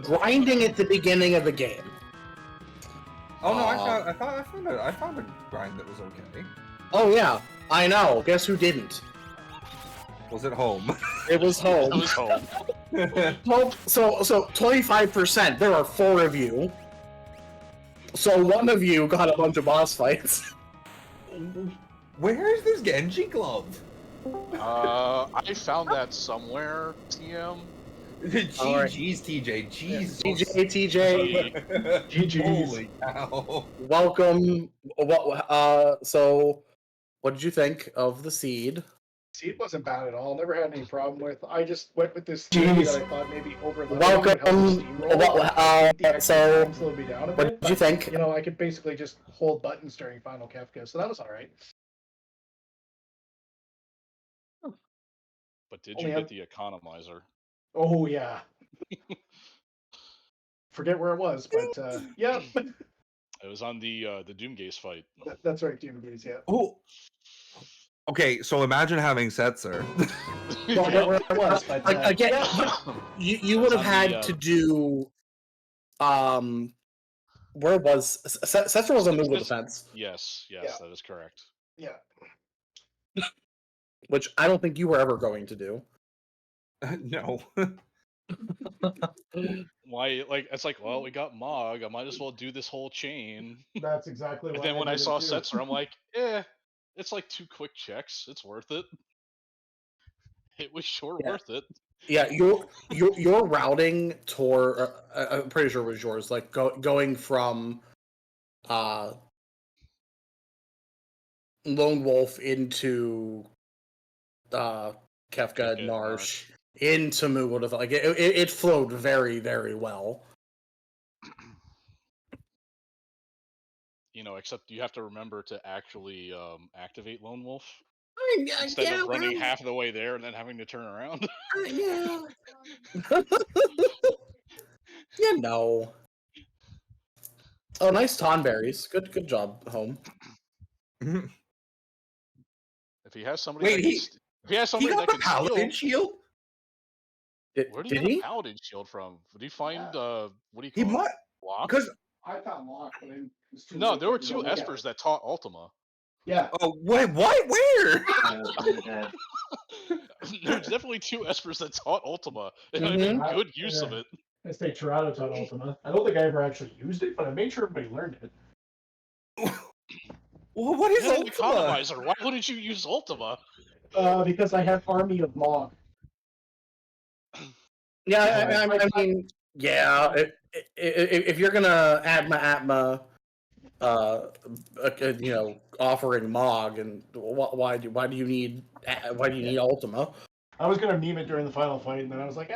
grinding at the beginning of the game. Oh no, I found a grind that was okay. Oh yeah, I know. Guess who didn't? Was it home? It was Home. It was Home. So 25%. There are 4 of you. So one of you got a bunch of boss fights. Where is this Genji glove? I found that somewhere, TM. GG's, TJ. Jesus. TJ. GG's. Holy cow. Welcome. So, what did you think of the seed? Seed wasn't bad at all. Never had any problem with. I just went with this theory that I thought maybe over. Welcome. So, slowed me down a what bit. did you think? You know, I could basically just hold buttons during Final Kefka, so that was all right. But did you get the economizer? Oh yeah. Forget where it was, but yeah. It was on the Doomgaze fight. That's right, Doomgaze. Yeah. Oh. Okay, so imagine having Setzer. Don't forget where it was, but Again, you would have had to do. Where was Setzer was on Move Defense? Yes, Yeah. that is correct. Yeah. Which I don't think you were ever going to do. No. Why? Like it's like, well, we got Mog. I might as well do this whole chain. That's exactly. And why then when I did it saw too. Setzer, I'm like, it's like 2 quick checks. It's worth it. It was sure worth it. Yeah, your routing tour. I'm pretty sure it was yours. Like going from, Lone Wolf into, Kefka and Narsh into Moogle. Like it flowed very, very well. You know, except you have to remember to actually activate Lone Wolf instead of running half of the way there and then having to turn around. Yeah. You know. Oh, nice Tonberries. Good job, Home. If he has somebody, Wait, if he has somebody that can Paladin shield. Where did he get a Paladin shield from? Did he find what do you call He might Lock? because I found Lock, but it was too no, late there were to 2 go look at Espers it. that taught Ultima. Yeah. oh wait, what? Where? There's definitely 2 Espers that taught Ultima, and I Mhm. made good use of it. I say Toronto taught Ultima. I don't think I ever actually used it, but I made sure everybody learned it. Well, what is You had an Ultima? economizer. Why wouldn't you use Ultima? Because I have Army of Mog. Yeah, I mean, yeah. If you're gonna add my Atma, offering Mog, and why do you need Ultima? I was gonna meme it during the final fight, and then I was like,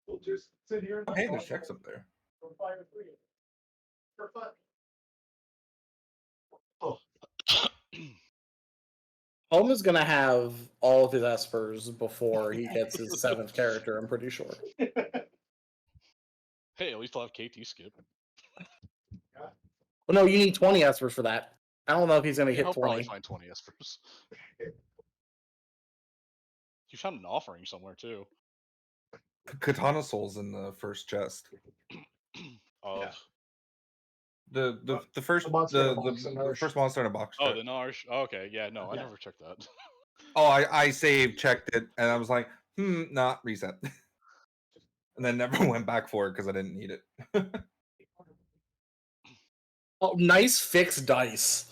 we'll just sit here. Oh, hey, there's checks up there. For 5 or 3. For fun. Home is gonna have all of his espers before he gets his 7th character, I'm pretty sure. Hey, at least I'll have KT skip. Well, no, you need 20 espers for that. I don't know if he's gonna hit I'll 20. probably find 20 espers. You found an offering somewhere too. Katana Soul's in the first chest. Of The first The monster in a box in the Narsh. first monster in a box. oh, chest. the Narsh. Oh, okay, yeah, no, I Yeah. never checked that. Oh, I saved, checked it, and I was like, not reset. And then never went back for it because I didn't need it. Oh, nice fixed dice.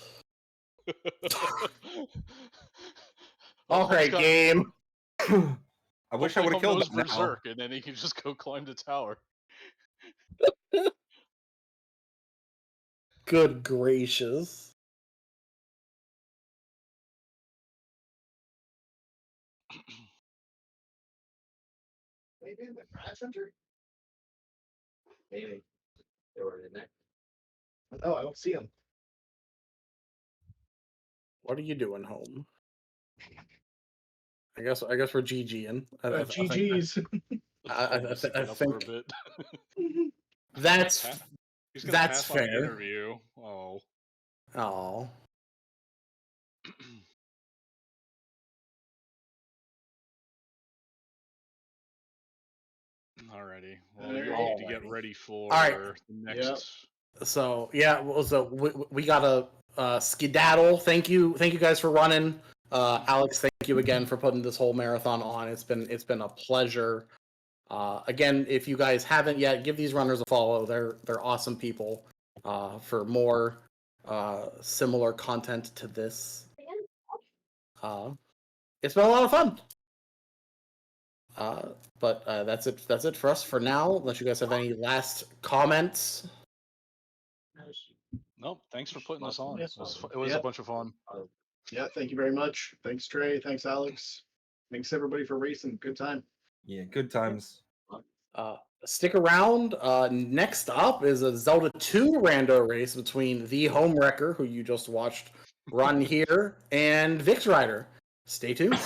All right, game. I wish I would have killed those him now. berserk, and then he can just go climb the tower. Good gracious. Maybe in the Crash Center? Maybe. They were in there. No, I don't see him. What are you doing, Home? I guess we're GGing. GG's. I think for a bit. That's He's gonna that's pass on the fair. interview. Oh. Oh. Alrighty. Well, Alright. you need to get ready for Alright. the next. So yeah, well, so we got a skedaddle. Thank you guys for running. Alex, thank you again for putting this whole marathon on. It's been a pleasure. Again, if you guys haven't yet, give these runners a follow. They're awesome people. For more similar content to this. It's been a lot of fun. But that's it for us for now. Unless you guys have any last comments. Nope. Thanks for putting this on. Yes. It was Yeah. a bunch of fun. Yeah, thank you very much. Thanks, Trey. Thanks, Alex. Thanks, everybody, for racing. Good time. Yeah, good times. Stick around. Next up is a Zelda 2 rando race between the Home Wrecker, who you just watched run here, and Vix Rider. Stay tuned.